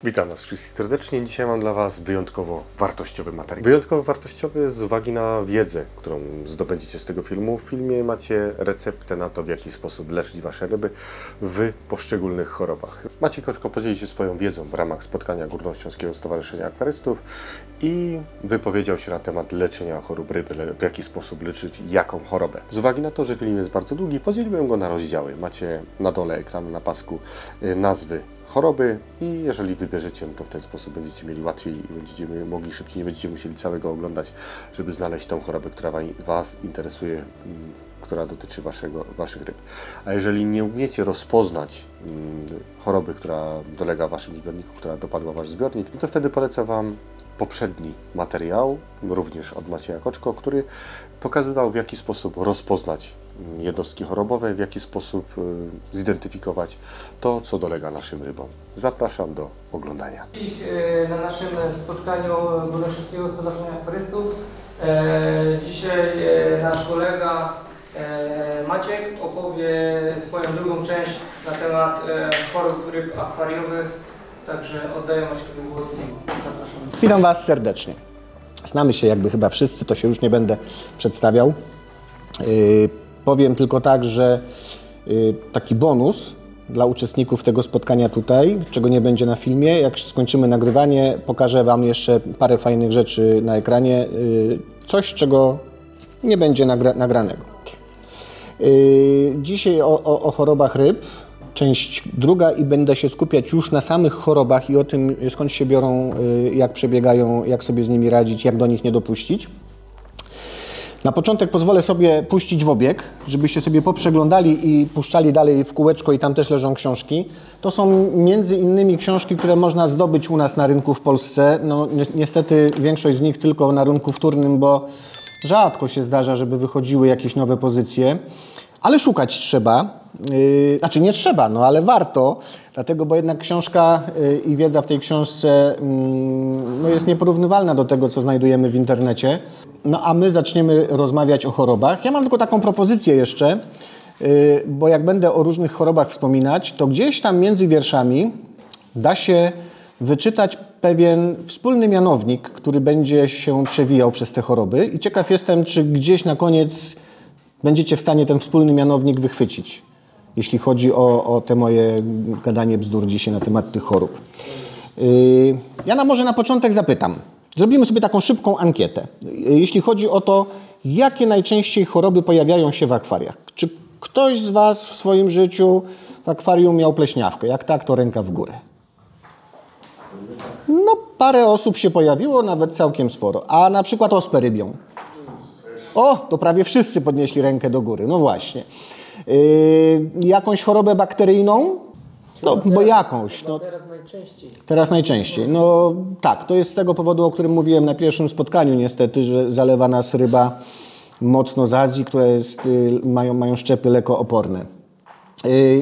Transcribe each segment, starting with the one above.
Witam Was wszystkich serdecznie. Dzisiaj mam dla Was wyjątkowo wartościowy materiał. Wyjątkowo wartościowy z uwagi na wiedzę, którą zdobędziecie z tego filmu. W filmie macie receptę na to, w jaki sposób leczyć Wasze ryby w poszczególnych chorobach. Maciej Koczko podzieli się swoją wiedzą w ramach spotkania Górnośląskiego Stowarzyszenia Akwarystów i wypowiedział się na temat leczenia chorób ryby, w jaki sposób leczyć jaką chorobę. Z uwagi na to, że film jest bardzo długi, podzieliłem go na rozdziały. Macie na dole ekranu, na pasku nazwy choroby i jeżeli wybierzecie, to w ten sposób będziecie mieli łatwiej i będziecie mogli szybciej, nie będziecie musieli całego oglądać, żeby znaleźć tą chorobę, która Was interesuje, która dotyczy Waszych ryb. A jeżeli nie umiecie rozpoznać choroby, która dolega Waszym zbiorniku, która dopadła Wasz zbiornik, to wtedy polecam Wam poprzedni materiał, również od Macieja Koczko, który pokazywał, w jaki sposób rozpoznać jednostki chorobowe, w jaki sposób zidentyfikować to, co dolega naszym rybom. Zapraszam do oglądania. Na naszym spotkaniu Górnośląskiego Stowarzyszenia Akwarystów dzisiaj nasz kolega Maciek opowie swoją drugą część na temat chorób ryb akwariowych. Także oddaję Maćkowi głos i zapraszam. Witam Was serdecznie. Znamy się jakby chyba wszyscy, to się już nie będę przedstawiał. Powiem tylko tak, że taki bonus dla uczestników tego spotkania tutaj, czego nie będzie na filmie, jak skończymy nagrywanie, pokażę Wam jeszcze parę fajnych rzeczy na ekranie, coś, czego nie będzie nagranego. Dzisiaj o chorobach ryb. Część druga i będę się skupiać już na samych chorobach i o tym, skąd się biorą, jak przebiegają, jak sobie z nimi radzić, jak do nich nie dopuścić. Na początek pozwolę sobie puścić w obieg, żebyście sobie poprzeglądali i puszczali dalej w kółeczko i tam też leżą książki. To są między innymi książki, które można zdobyć u nas na rynku w Polsce. No, niestety większość z nich tylko na rynku wtórnym, bo rzadko się zdarza, żeby wychodziły jakieś nowe pozycje. Ale szukać trzeba, znaczy nie trzeba, no ale warto, dlatego, bo jednak książka i wiedza w tej książce no jest nieporównywalna do tego, co znajdujemy w internecie. No a my zaczniemy rozmawiać o chorobach. Ja mam tylko taką propozycję jeszcze, bo jak będę o różnych chorobach wspominać, to gdzieś tam między wierszami da się wyczytać pewien wspólny mianownik, który będzie się przewijał przez te choroby i ciekaw jestem, czy gdzieś na koniec będziecie w stanie ten wspólny mianownik wychwycić, jeśli chodzi o te moje gadanie bzdur dzisiaj na temat tych chorób. Ja może na początek zapytam. Zrobimy sobie taką szybką ankietę. Jeśli chodzi o to, jakie najczęściej choroby pojawiają się w akwariach. Czy ktoś z Was w swoim życiu w akwarium miał pleśniawkę? Jak tak, to ręka w górę. No, parę osób się pojawiło, nawet całkiem sporo. A na przykład ospę rybią. O, to prawie wszyscy podnieśli rękę do góry. No właśnie. Jakąś chorobę bakteryjną? No, bo jakąś. No, teraz najczęściej. Teraz najczęściej. No tak, to jest z tego powodu, o którym mówiłem na pierwszym spotkaniu niestety, że zalewa nas ryba mocno z Azji, która jest, mają szczepy lekooporne.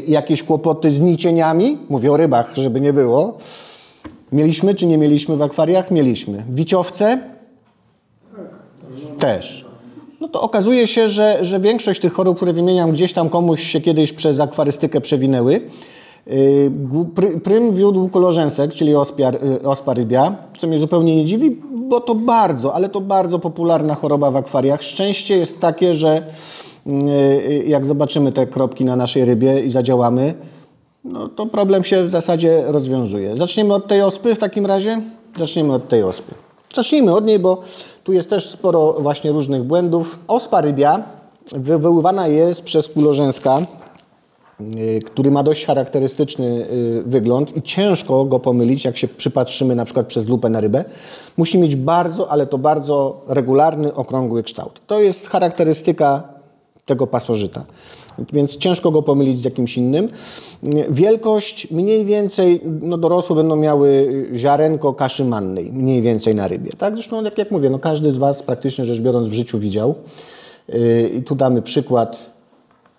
Jakieś kłopoty z nicieniami? Mówię o rybach, żeby nie było. Mieliśmy czy nie mieliśmy w akwariach? Mieliśmy. Wiciowce? Też. No to okazuje się, że większość tych chorób, które wymieniam, gdzieś tam komuś się kiedyś przez akwarystykę przewinęły. Prym wiódł kolorzęsek, czyli ospa rybia, co mnie zupełnie nie dziwi, bo to bardzo, ale to bardzo popularna choroba w akwariach. Szczęście jest takie, że jak zobaczymy te kropki na naszej rybie i zadziałamy, no to problem się w zasadzie rozwiązuje. Zaczniemy od tej ospy w takim razie? Zaczniemy od tej ospy. Zacznijmy od niej, bo tu jest też sporo właśnie różnych błędów. Ospa rybia wywoływana jest przez kulorzęska, który ma dość charakterystyczny wygląd i ciężko go pomylić, jak się przypatrzymy na przykład przez lupę na rybę. Musi mieć bardzo, ale to bardzo regularny, okrągły kształt. To jest charakterystyka tego pasożyta, więc ciężko go pomylić z jakimś innym. Wielkość mniej więcej, no dorosłe będą miały ziarenko kaszy mannej, mniej więcej na rybie. Tak? Zresztą jak mówię, no każdy z Was praktycznie rzecz biorąc w życiu widział. I tu damy przykład.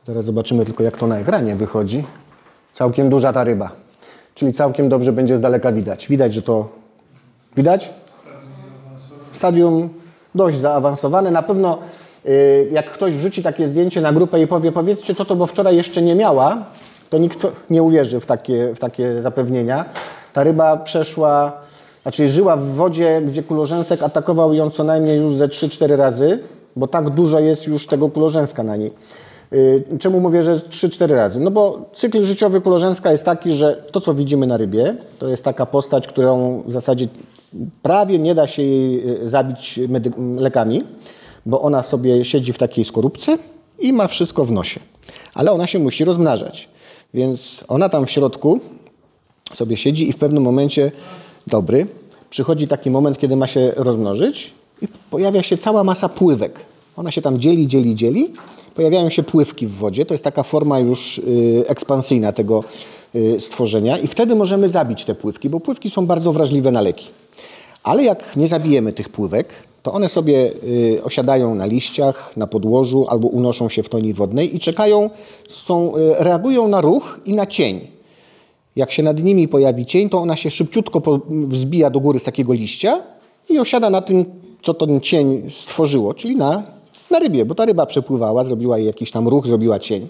Teraz zobaczymy tylko, jak to na ekranie wychodzi. Całkiem duża ta ryba, czyli całkiem dobrze będzie z daleka widać. Widać, że to... Widać? Stadium dość zaawansowane. Na pewno jak ktoś wrzuci takie zdjęcie na grupę i powie, powiedzcie co to, bo wczoraj jeszcze nie miała, to nikt nie uwierzy w takie zapewnienia. Ta ryba przeszła, znaczy żyła w wodzie, gdzie kulorzęsek atakował ją co najmniej już ze 3-4 razy, bo tak dużo jest już tego kulorzęska na niej. Czemu mówię, że 3-4 razy? No bo cykl życiowy kulorzęska jest taki, że to, co widzimy na rybie, to jest taka postać, którą w zasadzie prawie nie da się jej zabić lekami, bo ona sobie siedzi w takiej skorupce i ma wszystko w nosie. Ale ona się musi rozmnażać. Więc ona tam w środku sobie siedzi i w pewnym momencie, przychodzi taki moment, kiedy ma się rozmnożyć i pojawia się cała masa pływek. Ona się tam dzieli. Pojawiają się pływki w wodzie. To jest taka forma już ekspansyjna tego stworzenia i wtedy możemy zabić te pływki, bo pływki są bardzo wrażliwe na leki. Ale jak nie zabijemy tych pływek, to one sobie osiadają na liściach, na podłożu albo unoszą się w toni wodnej i czekają, reagują na ruch i na cień. Jak się nad nimi pojawi cień, to ona się szybciutko wzbija do góry z takiego liścia i osiada na tym, co ten cień stworzyło, czyli na rybie, bo ta ryba przepływała, zrobiła jej jakiś tam ruch, zrobiła cień.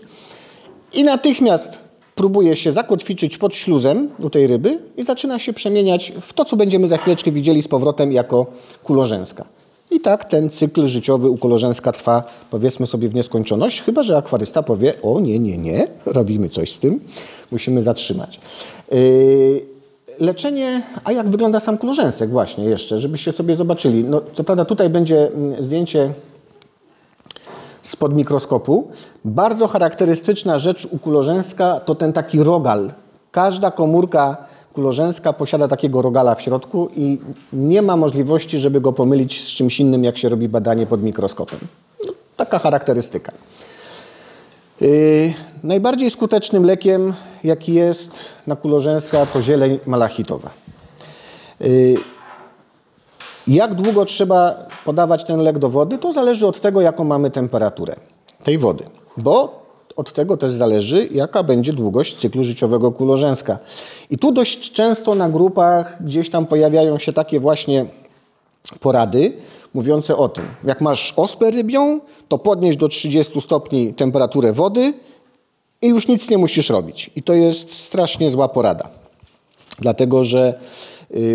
I natychmiast próbuje się zakotwiczyć pod śluzem u tej ryby i zaczyna się przemieniać w to, co będziemy za chwileczkę widzieli z powrotem jako kulorzęska. I tak ten cykl życiowy u kulorzęska trwa, powiedzmy sobie, w nieskończoność, chyba że akwarysta powie, o nie, robimy coś z tym, musimy zatrzymać. Leczenie, a jak wygląda sam kulorzęsek właśnie jeszcze, żebyście sobie zobaczyli. No, co prawda tutaj będzie zdjęcie spod mikroskopu. Bardzo charakterystyczna rzecz u kulorzęska to ten taki rogal. Każda komórka kulorzęska posiada takiego rogala w środku i nie ma możliwości, żeby go pomylić z czymś innym, jak się robi badanie pod mikroskopem. No, taka charakterystyka. Najbardziej skutecznym lekiem, jaki jest na kulorzęska, to zieleń malachitowa. Jak długo trzeba podawać ten lek do wody, to zależy od tego, jaką mamy temperaturę tej wody, bo od tego też zależy, jaka będzie długość cyklu życiowego kulorzęska. I tu dość często na grupach gdzieś tam pojawiają się takie właśnie porady mówiące o tym, jak masz ospę rybią, to podnieś do 30 stopni temperaturę wody i już nic nie musisz robić. I to jest strasznie zła porada, dlatego że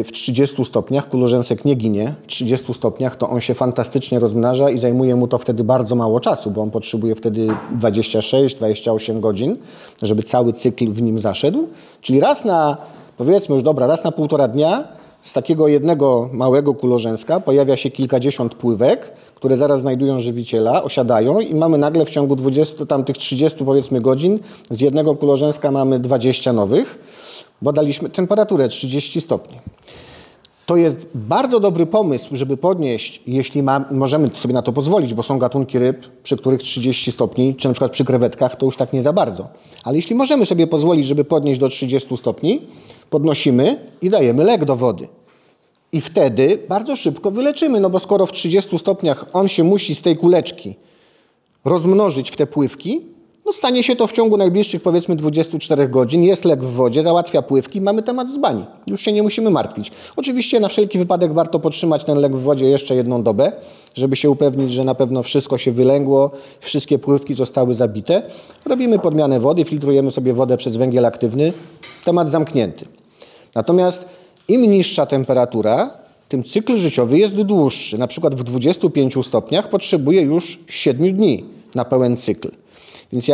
w 30 stopniach kulorzęsek nie ginie. W 30 stopniach to on się fantastycznie rozmnaża i zajmuje mu to wtedy bardzo mało czasu, bo on potrzebuje wtedy 26-28 godzin, żeby cały cykl w nim zaszedł. Czyli raz na, powiedzmy już raz na 1,5 dnia z takiego jednego małego kulorzęska pojawia się kilkadziesiąt pływek, które zaraz znajdują żywiciela, osiadają i mamy nagle w ciągu 30 powiedzmy godzin z jednego kulorzęska mamy 20 nowych, bo daliśmy temperaturę 30 stopni. To jest bardzo dobry pomysł, żeby podnieść, jeśli możemy sobie na to pozwolić, bo są gatunki ryb, przy których 30 stopni, czy na przykład przy krewetkach, to już tak nie za bardzo. Ale jeśli możemy sobie pozwolić, żeby podnieść do 30 stopni, podnosimy i dajemy lek do wody. I wtedy bardzo szybko wyleczymy, no bo skoro w 30 stopniach on się musi z tej kuleczki rozmnożyć w te pływki, no stanie się to w ciągu najbliższych powiedzmy 24 godzin, jest lek w wodzie, załatwia pływki, mamy temat z bani. Już się nie musimy martwić. Oczywiście na wszelki wypadek warto podtrzymać ten lek w wodzie jeszcze jedną dobę, żeby się upewnić, że na pewno wszystko się wylęgło, wszystkie pływki zostały zabite. Robimy podmianę wody, filtrujemy sobie wodę przez węgiel aktywny, temat zamknięty. Natomiast im niższa temperatura, tym cykl życiowy jest dłuższy. Na przykład w 25 stopniach potrzebuje już 7 dni na pełen cykl. Więc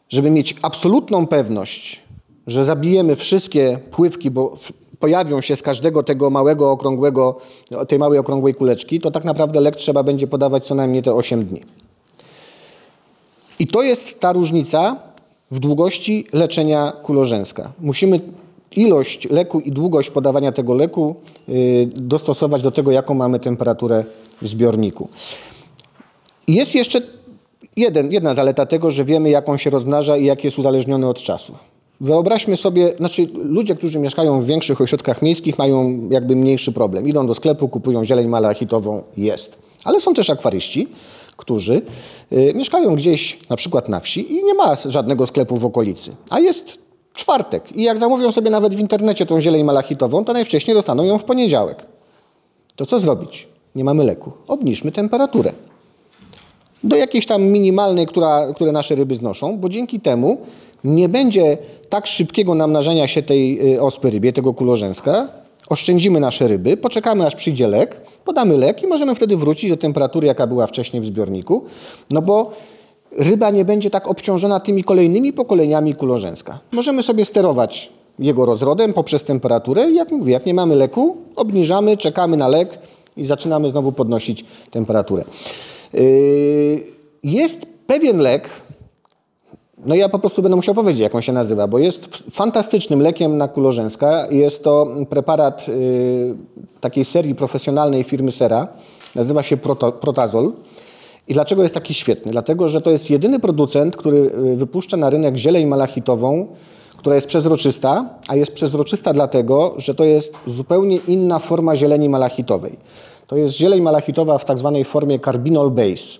żeby mieć absolutną pewność, że zabijemy wszystkie pływki, bo pojawią się z każdego tego małego, okrągłego, tej małej, okrągłej kuleczki, to tak naprawdę lek trzeba będzie podawać co najmniej te 8 dni. I to jest ta różnica w długości leczenia kulorzęska. Musimy ilość leku i długość podawania tego leku dostosować do tego, jaką mamy temperaturę w zbiorniku. I jest jeszcze jedna zaleta tego, że wiemy, jak on się rozmnaża i jak jest uzależniony od czasu. Wyobraźmy sobie, ludzie, którzy mieszkają w większych ośrodkach miejskich, mają jakby mniejszy problem. Idą do sklepu, kupują zieleń malachitową, jest. Ale są też akwaryści, którzy mieszkają gdzieś na przykład na wsi i nie ma żadnego sklepu w okolicy, a jest czwartek. I jak zamówią sobie nawet w internecie tą zieleń malachitową, to najwcześniej dostaną ją w poniedziałek. To co zrobić? Nie mamy leku. Obniżmy temperaturę do jakiejś tam minimalnej, które nasze ryby znoszą, bo dzięki temu nie będzie tak szybkiego namnażania się tej ospy rybie, tego kulorzęska. Oszczędzimy nasze ryby, poczekamy aż przyjdzie lek, podamy lek i możemy wtedy wrócić do temperatury, jaka była wcześniej w zbiorniku, no bo ryba nie będzie tak obciążona tymi kolejnymi pokoleniami kulorzęska. Możemy sobie sterować jego rozrodem poprzez temperaturę i jak mówię, jak nie mamy leku, obniżamy, czekamy na lek i zaczynamy znowu podnosić temperaturę. Jest pewien lek, no ja po prostu będę musiał powiedzieć, jak on się nazywa, bo jest fantastycznym lekiem na kulorzęska. Jest to preparat takiej serii profesjonalnej firmy Sera. Nazywa się Protazol. I dlaczego jest taki świetny? Dlatego, że to jest jedyny producent, który wypuszcza na rynek zieleń malachitową, która jest przezroczysta, a jest przezroczysta dlatego, że to jest zupełnie inna forma zieleni malachitowej. To jest zieleń malachitowa w tak zwanej formie carbinol base.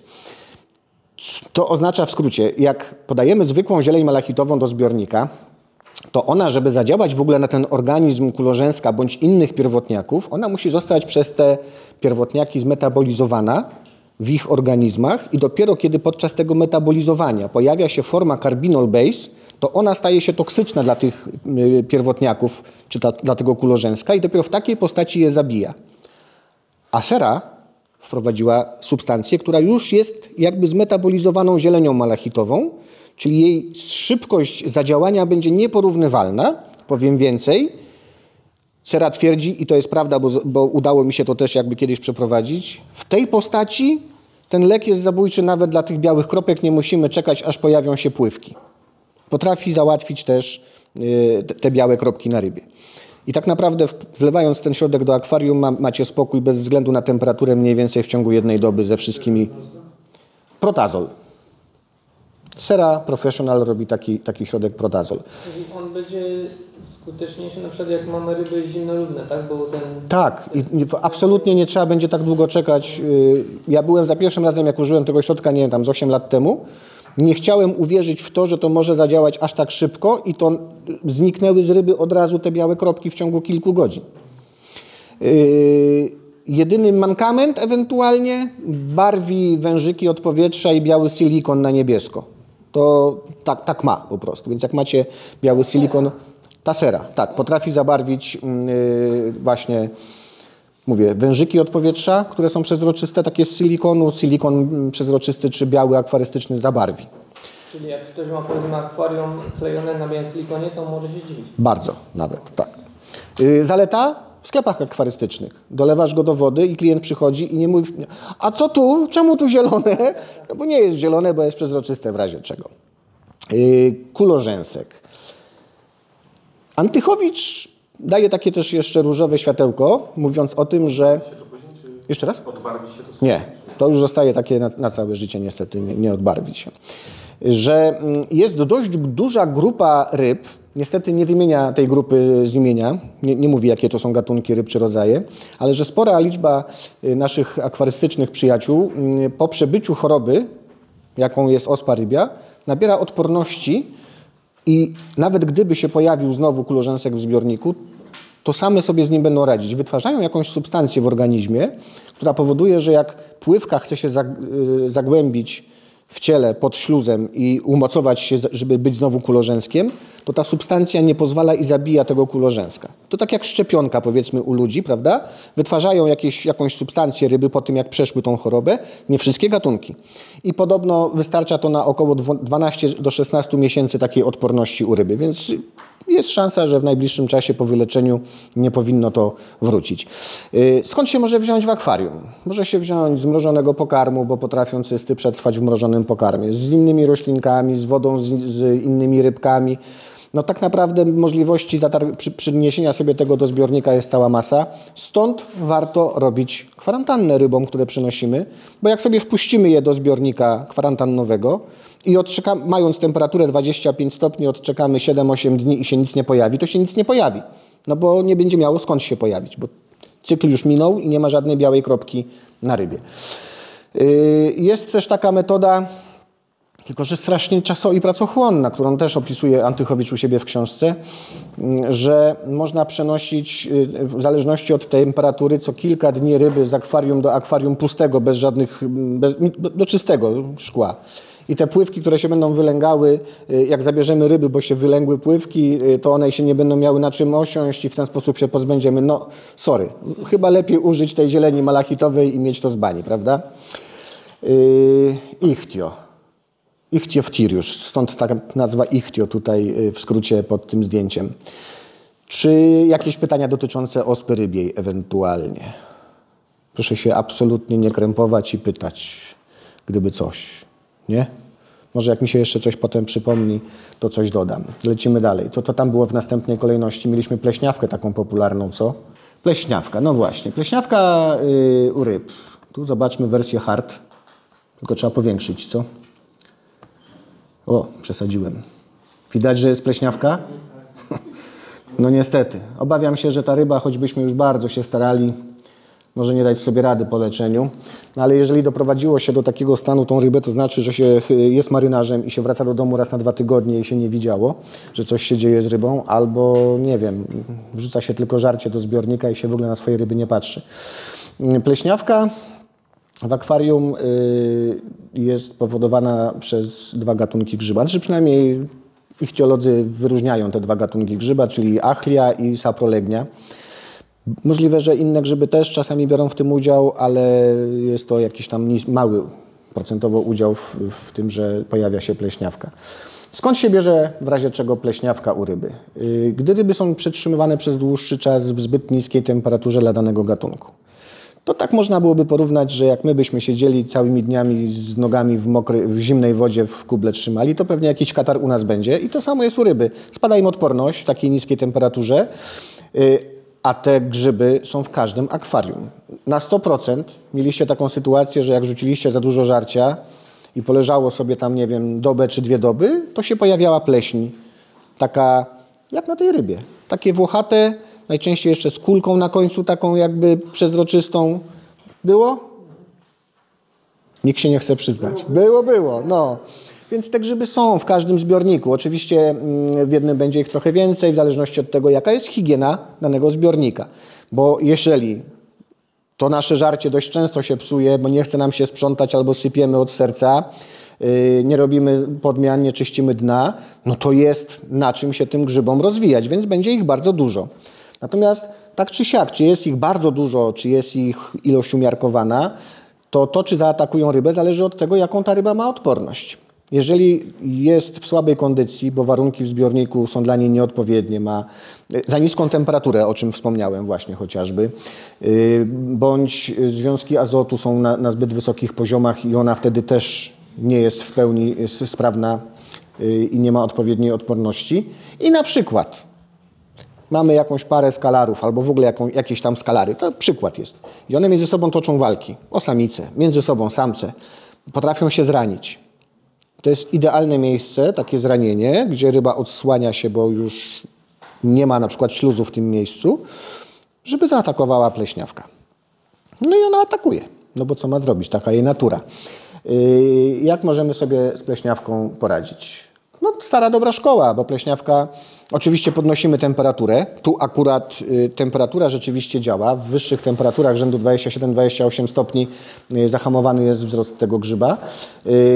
To oznacza w skrócie, jak podajemy zwykłą zieleń malachitową do zbiornika, to ona, żeby zadziałać w ogóle na ten organizm kulorzęska bądź innych pierwotniaków, ona musi zostać przez te pierwotniaki zmetabolizowana w ich organizmach i dopiero kiedy podczas tego metabolizowania pojawia się forma carbinol base, to ona staje się toksyczna dla tych pierwotniaków, czy dla tego kulorzęska i dopiero w takiej postaci je zabija. A Sera wprowadziła substancję, która już jest jakby zmetabolizowaną zielenią malachitową, czyli jej szybkość zadziałania będzie nieporównywalna. Powiem więcej, Sera twierdzi, i to jest prawda, bo udało mi się to też jakby kiedyś przeprowadzić, w tej postaci ten lek jest zabójczy nawet dla tych białych kropek, nie musimy czekać, aż pojawią się pływki. Potrafi załatwić też te białe kropki na rybie. I tak naprawdę wlewając ten środek do akwarium macie spokój bez względu na temperaturę mniej więcej w ciągu jednej doby ze wszystkimi. Protazol. Sera Professional robi taki środek Protazol. Czyli on będzie skuteczniejszy na przykład jak mamy ryby zimnolubne, tak? Bo ten... Tak, i absolutnie nie trzeba będzie tak długo czekać. Ja byłem za pierwszym razem, jak użyłem tego środka, nie wiem, tam z 8 lat temu. Nie chciałem uwierzyć w to, że to może zadziałać aż tak szybko i to zniknęły z ryby od razu te białe kropki w ciągu kilku godzin. Jedyny mankament ewentualnie barwi wężyki od powietrza i biały silikon na niebiesko. To tak ma po prostu. Więc jak macie biały silikon, ta Sera, tak, potrafi zabarwić właśnie, mówię, wężyki od powietrza, które są przezroczyste, takie z silikonu, silikon przezroczysty czy biały akwarystyczny zabarwi. Czyli jak ktoś ma powiedzmy akwarium klejone na białym silikonie, to może się zdziwić. Bardzo nawet, tak. Zaleta? W sklepach akwarystycznych. Dolewasz go do wody i klient przychodzi i nie mówi, a co tu? Czemu tu zielone? No bo nie jest zielone, bo jest przezroczyste w razie czego. Kulorzęsek. Antychowicz daje takie też jeszcze różowe światełko, mówiąc o tym, że... Jeszcze raz? Odbarwi się to? Nie, to już zostaje takie na całe życie niestety, nie odbarwi się. Że jest dość duża grupa ryb, niestety nie wymienia tej grupy z imienia, nie mówi jakie to są gatunki ryb czy rodzaje, ale że spora liczba naszych akwarystycznych przyjaciół po przebyciu choroby, jaką jest ospa rybia, nabiera odporności i nawet gdyby się pojawił znowu kulorzęsek w zbiorniku, to same sobie z nim będą radzić. Wytwarzają jakąś substancję w organizmie, która powoduje, że jak pływka chce się zagłębić w ciele pod śluzem i umocować się, żeby być znowu kulorzęskiem, to ta substancja nie pozwala i zabija tego kulorzęska. To tak jak szczepionka powiedzmy u ludzi, prawda? Wytwarzają jakąś substancję ryby po tym, jak przeszły tą chorobę. Nie wszystkie gatunki. I podobno wystarcza to na około 12 do 16 miesięcy takiej odporności u ryby, więc jest szansa, że w najbliższym czasie po wyleczeniu nie powinno to wrócić. Skąd się może wziąć w akwarium? Może się wziąć z mrożonego pokarmu, bo potrafią cysty przetrwać w mrożonym pokarmie, z innymi roślinkami, z wodą, z innymi rybkami. No tak naprawdę możliwości przyniesienia sobie tego do zbiornika jest cała masa. Stąd warto robić kwarantannę rybom, które przynosimy, bo jak sobie wpuścimy je do zbiornika kwarantannowego i mając temperaturę 25 stopni, odczekamy 7-8 dni i się nic nie pojawi, to się nic nie pojawi. No bo nie będzie miało skąd się pojawić, bo cykl już minął i nie ma żadnej białej kropki na rybie. Jest też taka metoda, tylko że strasznie i pracochłonna, którą też opisuje Antychowicz u siebie w książce, że można przenosić w zależności od temperatury co kilka dni ryby z akwarium do akwarium pustego, bez żadnych, do czystego szkła. I te pływki, które się będą wylęgały, jak zabierzemy ryby, bo się wylęgły pływki, to one się nie będą miały na czym osiąść i w ten sposób się pozbędziemy. No, sorry, chyba lepiej użyć tej zieleni malachitowej i mieć to z bani, prawda? Ichtio. Ichtiophthirius, stąd taka nazwa ichtio tutaj w skrócie pod tym zdjęciem. Czy jakieś pytania dotyczące ospy rybiej ewentualnie? Proszę się absolutnie nie krępować i pytać, gdyby coś, nie? Może jak mi się jeszcze coś potem przypomni, to coś dodam. Lecimy dalej. To tam było w następnej kolejności. Mieliśmy pleśniawkę taką popularną, co? Pleśniawka, no właśnie. Pleśniawka u ryb. Tu zobaczmy wersję hard. Tylko trzeba powiększyć, co? O, przesadziłem. Widać, że jest pleśniawka? No niestety. Obawiam się, że ta ryba, choćbyśmy już bardzo się starali, może nie dać sobie rady po leczeniu. No ale jeżeli doprowadziło się do takiego stanu tą rybę, to znaczy, że się jest marynarzem i się wraca do domu raz na 2 tygodnie i się nie widziało, że coś się dzieje z rybą, albo nie wiem, wrzuca się tylko żarcie do zbiornika i się w ogóle na swoje ryby nie patrzy. Pleśniawka w akwarium jest powodowana przez 2 gatunki grzyba. Znaczy przynajmniej ichtiolodzy wyróżniają te 2 gatunki grzyba, czyli achlia i saprolegnia. Możliwe, że inne grzyby też czasami biorą w tym udział, ale jest to jakiś tam mały procentowo udział w tym, że pojawia się pleśniawka. Skąd się bierze w razie czego pleśniawka u ryby? Gdy ryby są przetrzymywane przez dłuższy czas w zbyt niskiej temperaturze dla danego gatunku. To tak można byłoby porównać, że jak my byśmy siedzieli całymi dniami z nogami w zimnej wodzie w kuble trzymali, to pewnie jakiś katar u nas będzie i to samo jest u ryby. Spada im odporność w takiej niskiej temperaturze, a te grzyby są w każdym akwarium. Na 100% mieliście taką sytuację, że jak rzuciliście za dużo żarcia i poleżało sobie tam, nie wiem, dobę czy 2 doby, to się pojawiała pleśń. Taka jak na tej rybie. Takie włochate, najczęściej jeszcze z kulką na końcu, taką jakby przezroczystą. Było? Nikt się nie chce przyznać. Było, no. Więc te grzyby są w każdym zbiorniku. Oczywiście w jednym będzie ich trochę więcej, w zależności od tego, jaka jest higiena danego zbiornika. Bo jeżeli to nasze żarcie dość często się psuje, bo nie chce nam się sprzątać albo sypiemy od serca, nie robimy podmian, nie czyścimy dna, no to jest na czym się tym grzybom rozwijać, więc będzie ich bardzo dużo. Natomiast tak czy siak, czy jest ich bardzo dużo, czy jest ich ilość umiarkowana, to czy zaatakują rybę, zależy od tego, jaką ta ryba ma odporność. Jeżeli jest w słabej kondycji, bo warunki w zbiorniku są dla niej nieodpowiednie, ma za niską temperaturę, o czym wspomniałem właśnie chociażby, bądź związki azotu są na zbyt wysokich poziomach i ona wtedy też nie jest w pełni sprawna i nie ma odpowiedniej odporności. I na przykład mamy jakąś parę skalarów albo w ogóle jakieś tam skalary, to przykład jest. I one między sobą toczą walki o samice, między sobą samce, potrafią się zranić. To jest idealne miejsce, takie zranienie, gdzie ryba odsłania się, bo już nie ma na przykład śluzu w tym miejscu, żeby zaatakowała pleśniawka. No i ona atakuje, no bo co ma zrobić, taka jej natura. Jak możemy sobie z pleśniawką poradzić? No stara dobra szkoła, bo pleśniawka, oczywiście podnosimy temperaturę. Tu akurat temperatura rzeczywiście działa. W wyższych temperaturach rzędu 27-28 stopni zahamowany jest wzrost tego grzyba.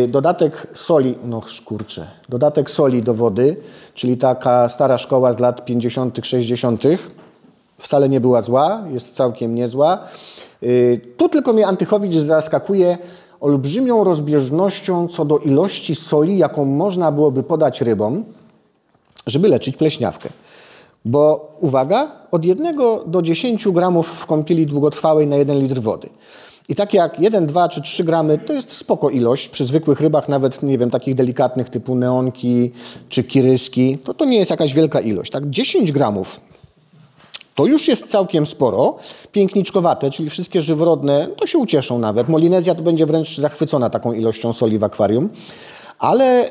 Dodatek soli, dodatek soli do wody, czyli taka stara szkoła z lat 50., 60. wcale nie była zła, jest całkiem niezła. Tu tylko mnie Antychowicz zaskakuje olbrzymią rozbieżnością co do ilości soli, jaką można byłoby podać rybom, żeby leczyć pleśniawkę. Bo uwaga, od 1 do 10 gramów w kąpieli długotrwałej na 1 litr wody. I tak jak 1, 2 czy 3 gramy to jest spoko ilość. Przy zwykłych rybach, nawet nie wiem, takich delikatnych typu neonki czy kiryski, to nie jest jakaś wielka ilość. Tak 10 gramów to już jest całkiem sporo. Piękniczkowate, czyli wszystkie żyworodne, to się ucieszą nawet. Molinezja to będzie wręcz zachwycona taką ilością soli w akwarium. Ale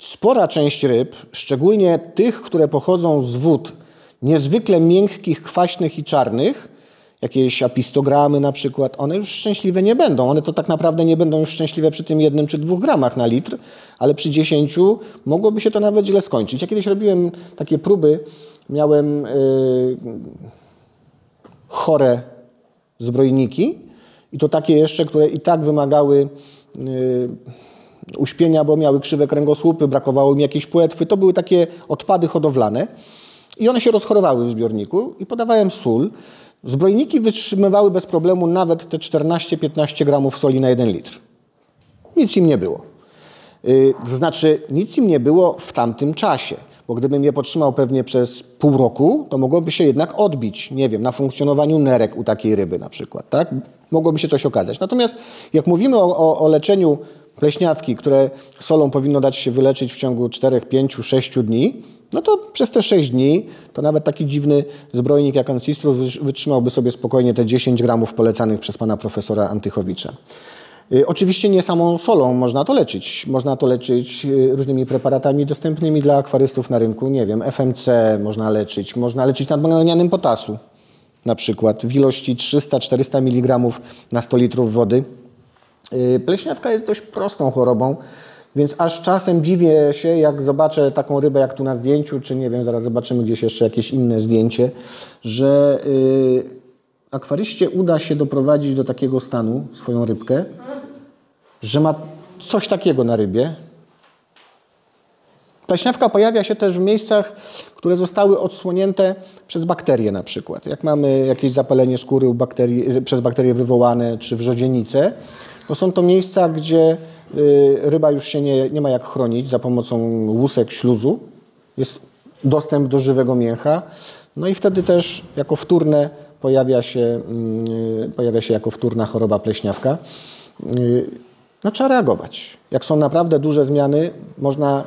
spora część ryb, szczególnie tych, które pochodzą z wód niezwykle miękkich, kwaśnych i czarnych, jakieś apistogramy na przykład, one już szczęśliwe nie będą. One to tak naprawdę nie będą już szczęśliwe przy tym 1 czy 2 gramach na litr, ale przy 10 mogłoby się to nawet źle skończyć. Ja kiedyś robiłem takie próby, miałem chore zbrojniki i to takie jeszcze, które i tak wymagały uśpienia, bo miały krzywe kręgosłupy, brakowało im jakiejś płetwy. To były takie odpady hodowlane i one się rozchorowały w zbiorniku i podawałem sól. Zbrojniki wytrzymywały bez problemu nawet te 14-15 gramów soli na 1 litr. Nic im nie było. To znaczy, nic im nie było w tamtym czasie, bo gdybym je podtrzymał pewnie przez pół roku, to mogłoby się jednak odbić, nie wiem, na funkcjonowaniu nerek u takiej ryby na przykład, tak? Mogłoby się coś okazać. Natomiast jak mówimy o leczeniu pleśniawki, które solą powinno dać się wyleczyć w ciągu 4, 5, 6 dni, no to przez te 6 dni to nawet taki dziwny zbrojnik jak Ancistrus wytrzymałby sobie spokojnie te 10 gramów polecanych przez pana profesora Antychowicza. Oczywiście nie samą solą można to leczyć. Można to leczyć różnymi preparatami dostępnymi dla akwarystów na rynku. Nie wiem, FMC można leczyć nadmagganianem potasu na przykład w ilości 300-400 mg na 100 litrów wody. Pleśniawka jest dość prostą chorobą, więc aż czasem dziwię się, jak zobaczę taką rybę jak tu na zdjęciu, czy nie wiem, zaraz zobaczymy gdzieś jeszcze jakieś inne zdjęcie, że akwaryście uda się doprowadzić do takiego stanu swoją rybkę, że ma coś takiego na rybie. Pleśniawka pojawia się też w miejscach, które zostały odsłonięte przez bakterie na przykład. Jak mamy jakieś zapalenie skóry u przez bakterie wywołane, czy wrzodzienice, to są to miejsca, gdzie ryba już się nie ma jak chronić za pomocą łusek, śluzu. Jest dostęp do żywego mięcha. No i wtedy też jako wtórne pojawia się jako wtórna choroba pleśniawka. No, trzeba reagować. Jak są naprawdę duże zmiany, można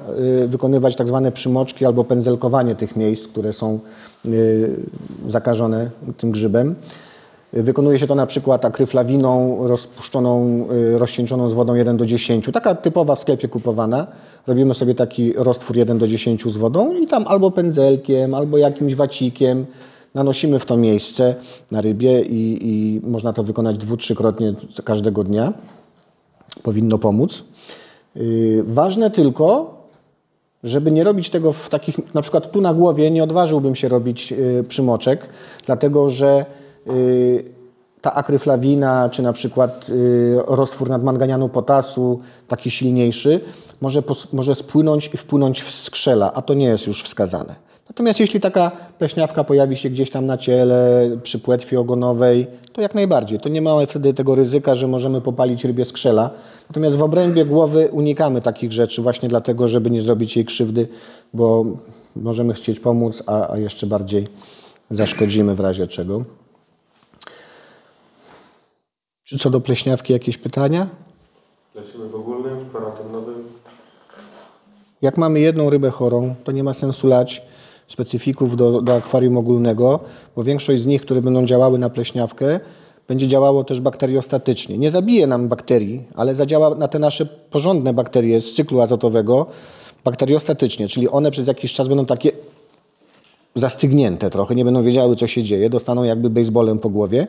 wykonywać tak zwane przymoczki albo pędzelkowanie tych miejsc, które są zakażone tym grzybem. Wykonuje się to na przykład akryflawiną rozcieńczoną z wodą 1:10. Taka typowa w sklepie kupowana. Robimy sobie taki roztwór 1:10 z wodą i tam albo pędzelkiem, albo jakimś wacikiem nanosimy w to miejsce na rybie i można to wykonać 2-3-krotnie każdego dnia. Powinno pomóc. Ważne tylko, żeby nie robić tego w takich, na przykład tu na głowie nie odważyłbym się robić przymoczek, dlatego że ta akryflawina, czy na przykład roztwór nadmanganianu potasu, taki silniejszy, może spłynąć i wpłynąć w skrzela, a to nie jest już wskazane. Natomiast jeśli taka pleśniawka pojawi się gdzieś tam na ciele, przy płetwie ogonowej, to jak najbardziej. To nie ma wtedy tego ryzyka, że możemy popalić rybie skrzela. Natomiast w obrębie głowy unikamy takich rzeczy właśnie dlatego, żeby nie zrobić jej krzywdy, bo możemy chcieć pomóc, a jeszcze bardziej zaszkodzimy w razie czego. Czy co do pleśniawki jakieś pytania? Leczymy w ogólnym, w kwarantannowym. Jak mamy jedną rybę chorą, to nie ma sensu lać specyfików do akwarium ogólnego, bo większość z nich, które będą działały na pleśniawkę, będzie działało też bakteriostatycznie. Nie zabije nam bakterii, ale zadziała na te nasze porządne bakterie z cyklu azotowego bakteriostatycznie, czyli one przez jakiś czas będą takie zastygnięte trochę, nie będą wiedziały, co się dzieje, dostaną jakby baseballem po głowie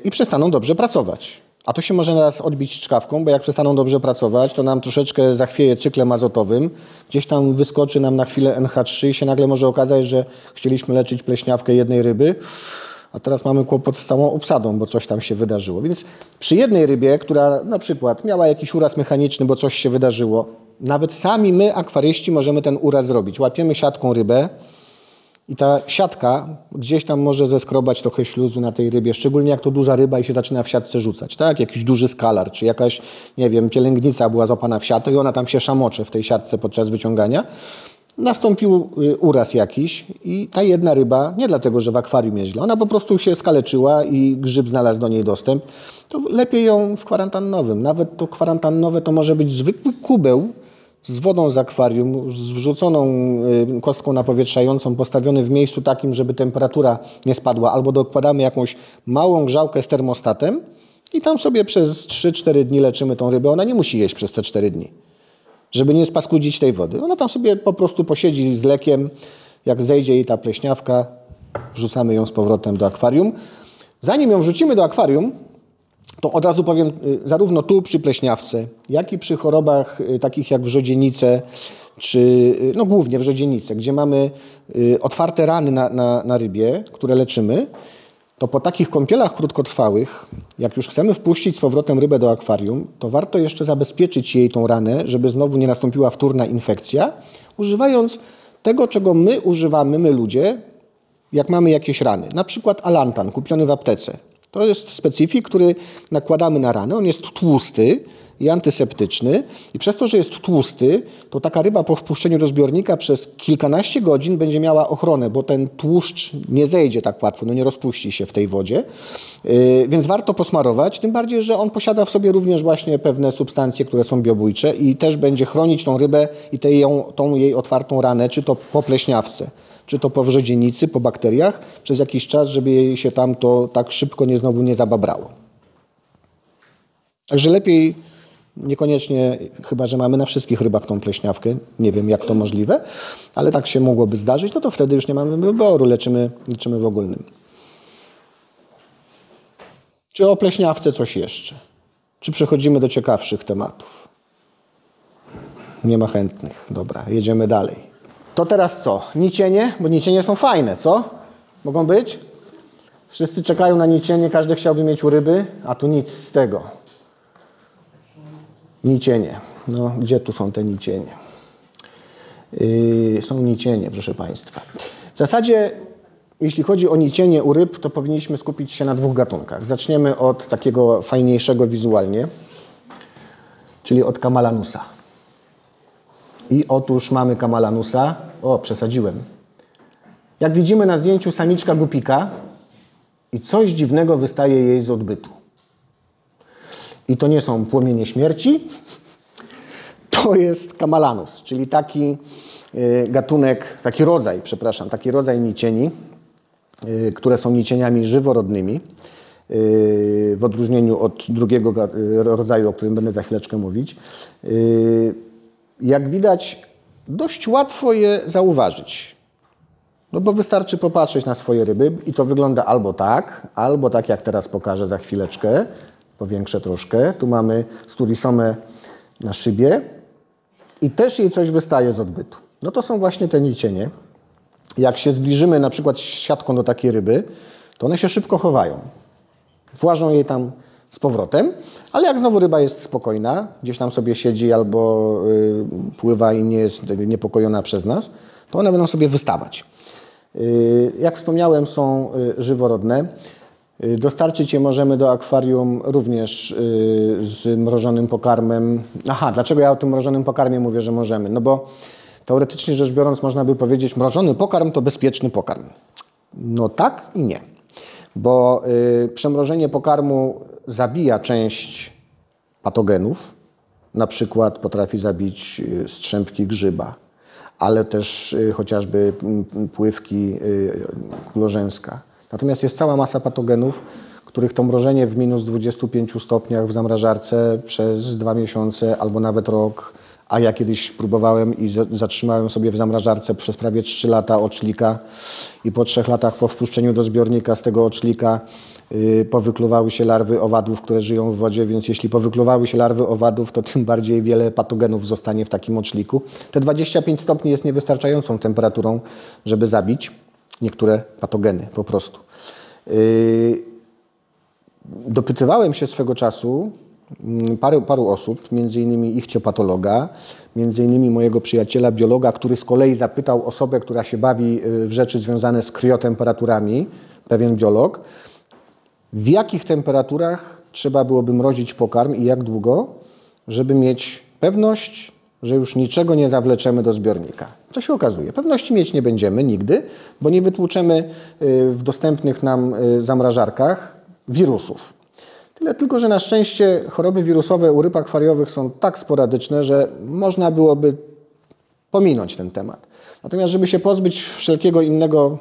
i przestaną dobrze pracować. A to się może nas odbić czkawką, bo jak przestaną dobrze pracować, to nam troszeczkę zachwieje cyklem azotowym, gdzieś tam wyskoczy nam na chwilę NH3 i się nagle może okazać, że chcieliśmy leczyć pleśniawkę jednej ryby, a teraz mamy kłopot z całą obsadą, bo coś tam się wydarzyło. Więc przy jednej rybie, która na przykład miała jakiś uraz mechaniczny, bo coś się wydarzyło, nawet sami my, akwaryści, możemy ten uraz zrobić. Łapiemy siatką rybę i ta siatka gdzieś tam może zeskrobać trochę śluzu na tej rybie, szczególnie jak to duża ryba i się zaczyna w siatce rzucać, tak? Jakiś duży skalar, czy jakaś, nie wiem, pielęgnica była złapana w siatkę i ona tam się szamocze w tej siatce podczas wyciągania. Nastąpił uraz jakiś i ta jedna ryba, nie dlatego, że w akwarium jest źle, ona po prostu się skaleczyła i grzyb znalazł do niej dostęp, to lepiej ją w kwarantannowym. Nawet to kwarantannowe to może być zwykły kubeł z wodą z akwarium, z wrzuconą kostką napowietrzającą, postawiony w miejscu takim, żeby temperatura nie spadła, albo dokładamy jakąś małą grzałkę z termostatem i tam sobie przez 3-4 dni leczymy tą rybę. Ona nie musi jeść przez te 4 dni, żeby nie spaskudzić tej wody. Ona tam sobie po prostu posiedzi z lekiem, jak zejdzie jej ta pleśniawka, wrzucamy ją z powrotem do akwarium. Zanim ją wrzucimy do akwarium, to od razu powiem, zarówno tu przy pleśniawce, jak i przy chorobach takich jak wrzodzienice, czy no głównie wrzodzienice, gdzie mamy otwarte rany na rybie, które leczymy, to po takich kąpielach krótkotrwałych, jak już chcemy wpuścić z powrotem rybę do akwarium, to warto jeszcze zabezpieczyć jej tą ranę, żeby znowu nie nastąpiła wtórna infekcja, używając tego, czego my używamy, my ludzie, jak mamy jakieś rany. Na przykład alantan kupiony w aptece. To jest specyfik, który nakładamy na ranę. On jest tłusty i antyseptyczny. I przez to, że jest tłusty, to taka ryba po wpuszczeniu do zbiornika przez kilkanaście godzin będzie miała ochronę, bo ten tłuszcz nie zejdzie tak łatwo, no nie rozpuści się w tej wodzie. Więc warto posmarować, tym bardziej, że on posiada w sobie również właśnie pewne substancje, które są biobójcze i też będzie chronić tą rybę i tą jej otwartą ranę, czy to po pleśniawce, czy to po wrzodzienicy, po bakteriach, przez jakiś czas, żeby jej się tam to tak szybko znowu nie zababrało. Także lepiej niekoniecznie, chyba że mamy na wszystkich rybach tą pleśniawkę, nie wiem jak to możliwe, ale tak się mogłoby zdarzyć, no to wtedy już nie mamy wyboru, leczymy w ogólnym. Czy o pleśniawce coś jeszcze? Czy przechodzimy do ciekawszych tematów? Nie ma chętnych. Dobra, jedziemy dalej. To teraz co? Nicienie? Bo nicienie są fajne, co? Mogą być? Wszyscy czekają na nicienie, każdy chciałby mieć u ryby, a tu nic z tego. Nicienie. No, gdzie tu są te nicienie? Są nicienie, proszę Państwa. W zasadzie, jeśli chodzi o nicienie u ryb, to powinniśmy skupić się na dwóch gatunkach. Zaczniemy od takiego fajniejszego wizualnie, czyli od Camalanusa. I otóż mamy Camalanusa. O, przesadziłem. Jak widzimy na zdjęciu, samiczka gupika i coś dziwnego wystaje jej z odbytu. I to nie są płomienie śmierci, to jest Camalanus, czyli taki gatunek, taki rodzaj nicieni, które są nicieniami żyworodnymi, w odróżnieniu od drugiego rodzaju, o którym będę za chwileczkę mówić. Jak widać, dość łatwo je zauważyć. No bo wystarczy popatrzeć na swoje ryby i to wygląda albo tak jak teraz pokażę za chwileczkę, powiększę troszkę. Tu mamy sturisomę na szybie i też jej coś wystaje z odbytu. No to są właśnie te nicienie. Jak się zbliżymy na przykład siatką do takiej ryby, to one się szybko chowają. Włażą jej tam z powrotem, ale jak znowu ryba jest spokojna, gdzieś tam sobie siedzi albo pływa i nie jest niepokojona przez nas, to one będą sobie wystawać. Jak wspomniałem, są żyworodne. Dostarczyć je możemy do akwarium również z mrożonym pokarmem. Aha, dlaczego ja o tym mrożonym pokarmie mówię, że możemy? No bo teoretycznie rzecz biorąc można by powiedzieć, mrożony pokarm to bezpieczny pokarm. No tak i nie. Bo przemrożenie pokarmu zabija część patogenów. Na przykład potrafi zabić strzępki grzyba, ale też chociażby pływki kulorzęska. Natomiast jest cała masa patogenów, których to mrożenie w minus 25 stopniach w zamrażarce przez 2 miesiące albo nawet rok, a ja kiedyś próbowałem i zatrzymałem sobie w zamrażarce przez prawie 3 lata oczlika i po 3 latach po wpuszczeniu do zbiornika z tego oczlika powykluwały się larwy owadów, które żyją w wodzie, więc jeśli powykluwały się larwy owadów, to tym bardziej wiele patogenów zostanie w takim oczliku. Te 25 stopni jest niewystarczającą temperaturą, żeby zabić niektóre patogeny po prostu. Dopytywałem się swego czasu paru osób, między innymi ichtiopatologa, między innymi mojego przyjaciela biologa, który z kolei zapytał osobę, która się bawi w rzeczy związane z kriotemperaturami, pewien biolog, w jakich temperaturach trzeba byłoby mrozić pokarm i jak długo, żeby mieć pewność, że już niczego nie zawleczemy do zbiornika. Co się okazuje? Pewności mieć nie będziemy nigdy, bo nie wytłuczemy w dostępnych nam zamrażarkach wirusów. Tyle tylko, że na szczęście choroby wirusowe u ryb akwariowych są tak sporadyczne, że można byłoby pominąć ten temat. Natomiast żeby się pozbyć wszelkiego innego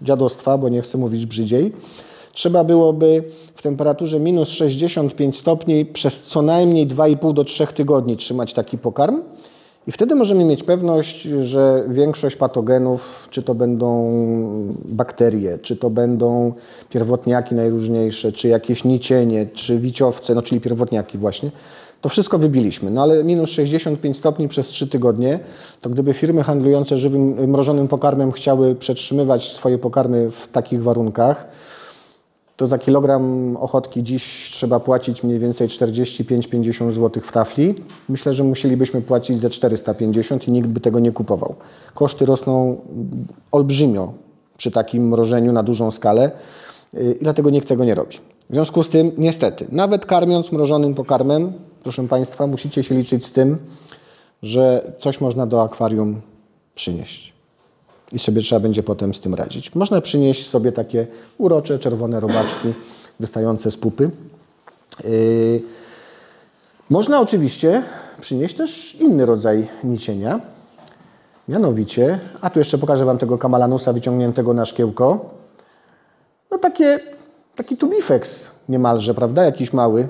dziadostwa, bo nie chcę mówić brzydziej, trzeba byłoby w temperaturze minus 65 stopni przez co najmniej 2,5 do 3 tygodni trzymać taki pokarm i wtedy możemy mieć pewność, że większość patogenów, czy to będą bakterie, czy to będą pierwotniaki najróżniejsze, czy jakieś nicienie, czy wiciowce, no czyli pierwotniaki właśnie, to wszystko wybiliśmy. No ale minus 65 stopni przez 3 tygodnie, to gdyby firmy handlujące żywym, mrożonym pokarmem chciały przetrzymywać swoje pokarmy w takich warunkach, to za kilogram ochotki dziś trzeba płacić mniej więcej 45-50 zł w tafli. Myślę, że musielibyśmy płacić za 450 i nikt by tego nie kupował. Koszty rosną olbrzymio przy takim mrożeniu na dużą skalę i dlatego nikt tego nie robi. W związku z tym, niestety, nawet karmiąc mrożonym pokarmem, proszę Państwa, musicie się liczyć z tym, że coś można do akwarium przynieść. I sobie trzeba będzie potem z tym radzić. Można przynieść sobie takie urocze, czerwone robaczki wystające z pupy. Można oczywiście przynieść też inny rodzaj nicienia. Mianowicie, a tu jeszcze pokażę Wam tego kamalanusa wyciągniętego na szkiełko. No taki tubifex niemalże, prawda? Jakiś mały.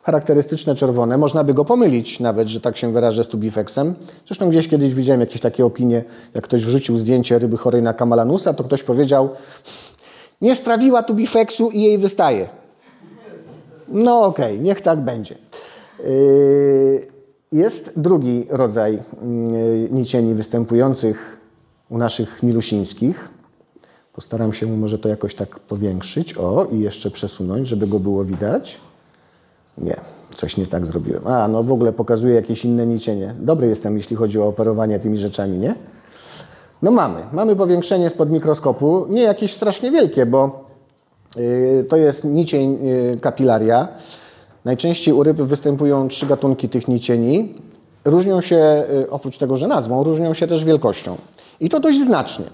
Charakterystyczne czerwone. Można by go pomylić nawet, że tak się wyrażę, z tubifexem. Zresztą gdzieś kiedyś widziałem jakieś takie opinie, jak ktoś wrzucił zdjęcie ryby chorej na kamalanusa, to ktoś powiedział: nie strawiła tubifexu i jej wystaje. No okej, niech tak będzie. Jest drugi rodzaj nicieni występujących u naszych milusińskich. Postaram się może to jakoś tak powiększyć. O, i jeszcze przesunąć, żeby go było widać. Nie, coś nie tak zrobiłem. A, no w ogóle pokazuje jakieś inne nicienie. Dobry jestem, jeśli chodzi o operowanie tymi rzeczami, nie? No mamy powiększenie spod mikroskopu. Nie jakieś strasznie wielkie, bo to jest nicień kapilaria. Najczęściej u ryb występują 3 gatunki tych nicieni. Różnią się, oprócz tego, że nazwą, różnią się też wielkością. I to dość znacznie.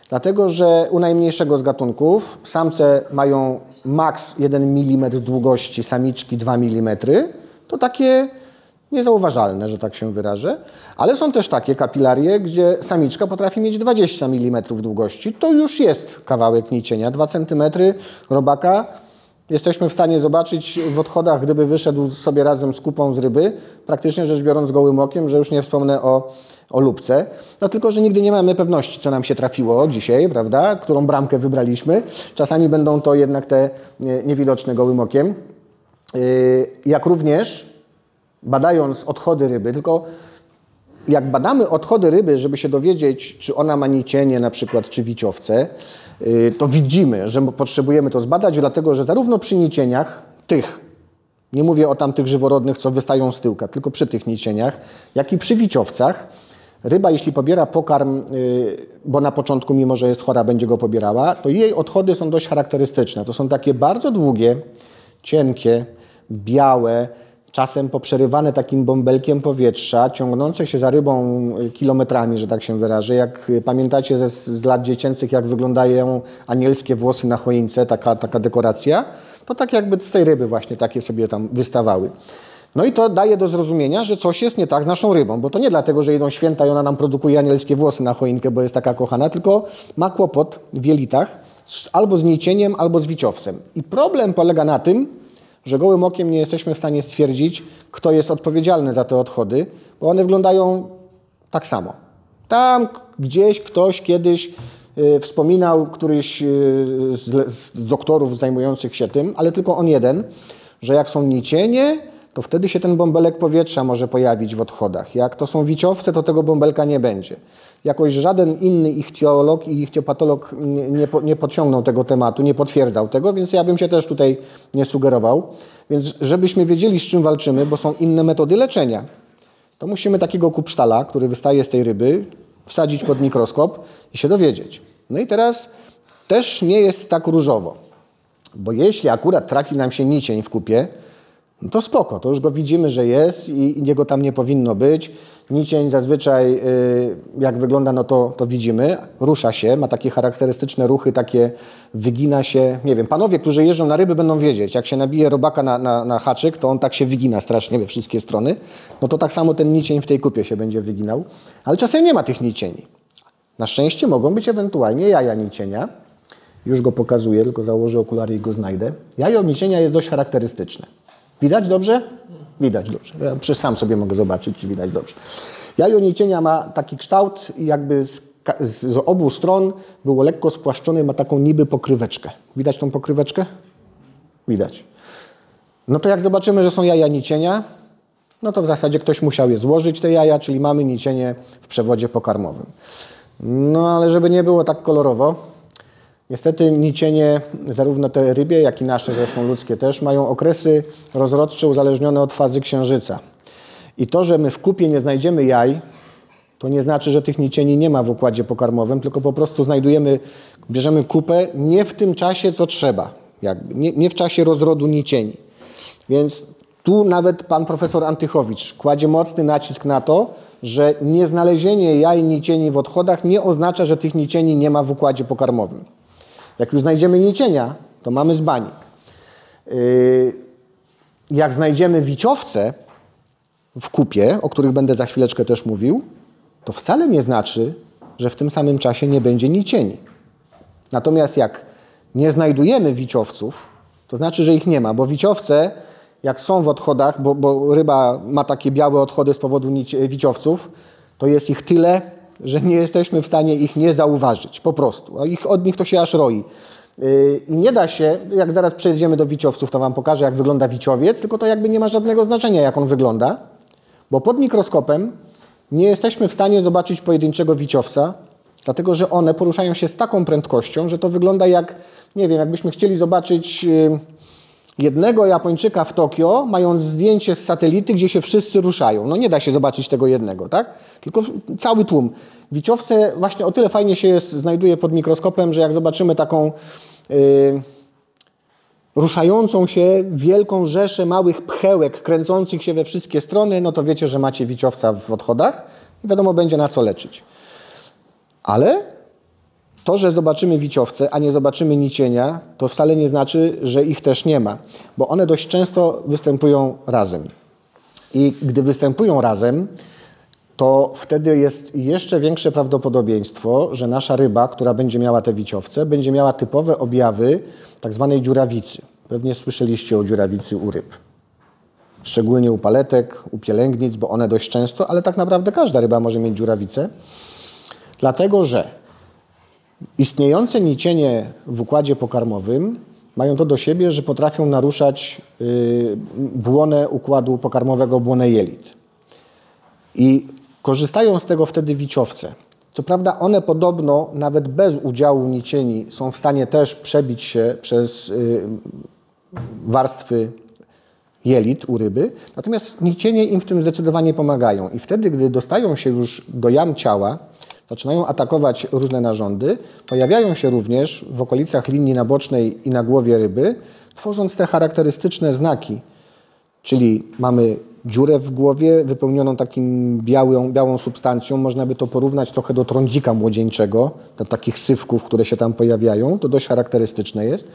Dlatego, że u najmniejszego z gatunków samce mają maks 1 mm długości, samiczki 2 mm. To takie niezauważalne, że tak się wyrażę. Ale są też takie kapilarie, gdzie samiczka potrafi mieć 20 mm długości. To już jest kawałek nicienia. 2 cm robaka jesteśmy w stanie zobaczyć w odchodach, gdyby wyszedł sobie razem z kupą z ryby, praktycznie rzecz biorąc gołym okiem, że już nie wspomnę o lubce. No tylko, że nigdy nie mamy pewności, co nam się trafiło dzisiaj, prawda, którą bramkę wybraliśmy. Czasami będą to jednak te niewidoczne gołym okiem. Jak również badając odchody ryby, tylko jak badamy odchody ryby, żeby się dowiedzieć, czy ona ma nicienie na przykład, czy wiciowce, to widzimy, że potrzebujemy to zbadać, dlatego że zarówno przy nicieniach tych, nie mówię o tamtych żyworodnych, co wystają z tyłka, tylko przy tych nicieniach, jak i przy wiciowcach, ryba, jeśli pobiera pokarm, bo na początku, mimo że jest chora, będzie go pobierała, to jej odchody są dość charakterystyczne. To są takie bardzo długie, cienkie, białe, czasem poprzerywane takim bąbelkiem powietrza, ciągnące się za rybą kilometrami, że tak się wyrażę. Jak pamiętacie z lat dziecięcych, jak wyglądają anielskie włosy na choince, taka dekoracja, to tak jakby z tej ryby właśnie takie sobie tam wystawały. No i to daje do zrozumienia, że coś jest nie tak z naszą rybą, bo to nie dlatego, że idą święta i ona nam produkuje anielskie włosy na choinkę, bo jest taka kochana, tylko ma kłopot w jelitach albo z nicieniem, albo z wiciowcem. I problem polega na tym, że gołym okiem nie jesteśmy w stanie stwierdzić, kto jest odpowiedzialny za te odchody, bo one wyglądają tak samo. Tam gdzieś ktoś kiedyś wspominał, któryś z doktorów zajmujących się tym, ale tylko on jeden, że jak są nicienie, to wtedy się ten bąbelek powietrza może pojawić w odchodach. Jak to są wiciowce, to tego bąbelka nie będzie. Jakoś żaden inny ichtiolog i ichtiopatolog nie podciągnął tego tematu, nie potwierdzał tego, więc ja bym się też tutaj nie sugerował. Więc żebyśmy wiedzieli, z czym walczymy, bo są inne metody leczenia, to musimy takiego kupsztala, który wystaje z tej ryby, wsadzić pod mikroskop i się dowiedzieć. No i teraz też nie jest tak różowo, bo jeśli akurat trafi nam się nicień w kupie, no to spoko, to już go widzimy, że jest i niego tam nie powinno być. Nicień zazwyczaj, jak wygląda, no to widzimy, rusza się, ma takie charakterystyczne ruchy, takie wygina się, nie wiem, panowie, którzy jeżdżą na ryby, będą wiedzieć, jak się nabije robaka na haczyk, to on tak się wygina strasznie we wszystkie strony, no to tak samo ten nicień w tej kupie się będzie wyginał, ale czasem nie ma tych nicieni. Na szczęście mogą być ewentualnie jaja nicienia. Już go pokazuję, tylko założę okulary i go znajdę. Jajo nicienia jest dość charakterystyczne. Widać dobrze? Widać dobrze. Ja przecież sam sobie mogę zobaczyć i widać dobrze. Jajo nicienia ma taki kształt, jakby z obu stron było lekko spłaszczone, ma taką niby pokryweczkę. Widać tą pokryweczkę? Widać. No to jak zobaczymy, że są jaja nicienia, no to w zasadzie ktoś musiał je złożyć, te jaja, czyli mamy nicienie w przewodzie pokarmowym. No ale żeby nie było tak kolorowo, Niestety nicienie, zarówno te rybie, jak i nasze, zresztą ludzkie też, mają okresy rozrodcze uzależnione od fazy księżyca. I to, że my w kupie nie znajdziemy jaj, to nie znaczy, że tych nicieni nie ma w układzie pokarmowym, tylko po prostu bierzemy kupę nie w tym czasie, co trzeba, nie w czasie rozrodu nicieni. Więc tu nawet pan profesor Antychowicz kładzie mocny nacisk na to, że nieznalezienie jaj nicieni w odchodach nie oznacza, że tych nicieni nie ma w układzie pokarmowym. Jak już znajdziemy nicienia, to mamy z bani. Jak znajdziemy wiciowce w kupie, o których będę za chwileczkę też mówił, to wcale nie znaczy, że w tym samym czasie nie będzie nicieni. Natomiast jak nie znajdujemy wiciowców, to znaczy, że ich nie ma, bo wiciowce, jak są w odchodach, bo ryba ma takie białe odchody z powodu wiciowców, to jest ich tyle, że nie jesteśmy w stanie ich nie zauważyć, po prostu. A od nich to się aż roi. I nie da się, jak zaraz przejdziemy do wiciowców, to wam pokażę, jak wygląda wiciowiec, tylko to jakby nie ma żadnego znaczenia, jak on wygląda, bo pod mikroskopem nie jesteśmy w stanie zobaczyć pojedynczego wiciowca, dlatego że one poruszają się z taką prędkością, że to wygląda jak, nie wiem, jakbyśmy chcieli zobaczyć jednego Japończyka w Tokio, mając zdjęcie z satelity, gdzie się wszyscy ruszają. No nie da się zobaczyć tego jednego, tak? Tylko cały tłum. Wiciowce właśnie o tyle fajnie się znajduje pod mikroskopem, że jak zobaczymy taką ruszającą się wielką rzeszę małych pchełek kręcących się we wszystkie strony, no to wiecie, że macie wiciowca w odchodach i wiadomo będzie na co leczyć. Ale to, że zobaczymy wiciowce, a nie zobaczymy nicienia, to wcale nie znaczy, że ich też nie ma, bo one dość często występują razem. I gdy występują razem, to wtedy jest jeszcze większe prawdopodobieństwo, że nasza ryba, która będzie miała te wiciowce, będzie miała typowe objawy tak zwanej dziurawicy. Pewnie słyszeliście o dziurawicy u ryb. Szczególnie u paletek, u pielęgnic, bo one dość często, ale tak naprawdę każda ryba może mieć dziurawicę, dlatego że istniejące nicienie w układzie pokarmowym mają to do siebie, że potrafią naruszać błonę układu pokarmowego, błonę jelit. I korzystają z tego wtedy wiciowce. Co prawda one podobno nawet bez udziału nicieni są w stanie też przebić się przez warstwy jelit u ryby, natomiast nicienie im w tym zdecydowanie pomagają. I wtedy, gdy dostają się już do jam ciała, zaczynają atakować różne narządy, pojawiają się również w okolicach linii nabocznej i na głowie ryby, tworząc te charakterystyczne znaki. Czyli mamy dziurę w głowie wypełnioną takim białą substancją. Można by to porównać trochę do trądzika młodzieńczego, do takich sywków, które się tam pojawiają. To dość charakterystyczne jest.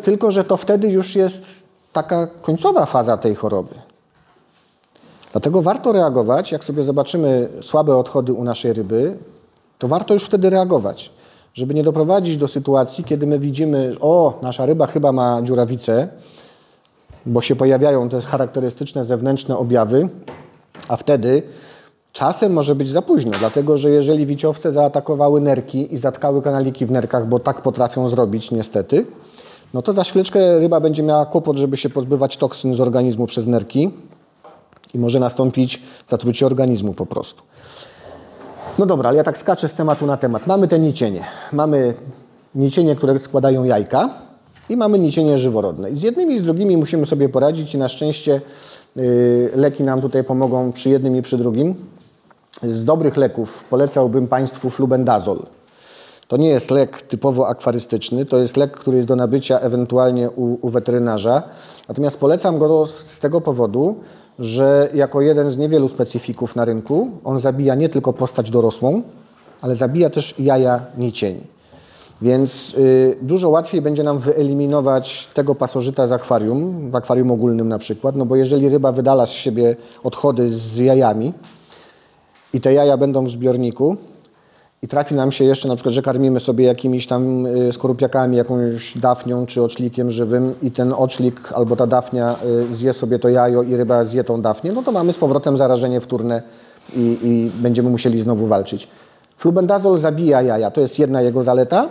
Tylko, że to wtedy już jest taka końcowa faza tej choroby. Dlatego warto reagować, jak sobie zobaczymy słabe odchody u naszej ryby, to warto już wtedy reagować, żeby nie doprowadzić do sytuacji, kiedy my widzimy, o, nasza ryba chyba ma dziurawicę, bo się pojawiają te charakterystyczne zewnętrzne objawy, a wtedy czasem może być za późno, dlatego że jeżeli wiciowce zaatakowały nerki i zatkały kanaliki w nerkach, bo tak potrafią zrobić niestety, no to za chwileczkę ryba będzie miała kłopot, żeby się pozbywać toksyn z organizmu przez nerki i może nastąpić zatrucie organizmu po prostu. No dobra, ale ja tak skaczę z tematu na temat. Mamy te nicienie. Mamy nicienie, które składają jajka i mamy nicienie żyworodne. I z jednymi i z drugimi musimy sobie poradzić i na szczęście leki nam tutaj pomogą przy jednym i przy drugim. Z dobrych leków polecałbym Państwu flubendazol. To nie jest lek typowo akwarystyczny, to jest lek, który jest do nabycia ewentualnie u weterynarza. Natomiast polecam go z tego powodu, że jako jeden z niewielu specyfików na rynku on zabija nie tylko postać dorosłą, ale zabija też jaja nicieni. Więc dużo łatwiej będzie nam wyeliminować tego pasożyta z akwarium, w akwarium ogólnym na przykład, no bo jeżeli ryba wydala z siebie odchody z jajami i te jaja będą w zbiorniku i trafi nam się jeszcze na przykład, że karmimy sobie jakimiś tam skorupiakami, jakąś dafnią czy oczlikiem żywym i ten oczlik albo ta dafnia zje sobie to jajo i ryba zje tą dafnię, no to mamy z powrotem zarażenie wtórne i będziemy musieli znowu walczyć. Flubendazol zabija jaja, to jest jedna jego zaleta.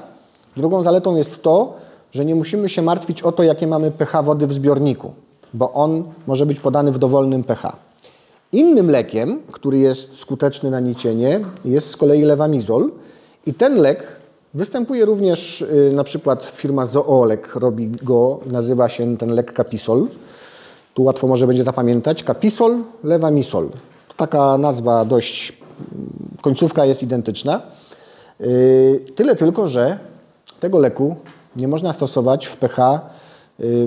Drugą zaletą jest to, że nie musimy się martwić o to, jakie mamy pH wody w zbiorniku, bo on może być podany w dowolnym pH. Innym lekiem, który jest skuteczny na nicienie, jest z kolei lewamizol i ten lek Występuje również na przykład firma Zoolek, robi go, nazywa się ten lek Capisol. Tu łatwo może będzie zapamiętać. Capisol, Levamisol. To taka nazwa dość, końcówka jest identyczna. Tyle tylko, że tego leku nie można stosować w pH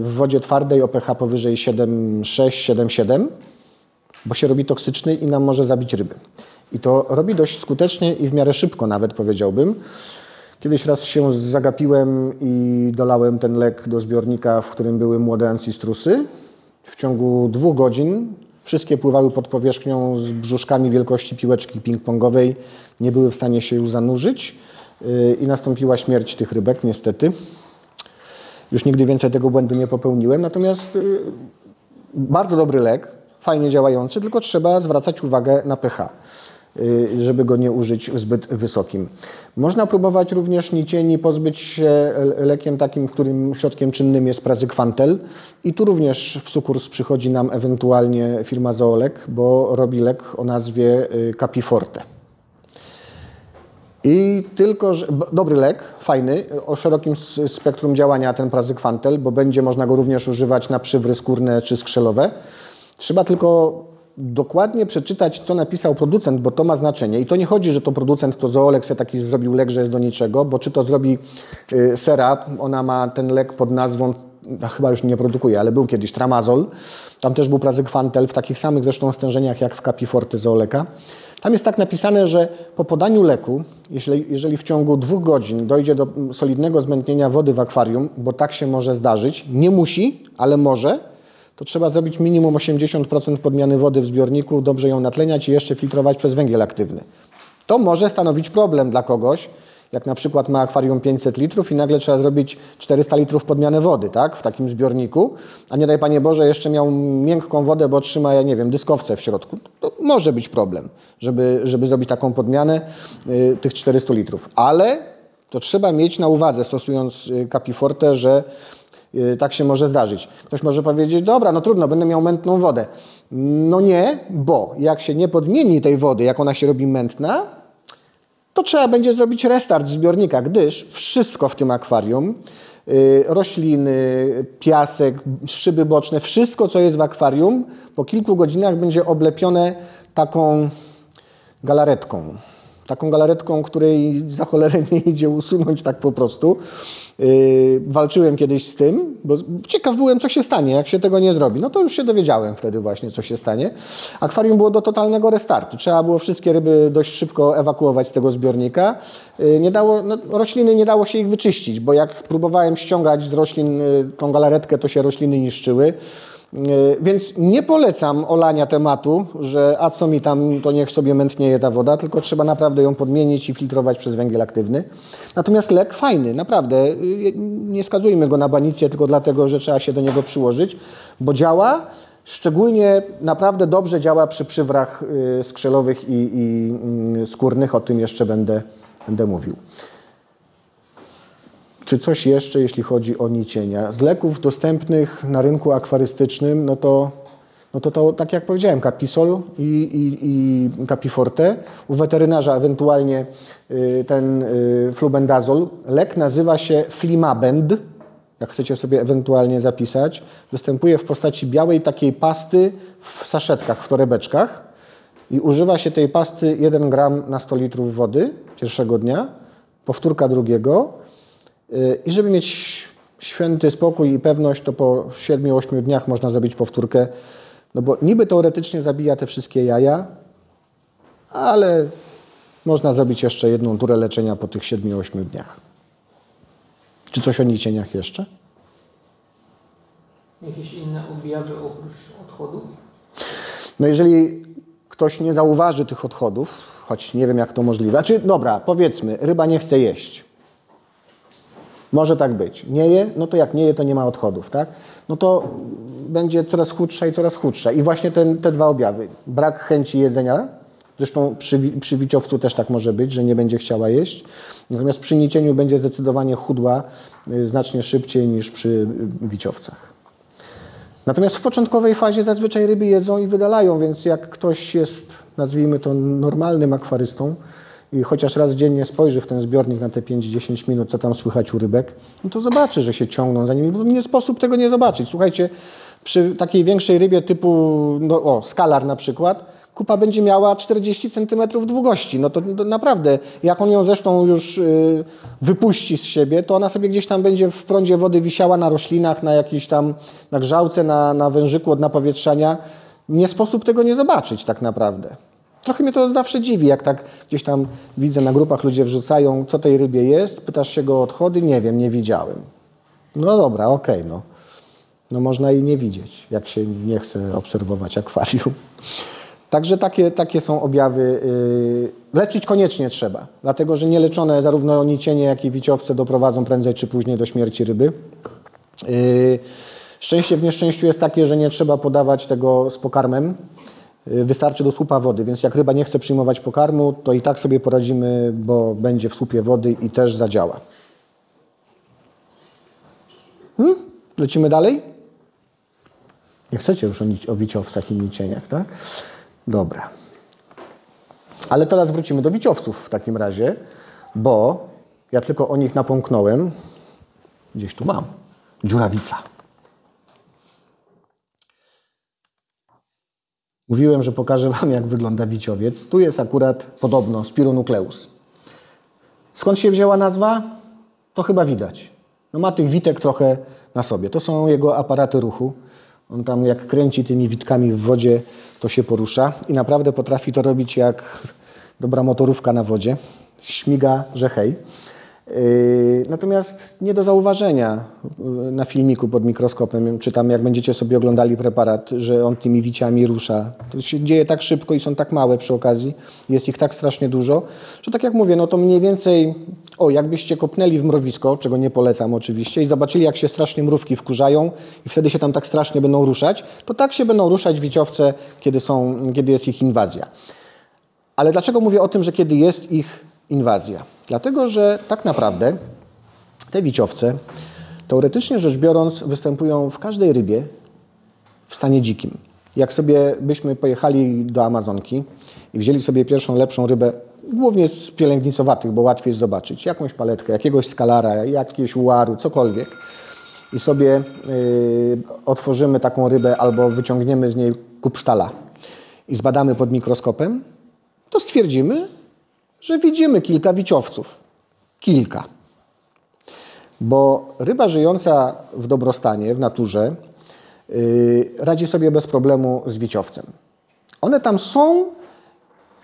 w wodzie twardej o pH powyżej 7,6, 7,7, bo się robi toksyczny i nam może zabić ryby. I to robi dość skutecznie i w miarę szybko nawet, powiedziałbym. Kiedyś raz się zagapiłem i dolałem ten lek do zbiornika, w którym były młode ancistrusy. W ciągu 2 godzin wszystkie pływały pod powierzchnią z brzuszkami wielkości piłeczki ping-pongowej. Nie były w stanie się już zanurzyć i nastąpiła śmierć tych rybek, niestety. Już nigdy więcej tego błędu nie popełniłem, natomiast bardzo dobry lek, fajnie działający, tylko trzeba zwracać uwagę na pH, żeby go nie użyć zbyt wysokim. Można próbować również nicieni pozbyć się lekiem takim, w którym środkiem czynnym jest prazykwantel. I tu również w sukurs przychodzi nam ewentualnie firma Zoolek, bo robi lek o nazwie Capiforte. I tylko, że dobry lek, fajny, o szerokim spektrum działania ten prazykwantel, bo będzie można go również używać na przywry skórne czy skrzelowe. Trzeba tylko dokładnie przeczytać, co napisał producent, bo to ma znaczenie. I to nie chodzi, że to producent, to Zoolek se taki zrobił lek, że jest do niczego, bo czy to zrobi Sera, ona ma ten lek pod nazwą, chyba już nie produkuje, ale był kiedyś Tramazol. Tam też był prazykwantel w takich samych zresztą stężeniach jak w Capiforte Zooleka. Tam jest tak napisane, że po podaniu leku, jeżeli w ciągu 2 godzin dojdzie do solidnego zmętnienia wody w akwarium, bo tak się może zdarzyć, nie musi, ale może, to trzeba zrobić minimum 80% podmiany wody w zbiorniku, dobrze ją natleniać i jeszcze filtrować przez węgiel aktywny. To może stanowić problem dla kogoś, jak na przykład ma akwarium 500 litrów i nagle trzeba zrobić 400 litrów podmiany wody, tak, w takim zbiorniku, a nie daj Panie Boże, jeszcze miał miękką wodę, bo trzyma, ja nie wiem, dyskowce w środku. To może być problem, żeby zrobić taką podmianę tych 400 litrów. Ale to trzeba mieć na uwadze, stosując Capiforte, że tak się może zdarzyć. Ktoś może powiedzieć, dobra, no trudno, będę miał mętną wodę. No nie, bo jak się nie podmieni tej wody, jak ona się robi mętna, to trzeba będzie zrobić restart zbiornika, gdyż wszystko w tym akwarium, rośliny, piasek, szyby boczne, wszystko co jest w akwarium po kilku godzinach będzie oblepione taką galaretką. Taką galaretką, której za cholerę nie idzie usunąć tak po prostu. Walczyłem kiedyś z tym, bo ciekaw byłem, co się stanie, jak się tego nie zrobi. No to już się dowiedziałem wtedy właśnie, co się stanie. Akwarium było do totalnego restartu. Trzeba było wszystkie ryby dość szybko ewakuować z tego zbiornika. Rośliny nie dało się ich wyczyścić, bo jak próbowałem ściągać z roślin tą galaretkę, to się rośliny niszczyły. Więc nie polecam olania tematu, że a co mi tam, to niech sobie mętnieje ta woda, tylko trzeba naprawdę ją podmienić i filtrować przez węgiel aktywny. Natomiast lek fajny, naprawdę. Nie skazujmy go na banicję tylko dlatego, że trzeba się do niego przyłożyć, bo działa, szczególnie naprawdę dobrze działa przy przywrach skrzelowych i skórnych, o tym jeszcze będę mówił. Czy coś jeszcze, jeśli chodzi o nicienia? Z leków dostępnych na rynku akwarystycznym, no to tak jak powiedziałem, Capisol i Capiforte. U weterynarza ewentualnie ten flubendazol. Lek nazywa się Flimabend, jak chcecie sobie ewentualnie zapisać. Występuje w postaci białej takiej pasty w saszetkach, w torebeczkach. I używa się tej pasty 1 gram na 100 litrów wody pierwszego dnia, powtórka drugiego. I żeby mieć święty spokój i pewność, to po 7-8 dniach można zrobić powtórkę, no bo niby teoretycznie zabija te wszystkie jaja, ale można zrobić jeszcze jedną turę leczenia po tych 7-8 dniach. Czy coś o nicieniach jeszcze? Jakieś inne objawy oprócz odchodów? No jeżeli ktoś nie zauważy tych odchodów, choć nie wiem jak to możliwe, znaczy dobra, powiedzmy, ryba nie chce jeść. Może tak być. Nie je, no to jak nie je, to nie ma odchodów, tak? No to będzie coraz chudsza i coraz chudsza. I właśnie te 2 objawy. Brak chęci jedzenia, zresztą przy wiciowcu też tak może być, że nie będzie chciała jeść. Natomiast przy nicieniu będzie zdecydowanie chudła znacznie szybciej niż przy wiciowcach. Natomiast w początkowej fazie zazwyczaj ryby jedzą i wydalają, więc jak ktoś jest, nazwijmy to, normalnym akwarystą i chociaż raz dziennie spojrzy w ten zbiornik na te 5-10 minut, co tam słychać u rybek, no to zobaczy, że się ciągną za nimi, bo nie sposób tego nie zobaczyć. Słuchajcie, przy takiej większej rybie typu, skalar na przykład, kupa będzie miała 40 cm długości. No to naprawdę, jak on ją zresztą już wypuści z siebie, to ona sobie gdzieś tam będzie w prądzie wody wisiała na roślinach, na jakiejś tam, na grzałce, na wężyku od napowietrzania. Nie sposób tego nie zobaczyć tak naprawdę. Trochę mnie to zawsze dziwi, jak tak gdzieś tam widzę na grupach ludzie wrzucają, co tej rybie jest, pytasz się go o odchody, nie wiem, nie widziałem. No dobra, okej, no. No można jej nie widzieć, jak się nie chce obserwować akwarium. Także takie są objawy. Leczyć koniecznie trzeba, dlatego że nieleczone zarówno nicienie, jak i wiciowce doprowadzą prędzej czy później do śmierci ryby. Szczęście w nieszczęściu jest takie, że nie trzeba podawać tego z pokarmem. Wystarczy do słupa wody, więc jak ryba nie chce przyjmować pokarmu, to i tak sobie poradzimy, bo będzie w słupie wody i też zadziała. Lecimy dalej? Nie chcecie już o wiciowcach i nicieniach, tak? Dobra. Ale teraz wrócimy do wiciowców w takim razie, bo ja tylko o nich napomknąłem. Gdzieś tu mam. Dziurawica. Mówiłem, że pokażę Wam, jak wygląda wiciowiec. Tu jest akurat podobno Spironukleus. Skąd się wzięła nazwa? To chyba widać. No ma tych witek trochę na sobie. To są jego aparaty ruchu. On tam jak kręci tymi witkami w wodzie, to się porusza i naprawdę potrafi to robić jak dobra motorówka na wodzie. Śmiga, że hej. Natomiast nie do zauważenia na filmiku pod mikroskopem, czy tam jak będziecie sobie oglądali preparat, że on tymi wiciami rusza. To się dzieje tak szybko i są tak małe przy okazji, jest ich tak strasznie dużo, że tak jak mówię, no to mniej więcej, jakbyście kopnęli w mrowisko, czego nie polecam oczywiście, i zobaczyli, jak się strasznie mrówki wkurzają i wtedy się tam tak strasznie będą ruszać, to tak się będą ruszać wiciowce, kiedy jest ich inwazja. Ale dlaczego mówię o tym, że kiedy jest ich inwazja? Dlatego, że tak naprawdę te wiciowce, teoretycznie rzecz biorąc, występują w każdej rybie w stanie dzikim. Jak sobie byśmy pojechali do Amazonki i wzięli sobie pierwszą lepszą rybę, głównie z pielęgnicowatych, bo łatwiej jest zobaczyć, jakąś paletkę, jakiegoś skalara, jakiegoś uaru, cokolwiek, i sobie otworzymy taką rybę albo wyciągniemy z niej kupsztala i zbadamy pod mikroskopem, to stwierdzimy, że widzimy kilka wiciowców. Kilka. Bo ryba żyjąca w dobrostanie, w naturze, radzi sobie bez problemu z wiciowcem. One tam są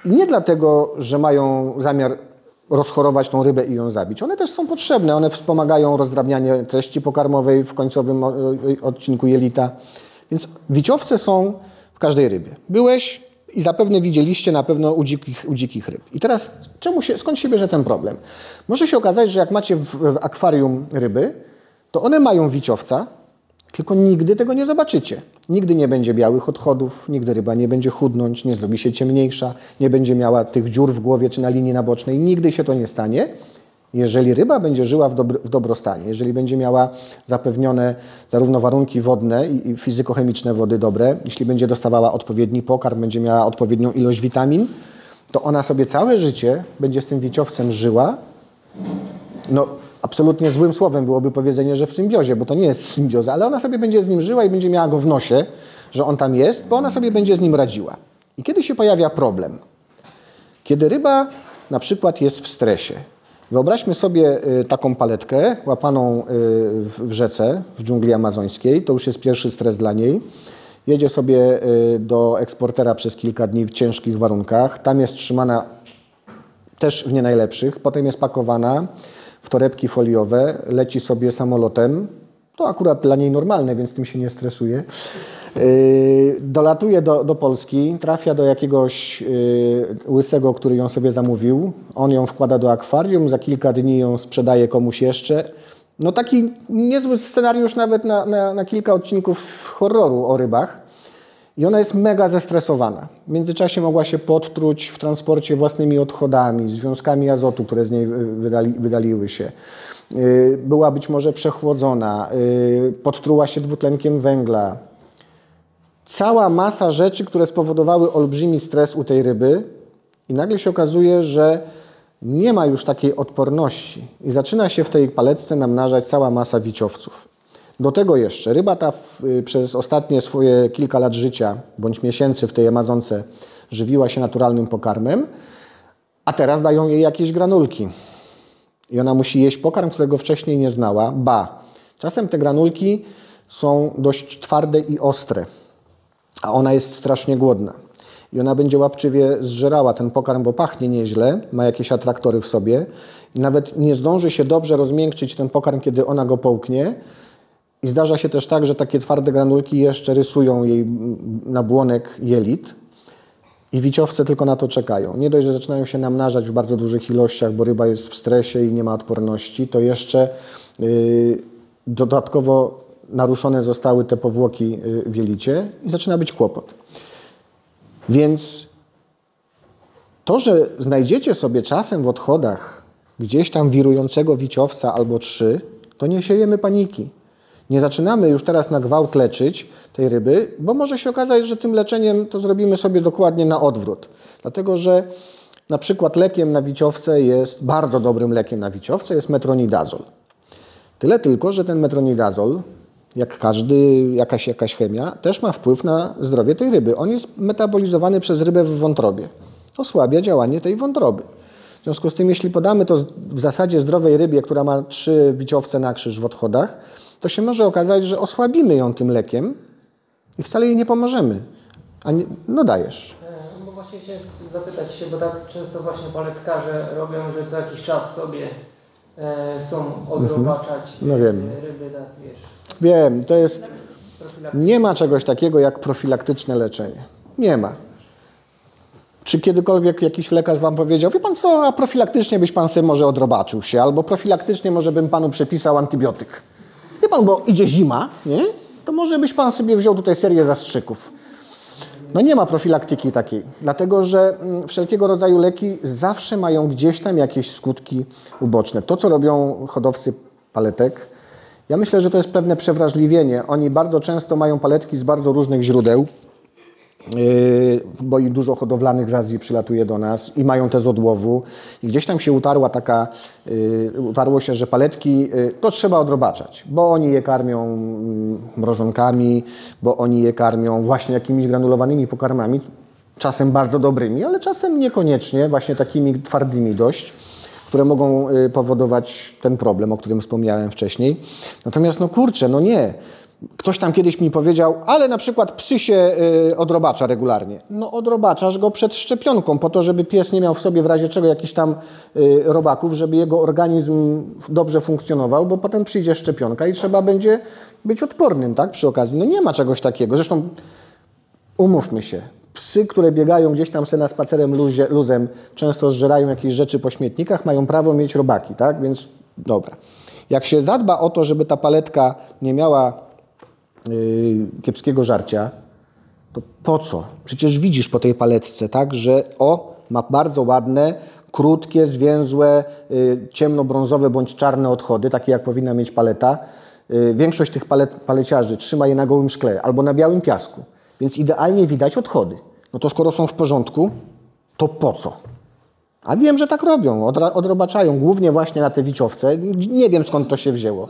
nie dlatego, że mają zamiar rozchorować tą rybę i ją zabić. One też są potrzebne. One wspomagają rozdrabnianie treści pokarmowej w końcowym odcinku jelita. Więc wiciowce są w każdej rybie. Byłeś i zapewne widzieliście na pewno u dzikich ryb. I teraz skąd się bierze ten problem? Może się okazać, że jak macie w akwarium ryby, to one mają wiciowca, tylko nigdy tego nie zobaczycie. Nigdy nie będzie białych odchodów, nigdy ryba nie będzie chudnąć, nie zrobi się ciemniejsza, nie będzie miała tych dziur w głowie czy na linii nabocznej. Nigdy się to nie stanie, jeżeli ryba będzie żyła w dobrostanie, jeżeli będzie miała zapewnione zarówno warunki wodne i fizykochemiczne wody dobre, jeśli będzie dostawała odpowiedni pokarm, będzie miała odpowiednią ilość witamin, to ona sobie całe życie będzie z tym wiciowcem żyła. No, absolutnie złym słowem byłoby powiedzenie, że w symbiozie, bo to nie jest symbioza, ale ona sobie będzie z nim żyła i będzie miała go w nosie, że on tam jest, bo ona sobie będzie z nim radziła. I kiedy się pojawia problem? Kiedy ryba na przykład jest w stresie. Wyobraźmy sobie taką paletkę łapaną w rzece, w dżungli amazońskiej. To już jest pierwszy stres dla niej. Jedzie sobie do eksportera przez kilka dni w ciężkich warunkach. Tam jest trzymana też w nie najlepszych. Potem jest pakowana w torebki foliowe. Leci sobie samolotem. To akurat dla niej normalne, więc tym się nie stresuje. Dolatuje do Polski, trafia do jakiegoś łysego, który ją sobie zamówił. On ją wkłada do akwarium, za kilka dni ją sprzedaje komuś jeszcze. No taki niezły scenariusz nawet na kilka odcinków horroru o rybach. I ona jest mega zestresowana. W międzyczasie mogła się podtruć w transporcie własnymi odchodami, związkami azotu, które z niej wydaliły się. Była być może przechłodzona, podtruła się dwutlenkiem węgla. Cała masa rzeczy, które spowodowały olbrzymi stres u tej ryby i nagle się okazuje, że nie ma już takiej odporności i zaczyna się w tej paletce namnażać cała masa wiciowców. Do tego jeszcze ryba ta przez ostatnie swoje kilka lat życia bądź miesięcy w tej Amazonce żywiła się naturalnym pokarmem, a teraz dają jej jakieś granulki. I ona musi jeść pokarm, którego wcześniej nie znała. Czasem te granulki są dość twarde i ostre, a ona jest strasznie głodna. I ona będzie łapczywie zżerała ten pokarm, bo pachnie nieźle, ma jakieś atraktory w sobie i nawet nie zdąży się dobrze rozmiękczyć ten pokarm, kiedy ona go połknie. I zdarza się też tak, że takie twarde granulki jeszcze rysują jej nabłonek jelit i wiciowce tylko na to czekają. Nie dość, że zaczynają się namnażać w bardzo dużych ilościach, bo ryba jest w stresie i nie ma odporności, to jeszcze dodatkowo naruszone zostały te powłoki w jelicie i zaczyna być kłopot. Więc to, że znajdziecie sobie czasem w odchodach gdzieś tam wirującego wiciowca albo 3, to nie siejemy paniki. Nie zaczynamy już teraz na gwałt leczyć tej ryby, bo może się okazać, że tym leczeniem to zrobimy sobie dokładnie na odwrót. Dlatego, że na przykład lekiem na wiciowce jest, bardzo dobrym lekiem na wiciowce jest metronidazol. Tyle tylko, że ten metronidazol, jak jakaś chemia, też ma wpływ na zdrowie tej ryby. On jest metabolizowany przez rybę w wątrobie. Osłabia działanie tej wątroby. W związku z tym, jeśli podamy to w zasadzie zdrowej rybie, która ma 3 wiciowce na krzyż w odchodach, to się może okazać, że osłabimy ją tym lekiem i wcale jej nie pomożemy. No dajesz. Bo właśnie chciałem zapytać się, bo tak często właśnie paletkarze robią, że co jakiś czas sobie chcą odrobaczać ryby, tak wiesz. Wiem, to jest... Nie ma czegoś takiego jak profilaktyczne leczenie. Nie ma. Czy kiedykolwiek jakiś lekarz wam powiedział, wie pan co, a profilaktycznie byś pan sobie może odrobaczył się, albo profilaktycznie może bym panu przepisał antybiotyk. Wie pan, bo idzie zima, nie? To może byś pan sobie wziął tutaj serię zastrzyków. No nie ma profilaktyki takiej, dlatego że wszelkiego rodzaju leki zawsze mają gdzieś tam jakieś skutki uboczne. To, co robią hodowcy paletek, ja myślę, że to jest pewne przewrażliwienie. Oni bardzo często mają paletki z bardzo różnych źródeł, bo i dużo hodowlanych z Azji przylatuje do nas i mają te z odłowu. I gdzieś tam się utarło się, że paletki to trzeba odrobaczać, bo oni je karmią mrożonkami, bo oni je karmią właśnie jakimiś granulowanymi pokarmami, czasem bardzo dobrymi, ale czasem niekoniecznie, właśnie takimi twardymi dość, które mogą powodować ten problem, o którym wspomniałem wcześniej. Natomiast no kurczę, no nie. Ktoś tam kiedyś mi powiedział, ale na przykład psy się odrobacza regularnie. No odrobaczasz go przed szczepionką po to, żeby pies nie miał w sobie w razie czego jakichś tam robaków, żeby jego organizm dobrze funkcjonował, bo potem przyjdzie szczepionka i trzeba będzie być odpornym, tak, przy okazji. No nie ma czegoś takiego. Zresztą umówmy się, psy, które biegają gdzieś tam sobie na spacerem luzem, często zżerają jakieś rzeczy po śmietnikach, mają prawo mieć robaki, tak, więc dobra. Jak się zadba o to, żeby ta paletka nie miała kiepskiego żarcia, to po co? Przecież widzisz po tej paletce, tak, że ma bardzo ładne, krótkie, zwięzłe, ciemnobrązowe bądź czarne odchody, takie jak powinna mieć paleta. Większość tych paleciarzy trzyma je na gołym szkle albo na białym piasku, więc idealnie widać odchody. No to skoro są w porządku, to po co? A wiem, że tak robią, odrobaczają, głównie właśnie na te wiciowce. Nie wiem, skąd to się wzięło.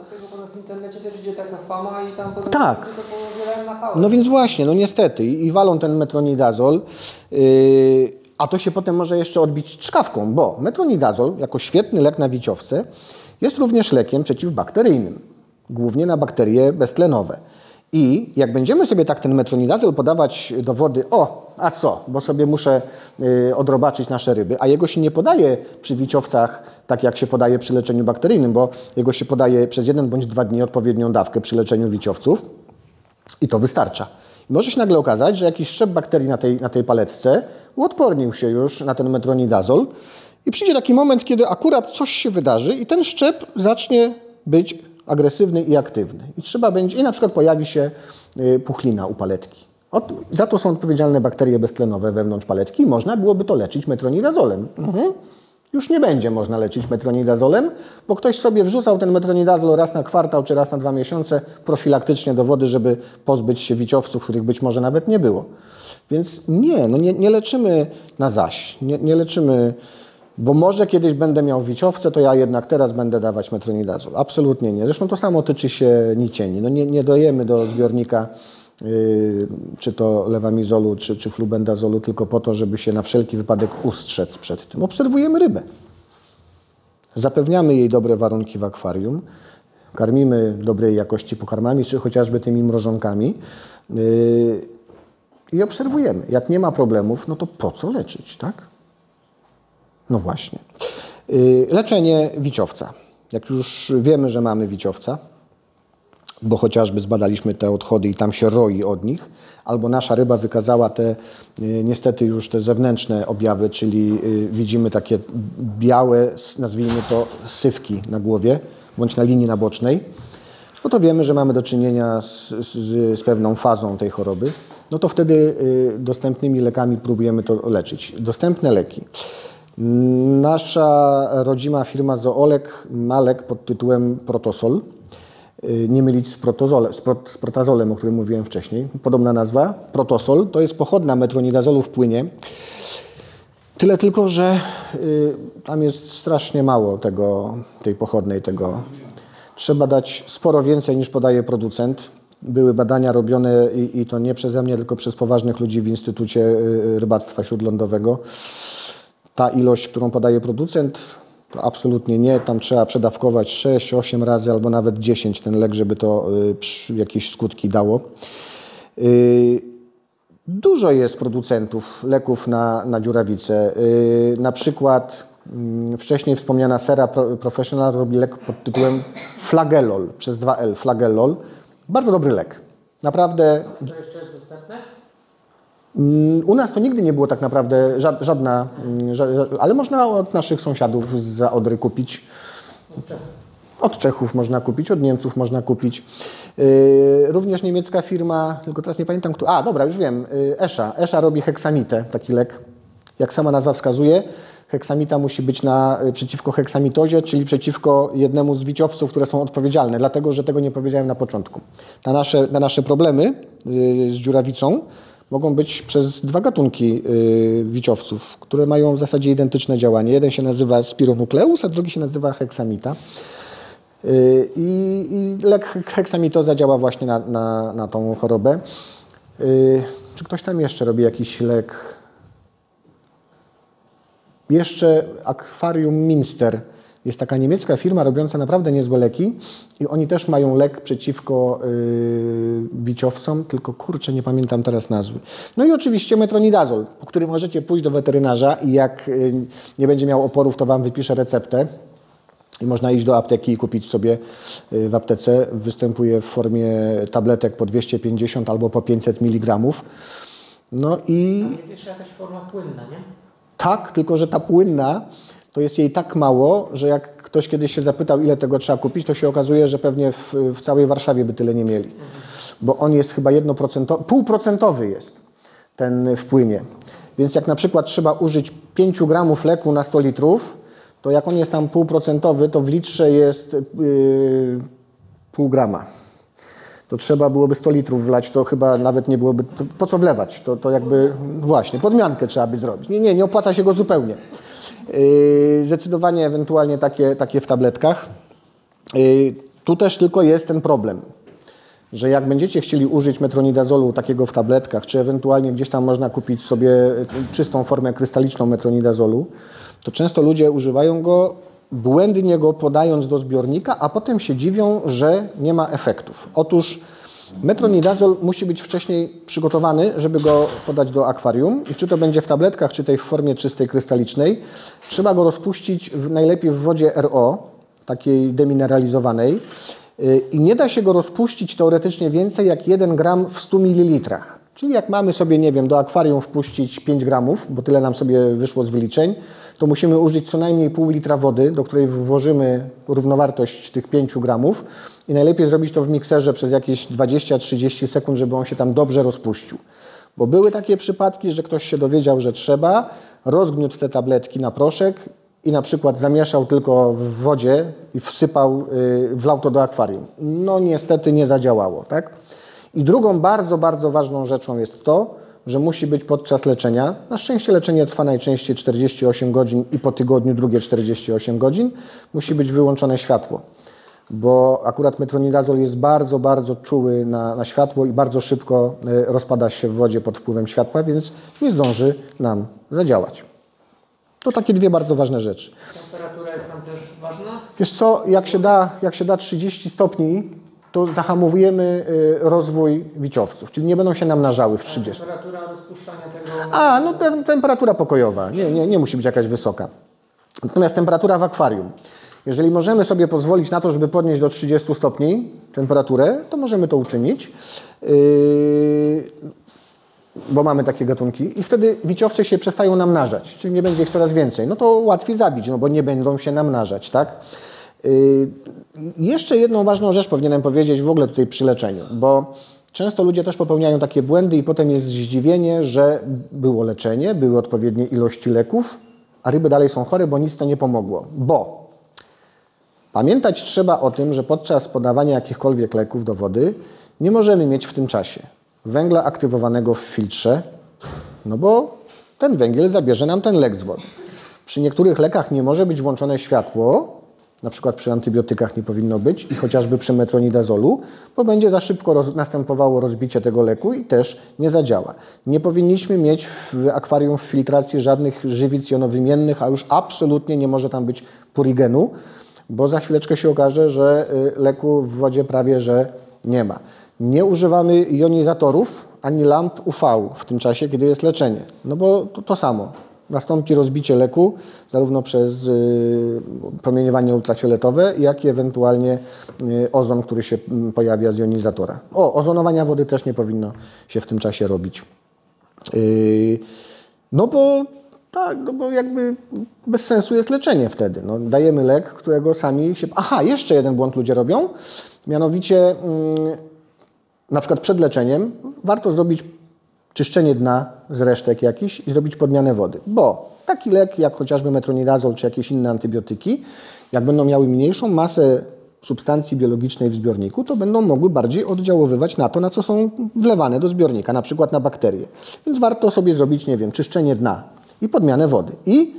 W internecie też idzie taka fama i tam potem tak. to powielają na pałę. No więc właśnie, no niestety i walą ten metronidazol, a to się potem może jeszcze odbić czkawką, bo metronidazol jako świetny lek na wiciowce jest również lekiem przeciwbakteryjnym, głównie na bakterie beztlenowe. I jak będziemy sobie tak ten metronidazol podawać do wody, a co, bo sobie muszę odrobaczyć nasze ryby, a jego się nie podaje przy wiciowcach tak jak się podaje przy leczeniu bakteryjnym, bo jego się podaje przez 1 bądź 2 dni odpowiednią dawkę przy leczeniu wiciowców i to wystarcza. I może się nagle okazać, że jakiś szczep bakterii na tej paletce uodpornił się już na ten metronidazol i przyjdzie taki moment, kiedy akurat coś się wydarzy i ten szczep zacznie być agresywny i aktywny. I na przykład pojawi się puchlina u paletki. Za to są odpowiedzialne bakterie beztlenowe wewnątrz paletki i można byłoby to leczyć metronidazolem. Już nie będzie można leczyć metronidazolem, bo ktoś sobie wrzucał ten metronidazol raz na kwartał czy raz na 2 miesiące profilaktycznie do wody, żeby pozbyć się wiciowców, których być może nawet nie było. Więc nie leczymy na zaś. Nie leczymy Bo może kiedyś będę miał wiciowce, to ja jednak teraz będę dawać metronidazol. Absolutnie nie. Zresztą to samo tyczy się nicieni. No nie dojemy do zbiornika czy to lewamizolu, czy flubendazolu tylko po to, żeby się na wszelki wypadek ustrzec przed tym. Obserwujemy rybę. Zapewniamy jej dobre warunki w akwarium, karmimy dobrej jakości pokarmami, czy chociażby tymi mrożonkami i obserwujemy. Jak nie ma problemów, no to po co leczyć, tak? No właśnie. Leczenie wiciowca. Jak już wiemy, że mamy wiciowca, bo chociażby zbadaliśmy te odchody i tam się roi od nich, albo nasza ryba wykazała te niestety już te zewnętrzne objawy, czyli widzimy takie białe, nazwijmy to sywki na głowie, bądź na linii nabocznej, no to wiemy, że mamy do czynienia z pewną fazą tej choroby. No to wtedy dostępnymi lekami próbujemy to leczyć. Dostępne leki. Nasza rodzima firma Zoolek ma lek pod tytułem Protosol. Nie mylić z protazolem, o którym mówiłem wcześniej. Podobna nazwa. Protosol to jest pochodna metronidazolu w płynie. Tyle tylko, że tam jest strasznie mało tej pochodnej. Trzeba dać sporo więcej niż podaje producent. Były badania robione i to nie przeze mnie, tylko przez poważnych ludzi w Instytucie Rybactwa Śródlądowego. Ta ilość, którą podaje producent, to absolutnie nie. Tam trzeba przedawkować 6-8 razy albo nawet 10 ten lek, żeby to jakieś skutki dało. Dużo jest producentów leków na dziurawicę. Na przykład wcześniej wspomniana Sera Professional robi lek pod tytułem Flagelol, przez 2L, Flagelol. Bardzo dobry lek. Naprawdę. To jeszcze jest dostępne? U nas to nigdy nie było tak naprawdę żadna, ale można od naszych sąsiadów za Odry kupić. Od Czechów można kupić, od Niemców można kupić. Również niemiecka firma, tylko teraz nie pamiętam, kto. A, dobra, już wiem. Esza. Esza robi heksamitę, taki lek. Jak sama nazwa wskazuje, heksamita musi być przeciwko heksamitozie, czyli przeciwko jednemu z wiciowców, które są odpowiedzialne, dlatego że tego nie powiedziałem na początku. Na nasze problemy z dziurawicą mogą być przez dwa gatunki wiciowców, które mają w zasadzie identyczne działanie. Jeden się nazywa spironukleus, a drugi się nazywa heksamita. I lek heksamitoza działa właśnie na tą chorobę. Czy ktoś tam jeszcze robi jakiś lek? Jeszcze Akwarium Minster. Jest taka niemiecka firma robiąca naprawdę niezłe leki i oni też mają lek przeciwko wiciowcom, tylko kurczę, nie pamiętam teraz nazwy. No i oczywiście metronidazol, po który możecie pójść do weterynarza i jak nie będzie miał oporów, to Wam wypisze receptę i można iść do apteki i kupić sobie w aptece. Występuje w formie tabletek po 250 albo po 500 mg. No i... Tam jest jeszcze jakaś forma płynna, nie? Tak, tylko że ta płynna to jest jej tak mało, że jak ktoś kiedyś się zapytał, ile tego trzeba kupić, to się okazuje, że pewnie w całej Warszawie by tyle nie mieli. Bo on jest chyba 0,5% jest ten w płynie. Więc jak na przykład trzeba użyć 5 gramów leku na 100 litrów, to jak on jest tam 0,5%, to w litrze jest pół grama. To trzeba byłoby 100 litrów wlać, to chyba nawet nie byłoby, po co wlewać? To jakby właśnie, podmiankę trzeba by zrobić. Nie opłaca się go zupełnie. Zdecydowanie ewentualnie takie w tabletkach. Tu też tylko jest ten problem, że jak będziecie chcieli użyć metronidazolu takiego w tabletkach, czy ewentualnie gdzieś tam można kupić sobie czystą formę krystaliczną metronidazolu, to często ludzie używają go, błędnie go podając do zbiornika, a potem się dziwią, że nie ma efektów. Otóż metronidazol musi być wcześniej przygotowany, żeby go podać do akwarium i czy to będzie w tabletkach, czy tej w formie czystej krystalicznej, trzeba go rozpuścić najlepiej w wodzie RO, takiej demineralizowanej i nie da się go rozpuścić teoretycznie więcej jak 1 gram w 100 ml. Czyli jak mamy sobie, nie wiem, do akwarium wpuścić 5 gramów, bo tyle nam sobie wyszło z wyliczeń, to musimy użyć co najmniej pół litra wody, do której włożymy równowartość tych 5 gramów i najlepiej zrobić to w mikserze przez jakieś 20-30 sekund, żeby on się tam dobrze rozpuścił. Bo były takie przypadki, że ktoś się dowiedział, że trzeba, rozgniótł te tabletki na proszek i na przykład zamieszał tylko w wodzie i wlał to do akwarium. No niestety nie zadziałało, tak? I drugą bardzo, bardzo ważną rzeczą jest to, że musi być podczas leczenia, na szczęście leczenie trwa najczęściej 48 godzin i po tygodniu drugie 48 godzin, musi być wyłączone światło. Bo akurat metronidazol jest bardzo, bardzo czuły na światło i bardzo szybko rozpada się w wodzie pod wpływem światła, więc nie zdąży nam zadziałać. To takie dwie bardzo ważne rzeczy. Temperatura jest tam też ważna? Wiesz co, jak się da 30 stopni, to zahamowujemy rozwój wiciowców, czyli nie będą się namnażały w 30. Temperatura rozpuszczania tego... No temperatura pokojowa, nie musi być jakaś wysoka. Natomiast temperatura w akwarium. Jeżeli możemy sobie pozwolić na to, żeby podnieść do 30 stopni temperaturę, to możemy to uczynić, bo mamy takie gatunki i wtedy wiciowce się przestają namnażać, czyli nie będzie ich coraz więcej. No to łatwiej zabić, no bo nie będą się namnażać, tak? Jeszcze jedną ważną rzecz powinienem powiedzieć w ogóle tutaj przy leczeniu, bo często ludzie też popełniają takie błędy i potem jest zdziwienie, że było leczenie, były odpowiednie ilości leków, a ryby dalej są chore, bo nic to nie pomogło. Bo pamiętać trzeba o tym, że podczas podawania jakichkolwiek leków do wody nie możemy mieć w tym czasie węgla aktywowanego w filtrze, no bo ten węgiel zabierze nam ten lek z wody. Przy niektórych lekach nie może być włączone światło, na przykład przy antybiotykach nie powinno być i chociażby przy metronidazolu, bo będzie za szybko następowało rozbicie tego leku i też nie zadziała. Nie powinniśmy mieć w akwarium w filtracji żadnych żywic jonowymiennych, a już absolutnie nie może tam być purigenu, bo za chwileczkę się okaże, że leku w wodzie prawie że nie ma. Nie używamy jonizatorów ani lamp UV w tym czasie, kiedy jest leczenie, no bo to samo. Nastąpi rozbicie leku zarówno przez promieniowanie ultrafioletowe, jak i ewentualnie ozon, który się pojawia z jonizatora. Ozonowania wody też nie powinno się w tym czasie robić. No bo jakby bez sensu jest leczenie wtedy. No, dajemy lek, którego sami się... Aha, jeszcze jeden błąd ludzie robią, mianowicie na przykład przed leczeniem warto zrobić czyszczenie dna z resztek jakichś i zrobić podmianę wody. Bo taki lek jak chociażby metronidazol czy jakieś inne antybiotyki, jak będą miały mniejszą masę substancji biologicznej w zbiorniku, to będą mogły bardziej oddziaływać na to, na co są wlewane do zbiornika, na przykład na bakterie. Więc warto sobie zrobić, nie wiem, czyszczenie dna i podmianę wody. I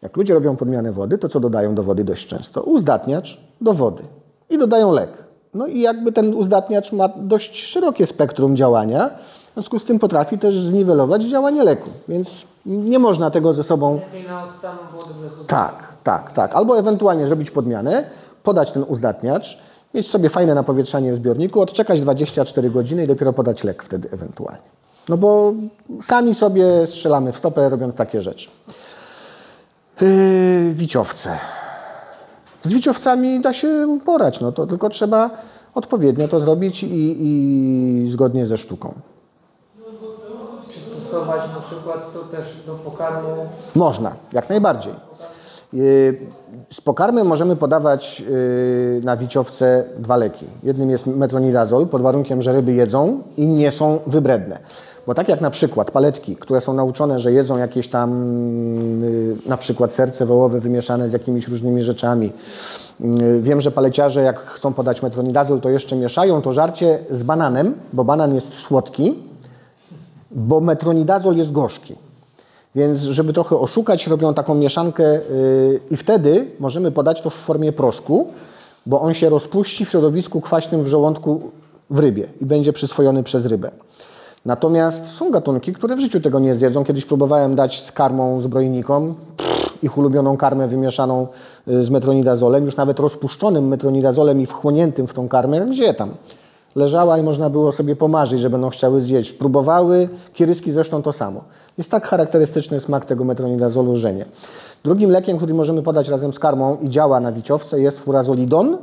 jak ludzie robią podmianę wody, to co dodają do wody dość często? Uzdatniacz do wody. I dodają lek. No i jakby ten uzdatniacz ma dość szerokie spektrum działania, w związku z tym potrafi też zniwelować działanie leku. Więc nie można tego ze sobą... Lepiej na odstanu wody bez Tak. Albo ewentualnie zrobić podmianę, podać ten uzdatniacz, mieć sobie fajne napowietrzanie w zbiorniku, odczekać 24 godziny i dopiero podać lek wtedy ewentualnie. No bo sami sobie strzelamy w stopę, robiąc takie rzeczy. Wiciowce. Z wiciowcami da się uporać, no to tylko trzeba odpowiednio to zrobić i zgodnie ze sztuką. Czy stosować na przykład to też do pokarmu? Można, jak najbardziej. Z pokarmem możemy podawać na wiciowce dwa leki. Jednym jest metronidazol, pod warunkiem, że ryby jedzą i nie są wybredne. Bo tak jak na przykład paletki, które są nauczone, że jedzą jakieś tam na przykład serce wołowe wymieszane z jakimiś różnymi rzeczami. Wiem, że paleciarze jak chcą podać metronidazol, to jeszcze mieszają to żarcie z bananem, bo banan jest słodki, bo metronidazol jest gorzki. Więc żeby trochę oszukać, robią taką mieszankę i wtedy możemy podać to w formie proszku, bo on się rozpuści w środowisku kwaśnym w żołądku w rybie i będzie przyswojony przez rybę. Natomiast są gatunki, które w życiu tego nie zjedzą. Kiedyś próbowałem dać z karmą zbrojnikom, ich ulubioną karmę wymieszaną z metronidazolem, już nawet rozpuszczonym metronidazolem i wchłoniętym w tą karmę, gdzie tam? Leżała i można było sobie pomarzyć, że będą chciały zjeść. Próbowały, kieryski zresztą to samo. Jest tak charakterystyczny smak tego metronidazolu, że nie. Drugim lekiem, który możemy podać razem z karmą i działa na wiciowce, jest furazolidon.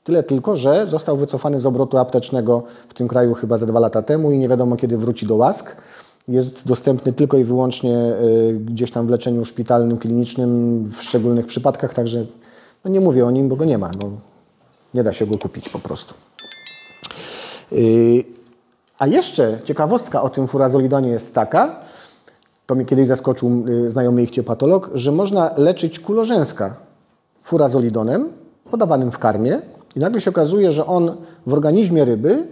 Tyle tylko, że został wycofany z obrotu aptecznego w tym kraju chyba ze 2 lata temu i nie wiadomo kiedy wróci do łask. Jest dostępny tylko i wyłącznie gdzieś tam w leczeniu szpitalnym, klinicznym, w szczególnych przypadkach, także no nie mówię o nim, bo go nie ma. No, nie da się go kupić po prostu. A jeszcze ciekawostka o tym furazolidonie jest taka, to mnie kiedyś zaskoczył znajomy ichtiopatolog, że można leczyć kulorzęska furazolidonem podawanym w karmie i nagle się okazuje, że on w organizmie ryby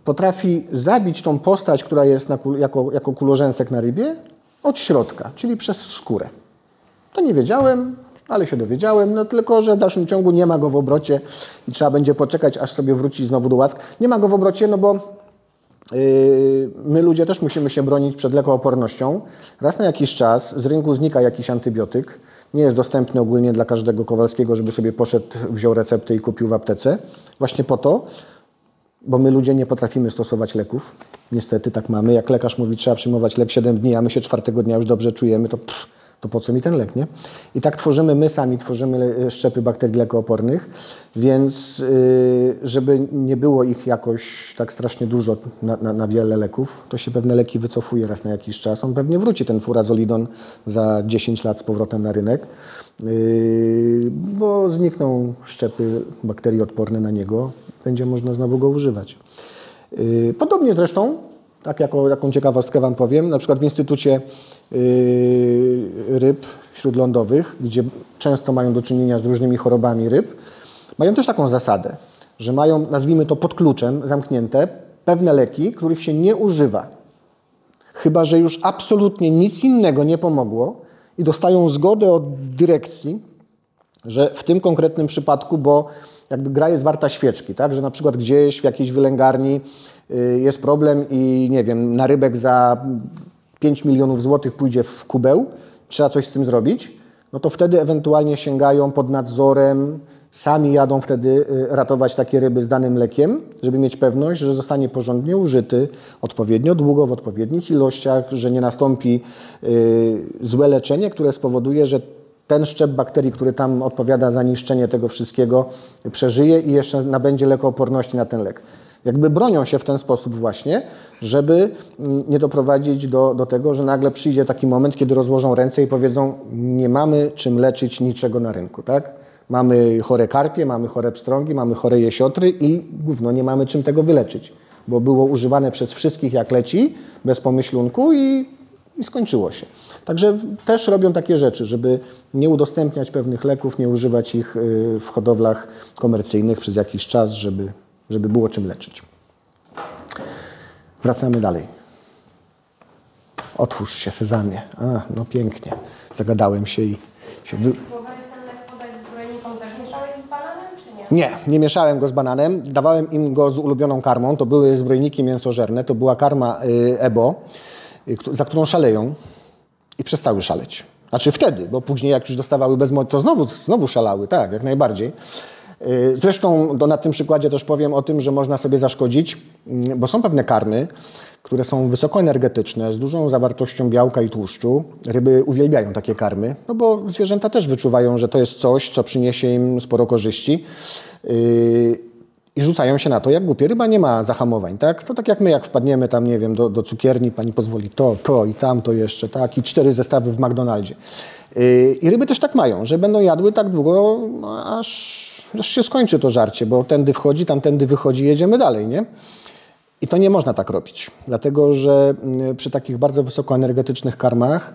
potrafi zabić tą postać, która jest jako kulorzęsek na rybie, od środka, czyli przez skórę. To nie wiedziałem, ale się dowiedziałem, no tylko, że w dalszym ciągu nie ma go w obrocie i trzeba będzie poczekać, aż sobie wróci znowu do łask. Nie ma go w obrocie, no bo my ludzie też musimy się bronić przed lekoopornością. Raz na jakiś czas z rynku znika jakiś antybiotyk. Nie jest dostępny ogólnie dla każdego Kowalskiego, żeby sobie poszedł, wziął receptę i kupił w aptece. Właśnie po to, bo my ludzie nie potrafimy stosować leków. Niestety tak mamy. Jak lekarz mówi, trzeba przyjmować lek 7 dni, a my się 4. dnia już dobrze czujemy, to po co mi ten lek, nie? I tak my sami tworzymy szczepy bakterii lekoopornych, więc żeby nie było ich jakoś tak strasznie dużo na wiele leków, to się pewne leki wycofuje raz na jakiś czas. On pewnie wróci, ten furazolidon, za 10 lat z powrotem na rynek, bo znikną szczepy bakterii odporne na niego, będzie można znowu go używać. Podobnie zresztą, tak jaką ciekawostkę Wam powiem, na przykład w Instytucie Ryb Śródlądowych, gdzie często mają do czynienia z różnymi chorobami ryb, mają też taką zasadę, że mają, nazwijmy to pod kluczem, zamknięte pewne leki, których się nie używa. Chyba że już absolutnie nic innego nie pomogło i dostają zgodę od dyrekcji, że w tym konkretnym przypadku, bo jakby gra jest warta świeczki, tak? Że na przykład gdzieś w jakiejś wylęgarni jest problem i nie wiem, narybek za 5 milionów złotych pójdzie w kubeł, trzeba coś z tym zrobić, no to wtedy ewentualnie sięgają pod nadzorem, sami jadą wtedy ratować takie ryby z danym lekiem, żeby mieć pewność, że zostanie porządnie użyty, odpowiednio długo, w odpowiednich ilościach, że nie nastąpi złe leczenie, które spowoduje, że ten szczep bakterii, który tam odpowiada za niszczenie tego wszystkiego, przeżyje i jeszcze nabędzie lekooporności na ten lek. Jakby bronią się w ten sposób właśnie, żeby nie doprowadzić do tego, że nagle przyjdzie taki moment, kiedy rozłożą ręce i powiedzą, nie mamy czym leczyć niczego na rynku, tak? Mamy chore karpie, mamy chore pstrągi, mamy chore jesiotry i gówno, nie mamy czym tego wyleczyć, bo było używane przez wszystkich jak leci, bez pomyślunku i skończyło się. Także też robią takie rzeczy, żeby nie udostępniać pewnych leków, nie używać ich w hodowlach komercyjnych przez jakiś czas, żeby było czym leczyć. Wracamy dalej. Otwórz się, sezamie. No pięknie. Zagadałem się i się Próbowałeś ten lek podać zbrojnikom, też mieszałeś z bananem, czy nie? Nie mieszałem go z bananem. Dawałem im go z ulubioną karmą. To były zbrojniki mięsożerne. To była karma EBO, za którą szaleją i przestały szaleć. Znaczy wtedy, bo później jak już dostawały to znowu szalały, tak, jak najbardziej. Zresztą na tym przykładzie też powiem o tym, że można sobie zaszkodzić, bo są pewne karmy, które są wysokoenergetyczne, z dużą zawartością białka i tłuszczu. Ryby uwielbiają takie karmy, no bo zwierzęta też wyczuwają, że to jest coś, co przyniesie im sporo korzyści i rzucają się na to jak głupie. Ryba nie ma zahamowań, tak? To tak jak my, jak wpadniemy tam, nie wiem, do cukierni, pani pozwoli to i tamto jeszcze, tak? I 4 zestawy w McDonaldzie. I ryby też tak mają, że będą jadły tak długo, aż się skończy to żarcie, bo tędy wchodzi, tamtędy wychodzi, jedziemy dalej, nie? I to nie można tak robić, dlatego że przy takich bardzo wysokoenergetycznych karmach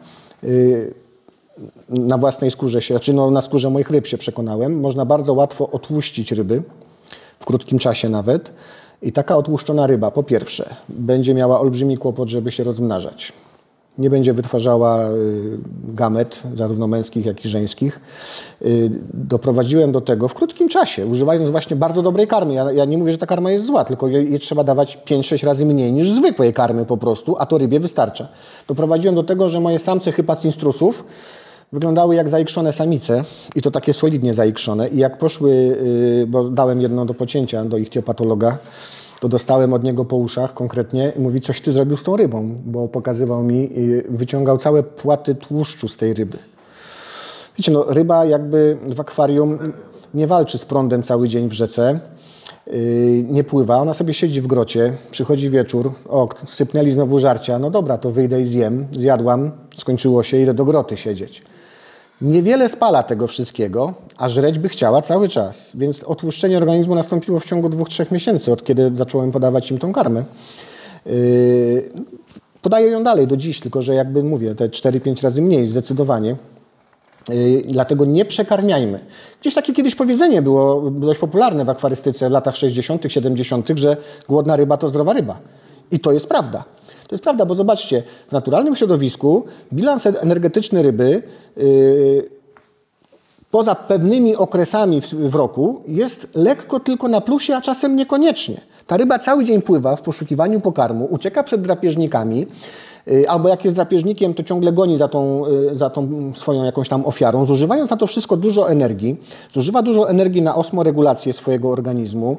na własnej skórze na skórze moich ryb się przekonałem, można bardzo łatwo otłuścić ryby, w krótkim czasie nawet. I taka otłuszczona ryba, po pierwsze, będzie miała olbrzymi kłopot, żeby się rozmnażać. Nie będzie wytwarzała gamet, zarówno męskich, jak i żeńskich. Doprowadziłem do tego w krótkim czasie, używając właśnie bardzo dobrej karmy. Ja nie mówię, że ta karma jest zła, tylko jej trzeba dawać 5-6 razy mniej niż zwykłej karmy po prostu, a to rybie wystarcza. Doprowadziłem do tego, że moje samce hypacinstrusów wyglądały jak zaikszone samice i to takie solidnie zaikszone. I jak poszły, bo dałem jedno do pocięcia do ichtiopatologa, to dostałem od niego po uszach konkretnie i mówi, coś ty zrobił z tą rybą, bo pokazywał mi, wyciągał całe płaty tłuszczu z tej ryby. Wiecie, no ryba jakby w akwarium nie walczy z prądem cały dzień w rzece, nie pływa, ona sobie siedzi w grocie, przychodzi wieczór, sypnęli znowu żarcia, no dobra, to wyjdę i zjem, zjadłam, skończyło się, idę do groty siedzieć. Niewiele spala tego wszystkiego, a żreć by chciała cały czas, więc otłuszczenie organizmu nastąpiło w ciągu 2-3 miesięcy, od kiedy zacząłem podawać im tą karmę. Podaję ją dalej do dziś, tylko że jakby mówię, te 4-5 razy mniej zdecydowanie. Dlatego nie przekarmiajmy. Gdzieś takie kiedyś powiedzenie było dość popularne w akwarystyce w latach 60., 70., że głodna ryba to zdrowa ryba. I to jest prawda. To jest prawda, bo zobaczcie, w naturalnym środowisku bilans energetyczny ryby poza pewnymi okresami w roku jest lekko tylko na plusie, a czasem niekoniecznie. Ta ryba cały dzień pływa w poszukiwaniu pokarmu, ucieka przed drapieżnikami, albo jak jest drapieżnikiem, to ciągle goni za tą swoją jakąś tam ofiarą, zużywając na to wszystko dużo energii, zużywa dużo energii na osmoregulację swojego organizmu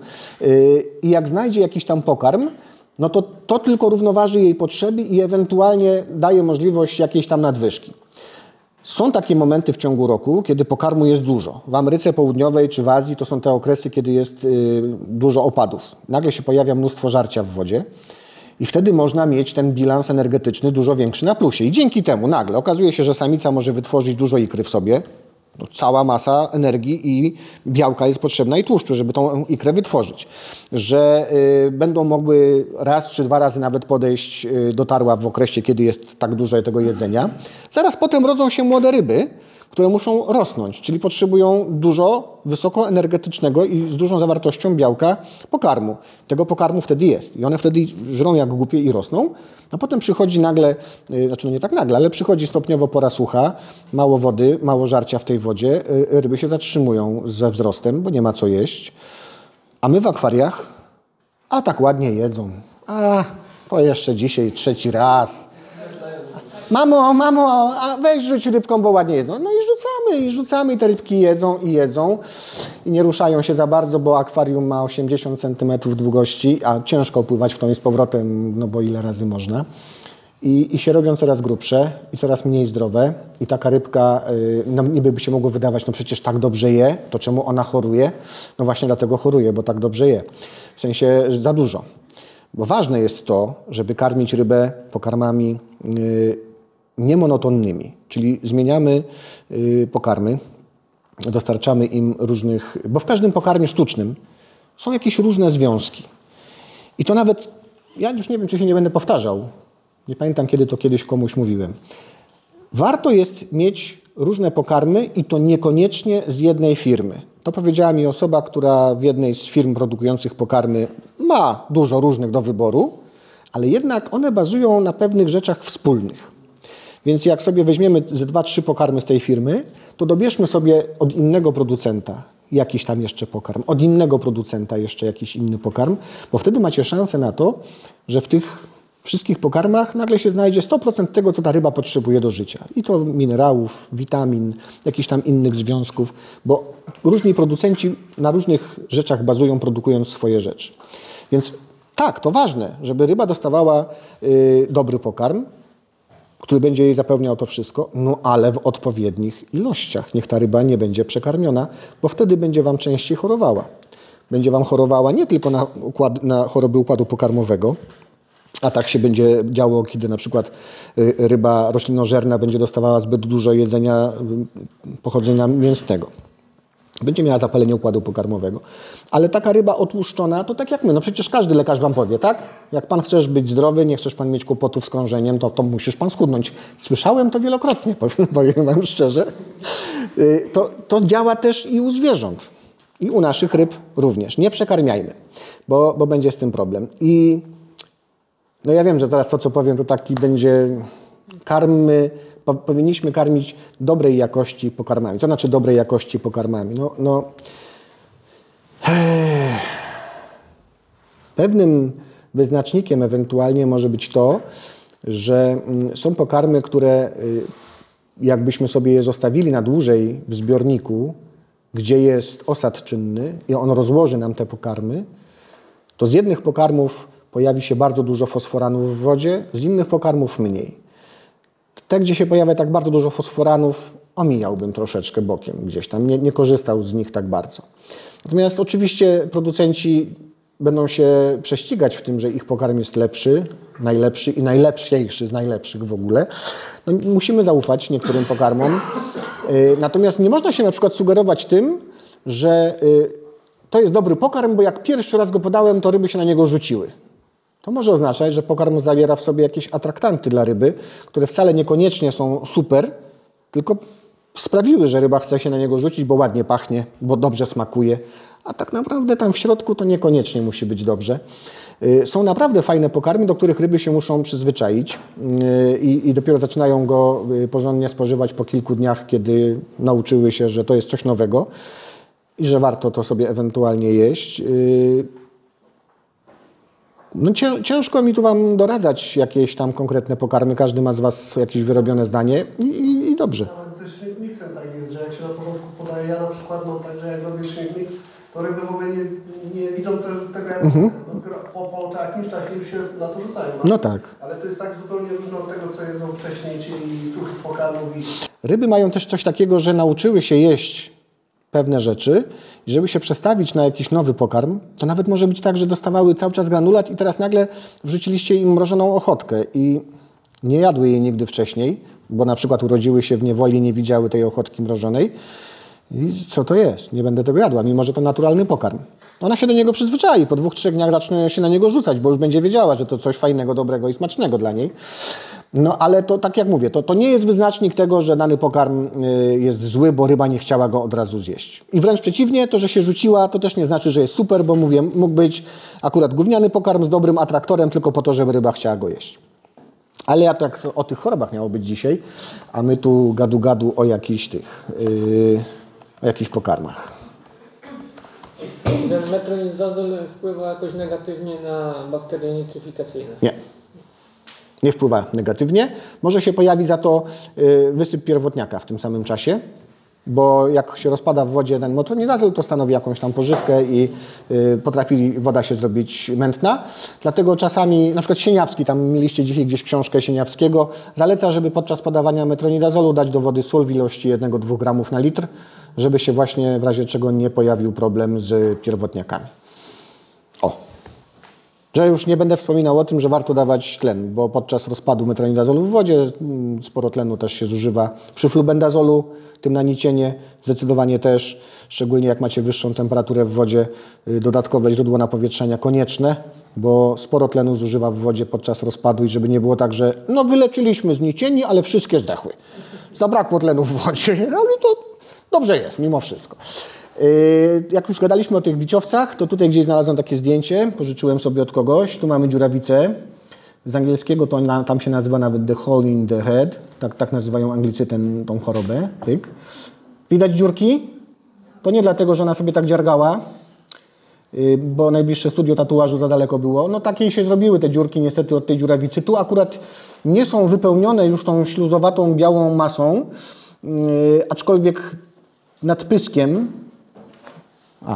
i jak znajdzie jakiś tam pokarm, no to tylko równoważy jej potrzeby i ewentualnie daje możliwość jakiejś tam nadwyżki. Są takie momenty w ciągu roku, kiedy pokarmu jest dużo. W Ameryce Południowej czy w Azji to są te okresy, kiedy jest dużo opadów. Nagle się pojawia mnóstwo żarcia w wodzie i wtedy można mieć ten bilans energetyczny dużo większy na plusie. I dzięki temu nagle okazuje się, że samica może wytworzyć dużo ikry w sobie. No, cała masa energii i białka jest potrzebna i tłuszczu, żeby tą ikrę wytworzyć. Że będą mogły raz czy dwa razy nawet podejść do tarła w okresie, kiedy jest tak dużo tego jedzenia. Zaraz potem rodzą się młode ryby, które muszą rosnąć, czyli potrzebują dużo wysokoenergetycznego i z dużą zawartością białka pokarmu. Tego pokarmu wtedy jest i one wtedy żrą jak głupie i rosną, a potem przychodzi nagle, znaczy no nie tak nagle, ale przychodzi stopniowo pora sucha, mało wody, mało żarcia w tej wodzie, ryby się zatrzymują ze wzrostem, bo nie ma co jeść, a my w akwariach, a tak ładnie jedzą, a to jeszcze dzisiaj trzeci raz. Mamo, a weź rzuć rybką, bo ładnie jedzą. No i rzucamy i te rybki jedzą i nie ruszają się za bardzo, bo akwarium ma 80 cm długości, a ciężko pływać w tą i z powrotem, no bo ile razy można. I się robią coraz grubsze i coraz mniej zdrowe i taka rybka, no niby by się mogło wydawać, no przecież tak dobrze je, to czemu ona choruje? No właśnie dlatego choruje, bo tak dobrze je. W sensie za dużo. Bo ważne jest to, żeby karmić rybę pokarmami niemonotonnymi, czyli zmieniamy pokarmy, dostarczamy im różnych, bo w każdym pokarmie sztucznym są jakieś różne związki. I to nawet, ja już nie wiem, czy się nie będę powtarzał, nie pamiętam, kiedy to kiedyś komuś mówiłem. Warto jest mieć różne pokarmy i to niekoniecznie z jednej firmy. To powiedziała mi osoba, która w jednej z firm produkujących pokarmy ma dużo różnych do wyboru, ale jednak one bazują na pewnych rzeczach wspólnych. Więc jak sobie weźmiemy ze 2-3 pokarmy z tej firmy, to dobierzmy sobie od innego producenta jakiś tam jeszcze pokarm, od innego producenta jeszcze jakiś inny pokarm, bo wtedy macie szansę na to, że w tych wszystkich pokarmach nagle się znajdzie 100% tego, co ta ryba potrzebuje do życia. I to minerałów, witamin, jakichś tam innych związków, bo różni producenci na różnych rzeczach bazują, produkując swoje rzeczy. Więc tak, to ważne, żeby ryba dostawała dobry pokarm, który będzie jej zapełniał to wszystko, no ale w odpowiednich ilościach. Niech ta ryba nie będzie przekarmiona, bo wtedy będzie wam częściej chorowała. Będzie wam chorowała nie tylko na choroby układu pokarmowego, a tak się będzie działo, kiedy na przykład ryba roślinożerna będzie dostawała zbyt dużo jedzenia pochodzenia mięsnego. Będzie miała zapalenie układu pokarmowego. Ale taka ryba otłuszczona, to tak jak my, no przecież każdy lekarz wam powie, tak? Jak pan chcesz być zdrowy, nie chcesz pan mieć kłopotów z krążeniem, to musisz pan schudnąć. Słyszałem to wielokrotnie, powiem wam szczerze. To działa też i u zwierząt. I u naszych ryb również. Nie przekarmiajmy, bo będzie z tym problem. I no ja wiem, że teraz to, co powiem, to taki będzie powinniśmy karmić dobrej jakości pokarmami. Co znaczy dobrej jakości pokarmami? Pewnym wyznacznikiem ewentualnie może być to, że są pokarmy, które jakbyśmy sobie je zostawili na dłużej w zbiorniku, gdzie jest osad czynny i on rozłoży nam te pokarmy, to z jednych pokarmów pojawi się bardzo dużo fosforanów w wodzie, z innych pokarmów mniej. Te, gdzie się pojawia tak bardzo dużo fosforanów, omijałbym troszeczkę bokiem gdzieś tam, nie korzystał z nich tak bardzo. Natomiast oczywiście producenci będą się prześcigać w tym, że ich pokarm jest lepszy, najlepszy i najlepszejszy z najlepszych w ogóle. No, musimy zaufać niektórym pokarmom. Natomiast nie można się na przykład sugerować tym, że to jest dobry pokarm, bo jak pierwszy raz go podałem, to ryby się na niego rzuciły. To może oznaczać, że pokarm zawiera w sobie jakieś atraktanty dla ryby, które wcale niekoniecznie są super, tylko sprawiły, że ryba chce się na niego rzucić, bo ładnie pachnie, bo dobrze smakuje. A tak naprawdę tam w środku to niekoniecznie musi być dobrze. Są naprawdę fajne pokarmy, do których ryby się muszą przyzwyczaić i dopiero zaczynają go porządnie spożywać po kilku dniach, kiedy nauczyły się, że to jest coś nowego i że warto to sobie ewentualnie jeść. No ciężko mi tu Wam doradzać jakieś tam konkretne pokarmy. Każdy ma z Was jakieś wyrobione zdanie i dobrze. Nawet ze śmietniksem tak jest, że jak się na początku podaje, ja na przykład, no także jak robię śmietnik, to ryby w ogóle nie widzą tego jak po jakimś czasie już się na to rzucają. No tak. Ale to jest tak zupełnie różne od tego, co jedzą wcześniej, czyli suchych pokarmów i... Ryby mają też coś takiego, że nauczyły się jeść pewne rzeczy i żeby się przestawić na jakiś nowy pokarm, to nawet może być tak, że dostawały cały czas granulat i teraz nagle wrzuciliście im mrożoną ochotkę i nie jadły jej nigdy wcześniej, bo na przykład urodziły się w niewoli i nie widziały tej ochotki mrożonej. I co to jest? Nie będę tego jadła, mimo że to naturalny pokarm. Ona się do niego przyzwyczai, po 2-3 dniach zacznie się na niego rzucać, bo już będzie wiedziała, że to coś fajnego, dobrego i smacznego dla niej. No ale to tak jak mówię, to nie jest wyznacznik tego, że dany pokarm jest zły, bo ryba nie chciała go od razu zjeść. I wręcz przeciwnie, to, że się rzuciła, to też nie znaczy, że jest super, bo mówię, mógł być akurat gówniany pokarm z dobrym atraktorem tylko po to, żeby ryba chciała go jeść. Ale ja tak o tych chorobach miało być dzisiaj, a my tu gadu o jakichś o jakichś pokarmach. Ten metronidazol wpływa jakoś negatywnie na bakterie nitryfikacyjne? Nie. Nie wpływa negatywnie. Może się pojawi za to wysyp pierwotniaka w tym samym czasie, bo jak się rozpada w wodzie ten metronidazol, to stanowi jakąś tam pożywkę i potrafi woda się zrobić mętna. Dlatego czasami, na przykład Sieniawski, tam mieliście dzisiaj gdzieś książkę Sieniawskiego, zaleca, żeby podczas podawania metronidazolu dać do wody sól w ilości 1-2 gramów na litr, żeby się właśnie w razie czego nie pojawił problem z pierwotniakami. O! Że już nie będę wspominał o tym, że warto dawać tlen, bo podczas rozpadu metronidazolu w wodzie sporo tlenu też się zużywa. Przy flubendazolu, tym na nicienie, zdecydowanie też, szczególnie jak macie wyższą temperaturę w wodzie, dodatkowe źródło napowietrzenia konieczne, bo sporo tlenu zużywa w wodzie podczas rozpadu i żeby nie było tak, że no wyleczyliśmy z nicieni, ale wszystkie zdechły. Zabrakło tlenu w wodzie, no i to dobrze jest mimo wszystko. Jak już gadaliśmy o tych wiciowcach, to tutaj gdzieś znalazłem takie zdjęcie, pożyczyłem sobie od kogoś. Tu mamy dziurawicę. Z angielskiego to tam się nazywa nawet the hole in the head. Tak nazywają Anglicy tą chorobę. Pyk. Widać dziurki? To nie dlatego, że ona sobie tak dziargała, bo najbliższe studio tatuażu za daleko było. No takiej się zrobiły te dziurki niestety od tej dziurawicy. Tu akurat nie są wypełnione już tą śluzowatą, białą masą, aczkolwiek nad pyskiem.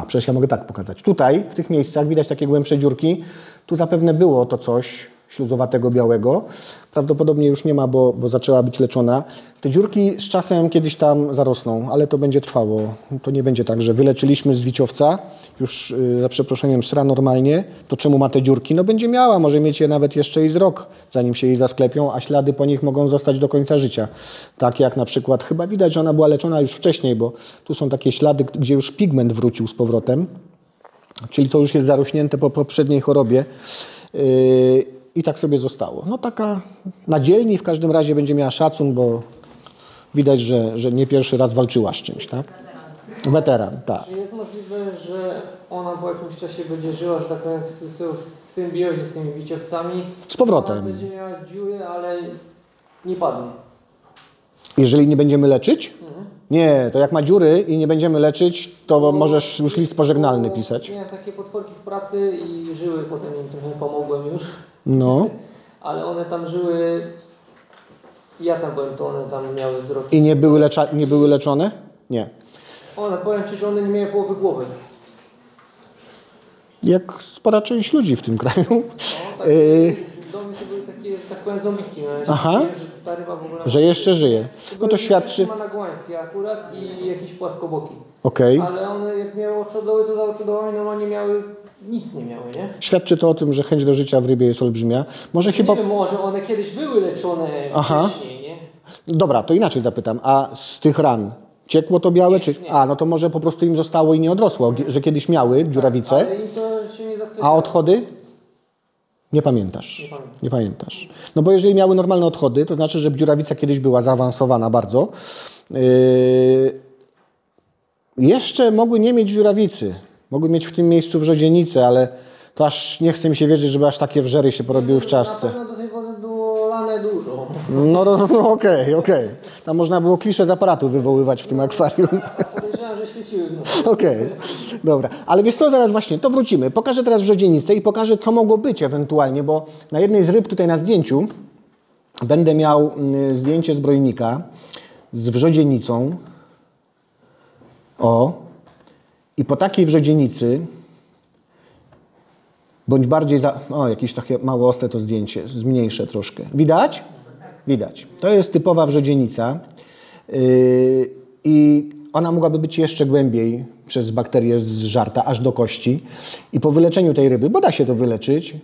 Przecież ja mogę tak pokazać. Tutaj, w tych miejscach widać takie głębsze dziurki. Tu zapewne było to coś śluzowatego, białego. Prawdopodobnie już nie ma, bo zaczęła być leczona. Te dziurki z czasem kiedyś tam zarosną, ale to będzie trwało. To nie będzie tak, że wyleczyliśmy z wiciowca, już za przeproszeniem sra normalnie, to czemu ma te dziurki? No będzie miała, może mieć je nawet jeszcze i z rok, zanim się jej zasklepią, a ślady po nich mogą zostać do końca życia. Tak jak na przykład, chyba widać, że ona była leczona już wcześniej, bo tu są takie ślady, gdzie już pigment wrócił z powrotem, czyli to już jest zarośnięte po poprzedniej chorobie. I tak sobie zostało. No taka na dzielni w każdym razie będzie miała szacun, bo widać, że nie pierwszy raz walczyła z czymś, tak? Weteran, tak. Czy jest możliwe, że ona po jakimś czasie będzie żyła, że tak powiem, w symbiozie z tymi wiciowcami? Z powrotem. Ona będzie miała dziury, ale nie padnie. Jeżeli nie będziemy leczyć? Nie, to jak ma dziury i nie będziemy leczyć, to możesz już list pożegnalny pisać. Miałem takie potworki w pracy i żyły, potem im trochę pomogłem już. No. Ale one tam żyły, ja tam byłem, to one tam miały wzrok. I nie były leczone? Nie. One, powiem Ci, że one nie miały połowy głowy. Jak spora część ludzi w tym kraju. No, tak, w domu to były takie, że tak powiem, zombiki. No, ja Aha. wiem, że ta ryba w ogóle... Że jeszcze żyje. No to świadczy... Ma nagłańskie akurat i jakieś płaskoboki. Okej. Ale one jak miały oczodoły, to za oczodołami normalnie miały... Nic nie miały, nie? Świadczy to o tym, że chęć do życia w rybie jest olbrzymia. Może się... Nie wiem, może one kiedyś były leczone wcześniej, nie? Dobra, to inaczej zapytam. A z tych ran ciekło to białe? Czy... nie. No to może po prostu im zostało i nie odrosło, że kiedyś miały dziurawice. Ale im to się nie zasklepiało. A odchody? Nie pamiętasz. Nie pamiętam. Nie pamiętasz. No bo jeżeli miały normalne odchody, to znaczy, że dziurawica kiedyś była zaawansowana bardzo Jeszcze mogły nie mieć żurawicy. Mogły mieć w tym miejscu wrzodzienice, ale to aż nie chce mi się wierzyć, żeby aż takie wrzery się porobiły w czaszce. Na pewno do tej wody było lane dużo. No okej. Tam można było klisze z aparatu wywoływać w tym akwarium. Podejrzewam, że świeciły. Okej, dobra. Ale wiesz co, zaraz właśnie, to wrócimy. Pokażę teraz wrzodienicę i pokażę, co mogło być ewentualnie, bo na jednej z ryb tutaj na zdjęciu będę miał zdjęcie zbrojnika z wrzodienicą. I po takiej wrzodzienicy, bądź bardziej jakieś takie mało ostre to zdjęcie, zmniejszę troszkę. Widać? Widać. To jest typowa wrzodienica i ona mogłaby być jeszcze głębiej przez bakterię zżarta, aż do kości. I po wyleczeniu tej ryby, bo da się to wyleczyć,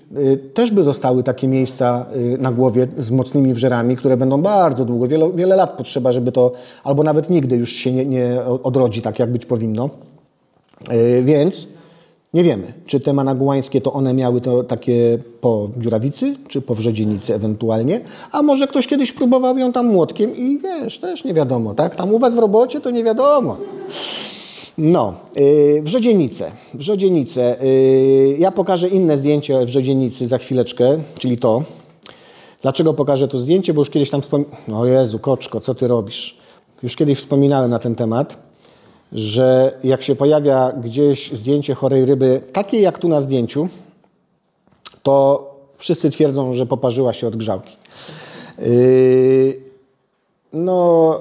też by zostały takie miejsca na głowie z mocnymi wżerami, które będą bardzo długo, wiele lat potrzeba, żeby to, albo nawet nigdy już się nie odrodzi tak, jak być powinno. Więc nie wiemy, czy te managuańskie to one miały to takie po dziurawicy, czy po wrzodzienicy ewentualnie, a może ktoś kiedyś próbował ją tam młotkiem i wiesz, też nie wiadomo, tak? Tam u was w robocie to nie wiadomo. No, wrzodzienice. Ja pokażę inne zdjęcie wrzodzienicy za chwileczkę, czyli to. Dlaczego pokażę to zdjęcie? Bo już kiedyś tam wspominałem, o Jezu, koczko, co ty robisz? Już kiedyś wspominałem na ten temat, że jak się pojawia gdzieś zdjęcie chorej ryby, takie jak tu na zdjęciu, to wszyscy twierdzą, że poparzyła się od grzałki. No,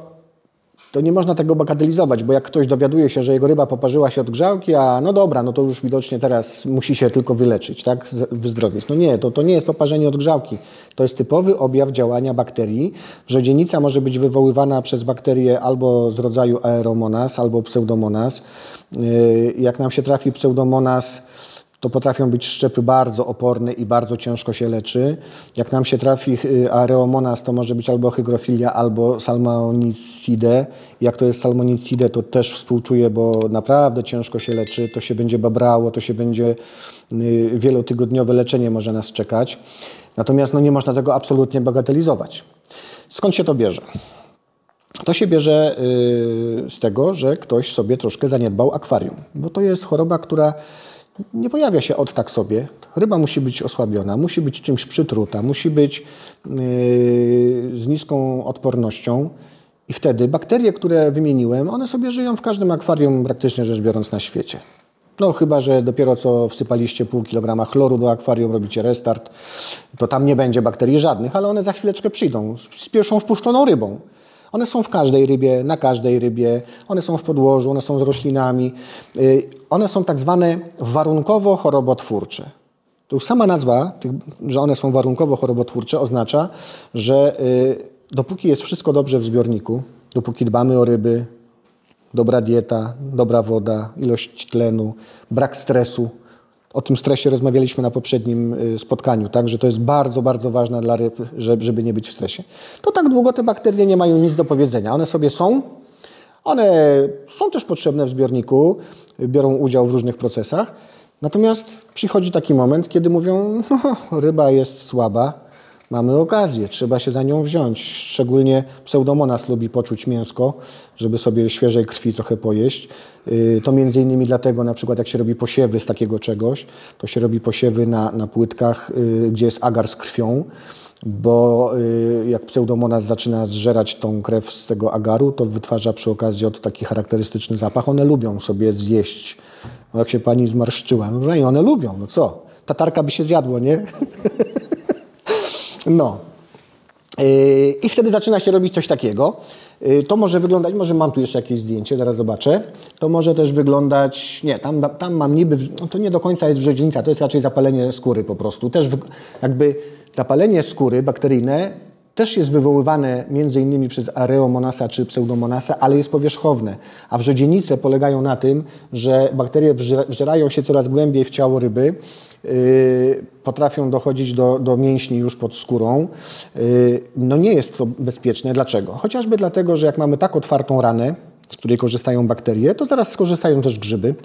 to nie można tego bagatelizować, bo jak ktoś dowiaduje się, że jego ryba poparzyła się od grzałki, a no dobra, no to już widocznie teraz musi się tylko wyleczyć, tak, wyzdrowieć. No nie, to nie jest poparzenie od grzałki. To jest typowy objaw działania bakterii. Wrzodzienica może być wywoływana przez bakterię albo z rodzaju Aeromonas, albo Pseudomonas. Jak nam się trafi Pseudomonas, to potrafią być szczepy bardzo oporne i bardzo ciężko się leczy. Jak nam się trafi Aeromonas, to może być albo hygrofilia, albo salmonicidae. Jak to jest salmonicidae, to też współczuję, bo naprawdę ciężko się leczy. To się będzie babrało, to się będzie wielotygodniowe leczenie może nas czekać. Natomiast no, nie można tego absolutnie bagatelizować. Skąd się to bierze? To się bierze z tego, że ktoś sobie troszkę zaniedbał akwarium, bo to jest choroba, która nie pojawia się od tak sobie. Ryba musi być osłabiona, musi być czymś przytruta, musi być z niską odpornością i wtedy bakterie, które wymieniłem, one sobie żyją w każdym akwarium praktycznie rzecz biorąc na świecie. No chyba, że dopiero co wsypaliście pół kilograma chloru do akwarium, robicie restart, to tam nie będzie bakterii żadnych, ale one za chwileczkę przyjdą z pierwszą wpuszczoną rybą. One są w każdej rybie, na każdej rybie, one są w podłożu, one są z roślinami. One są tak zwane warunkowo chorobotwórcze. To już sama nazwa, że one są warunkowo chorobotwórcze, oznacza, że dopóki jest wszystko dobrze w zbiorniku, dopóki dbamy o ryby, dobra dieta, dobra woda, ilość tlenu, brak stresu. O tym stresie rozmawialiśmy na poprzednim spotkaniu, tak, że to jest bardzo, bardzo ważne dla ryb, żeby nie być w stresie. To tak długo te bakterie nie mają nic do powiedzenia. One sobie są, one są też potrzebne w zbiorniku, biorą udział w różnych procesach. Natomiast przychodzi taki moment, kiedy mówią, ryba jest słaba, mamy okazję, trzeba się za nią wziąć. Szczególnie Pseudomonas lubi poczuć mięsko, żeby sobie świeżej krwi trochę pojeść. To między innymi dlatego, na przykład jak się robi posiewy z takiego czegoś, to się robi posiewy na płytkach, gdzie jest agar z krwią, bo jak Pseudomonas zaczyna zżerać tą krew z tego agaru, to wytwarza przy okazji taki charakterystyczny zapach. One lubią sobie zjeść. No jak się pani zmarszczyła, no że i one lubią, no co? Tatarka by się zjadło, nie? No. I wtedy zaczyna się robić coś takiego. To może wyglądać, może mam tu jeszcze jakieś zdjęcie, zaraz zobaczę. To może też wyglądać, nie, tam mam niby, no to nie do końca jest wrzodienica, to jest raczej zapalenie skóry po prostu. Też jakby zapalenie skóry bakteryjne też jest wywoływane między innymi przez Aeromonasa czy Pseudomonasa, ale jest powierzchowne. A wrzodzienice polegają na tym, że bakterie wżerają się coraz głębiej w ciało ryby, potrafią dochodzić do mięśni już pod skórą. No nie jest to bezpieczne. Dlaczego? Chociażby dlatego, że jak mamy tak otwartą ranę, z której korzystają bakterie, to zaraz skorzystają też grzyby.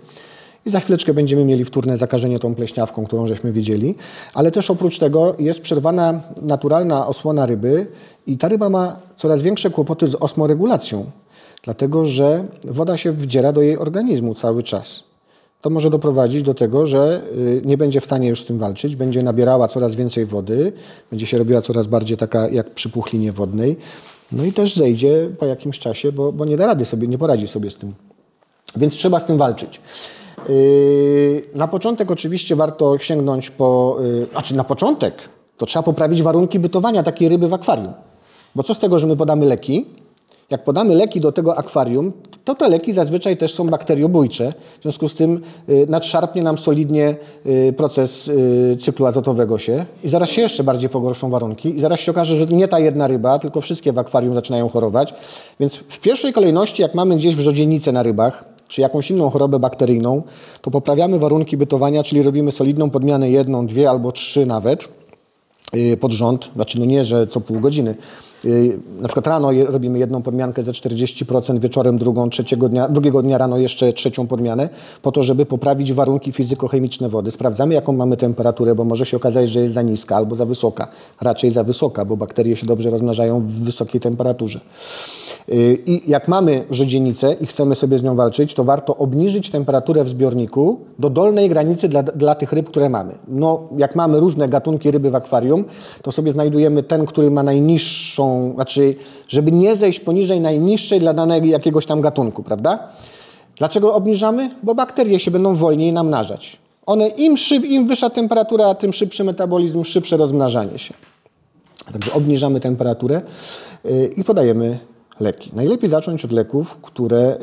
i za chwileczkę będziemy mieli wtórne zakażenie tą pleśniawką, którą żeśmy widzieli, ale też oprócz tego jest przerwana naturalna osłona ryby i ta ryba ma coraz większe kłopoty z osmoregulacją, dlatego że woda się wdziera do jej organizmu cały czas. To może doprowadzić do tego, że nie będzie w stanie już z tym walczyć, będzie nabierała coraz więcej wody, będzie się robiła coraz bardziej taka jak przy puchlinie wodnej, no i też zejdzie po jakimś czasie, bo nie da rady sobie, nie poradzi sobie z tym. Więc trzeba z tym walczyć. Na początek oczywiście warto sięgnąć na początek to trzeba poprawić warunki bytowania takiej ryby w akwarium. Bo co z tego, że my podamy leki? Jak podamy leki do tego akwarium, to te leki zazwyczaj też są bakteriobójcze. W związku z tym nadszarpnie nam solidnie proces cyklu azotowego się i zaraz się jeszcze bardziej pogorszą warunki i zaraz się okaże, że nie ta jedna ryba, tylko wszystkie w akwarium zaczynają chorować. Więc w pierwszej kolejności, jak mamy gdzieś wrzodzienicę na rybach, czy jakąś inną chorobę bakteryjną, to poprawiamy warunki bytowania, czyli robimy solidną podmianę 1, 2 albo 3 nawet pod rząd. Znaczy no nie, że co pół godziny. Na przykład rano robimy jedną podmiankę ze 40%, wieczorem drugą, drugiego dnia rano jeszcze trzecią podmianę, po to, żeby poprawić warunki fizykochemiczne wody. Sprawdzamy, jaką mamy temperaturę, bo może się okazać, że jest za niska albo za wysoka. Raczej za wysoka, bo bakterie się dobrze rozmnażają w wysokiej temperaturze. I jak mamy rzodzienicę i chcemy sobie z nią walczyć, to warto obniżyć temperaturę w zbiorniku do dolnej granicy dla tych ryb, które mamy. No, jak mamy różne gatunki ryby w akwarium, to sobie znajdujemy ten, który ma najniższą, znaczy, żeby nie zejść poniżej najniższej dla danego jakiegoś tam gatunku, prawda? Dlaczego obniżamy? Bo bakterie się będą wolniej namnażać. Im wyższa temperatura, tym szybszy metabolizm, szybsze rozmnażanie się. Także obniżamy temperaturę i podajemy leki. Najlepiej zacząć od leków, które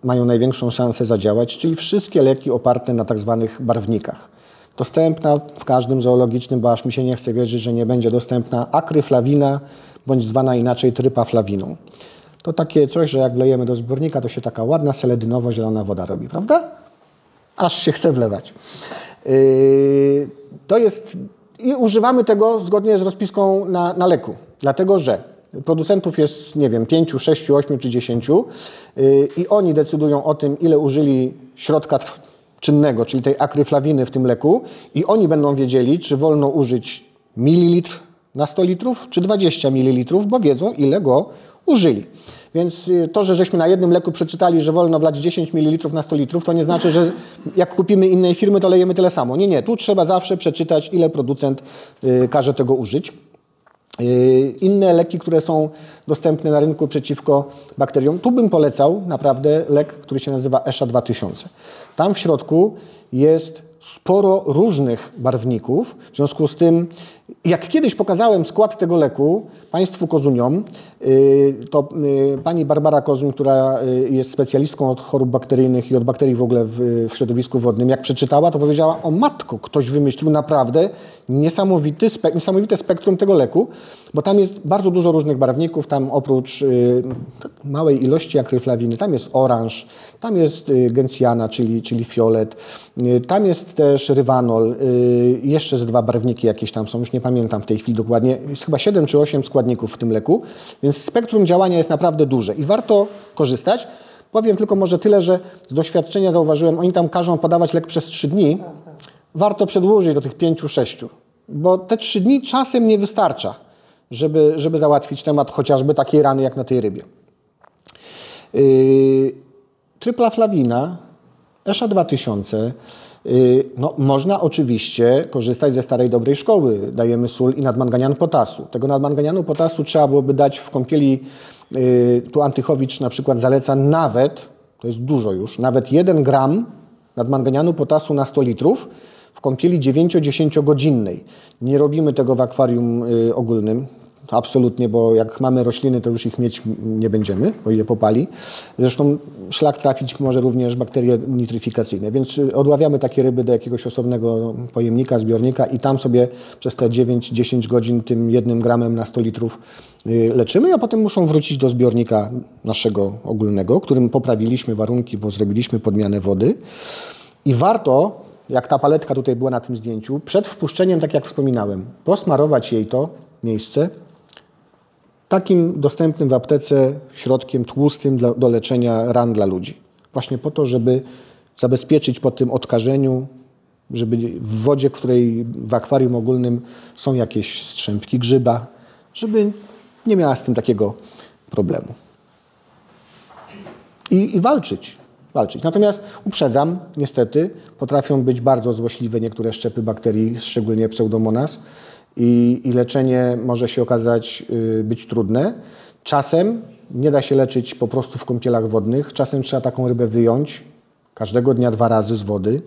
mają największą szansę zadziałać, czyli wszystkie leki oparte na tak zwanych barwnikach. Dostępna w każdym zoologicznym, bo aż mi się nie chce wierzyć, że nie będzie dostępna akryflawina, bądź zwana inaczej trypaflawiną. To takie coś, że jak wlejemy do zbiornika, to się taka ładna seledynowo-zielona woda robi, prawda? Aż się chce wlewać. To jest... I używamy tego zgodnie z rozpiską na leku, dlatego że producentów jest, nie wiem, 5, 6, 8 czy 10 i oni decydują o tym, ile użyli środka czynnego, czyli tej akryflawiny w tym leku i oni będą wiedzieli, czy wolno użyć mililitr na 100 litrów, czy 20 ml, bo wiedzą, ile go użyli. Więc to, że żeśmy na jednym leku przeczytali, że wolno wlać 10 ml na 100 litrów, to nie znaczy, że jak kupimy innej firmy, to lejemy tyle samo. Nie, tu trzeba zawsze przeczytać, ile producent każe tego użyć. Inne leki, które są dostępne na rynku przeciwko bakteriom, tu bym polecał naprawdę lek, który się nazywa ESHA 2000. Tam w środku jest sporo różnych barwników, w związku z tym, jak kiedyś pokazałem skład tego leku Państwu Kozuniom, to pani Barbara Kozuń, która jest specjalistką od chorób bakteryjnych i od bakterii w ogóle w środowisku wodnym, jak przeczytała, to powiedziała: o matko, ktoś wymyślił naprawdę niesamowite spektrum tego leku, bo tam jest bardzo dużo różnych barwników, tam oprócz małej ilości akryflawiny, tam jest oranż, tam jest gencjana, czyli fiolet, tam jest też rywanol, jeszcze ze 2 barwniki jakieś tam są, już nie pamiętam w tej chwili dokładnie, jest chyba 7 czy 8 składników w tym leku, więc spektrum działania jest naprawdę duże i warto korzystać. Powiem tylko może tyle, że z doświadczenia zauważyłem, oni tam każą podawać lek przez 3 dni, warto przedłużyć do tych 5-6, bo te 3 dni czasem nie wystarcza, żeby załatwić temat chociażby takiej rany jak na tej rybie. Trypaflawina, ESHA 2000, no, można oczywiście korzystać ze starej dobrej szkoły. Dajemy sól i nadmanganian potasu. Tego nadmanganianu potasu trzeba byłoby dać w kąpieli, tu Antychowicz na przykład zaleca nawet, to jest dużo już, nawet 1 gram nadmanganianu potasu na 100 litrów w kąpieli 9-10 godzinnej. Nie robimy tego w akwarium ogólnym. Absolutnie, bo jak mamy rośliny, to już ich mieć nie będziemy, bo je popali. Zresztą szlak trafić może również bakterie nitryfikacyjne, więc odławiamy takie ryby do jakiegoś osobnego pojemnika, zbiornika i tam sobie przez te 9-10 godzin tym 1 gramem na 100 litrów leczymy, a potem muszą wrócić do zbiornika naszego ogólnego, którym poprawiliśmy warunki, bo zrobiliśmy podmianę wody. I warto, jak ta paletka tutaj była na tym zdjęciu, przed wpuszczeniem, tak jak wspominałem, posmarować jej to miejsce takim dostępnym w aptece środkiem tłustym do leczenia ran dla ludzi. Właśnie po to, żeby zabezpieczyć po tym odkażeniu, żeby w wodzie, w akwarium ogólnym są jakieś strzępki grzyba, żeby nie miała z tym takiego problemu. I walczyć. Natomiast uprzedzam, niestety, potrafią być bardzo złośliwe niektóre szczepy bakterii, szczególnie Pseudomonas i leczenie może się okazać być trudne. Czasem nie da się leczyć po prostu w kąpielach wodnych, czasem trzeba taką rybę wyjąć każdego dnia 2 razy z wody.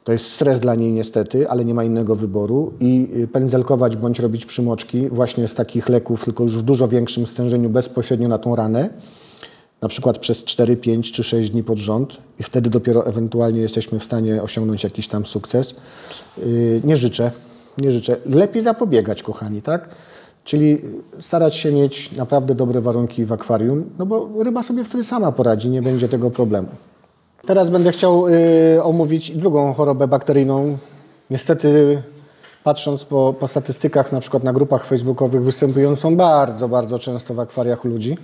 To jest stres dla niej niestety, ale nie ma innego wyboru i pędzelkować bądź robić przymoczki właśnie z takich leków, tylko już w dużo większym stężeniu bezpośrednio na tą ranę, na przykład przez 4, 5 czy 6 dni pod rząd i wtedy dopiero ewentualnie jesteśmy w stanie osiągnąć jakiś tam sukces. Nie życzę. Lepiej zapobiegać, kochani, tak? Czyli starać się mieć naprawdę dobre warunki w akwarium, no bo ryba sobie wtedy sama poradzi, nie będzie tego problemu. Teraz będę chciał omówić drugą chorobę bakteryjną. Niestety, patrząc po statystykach, na przykład na grupach facebookowych, występującą bardzo, bardzo często w akwariach u ludzi.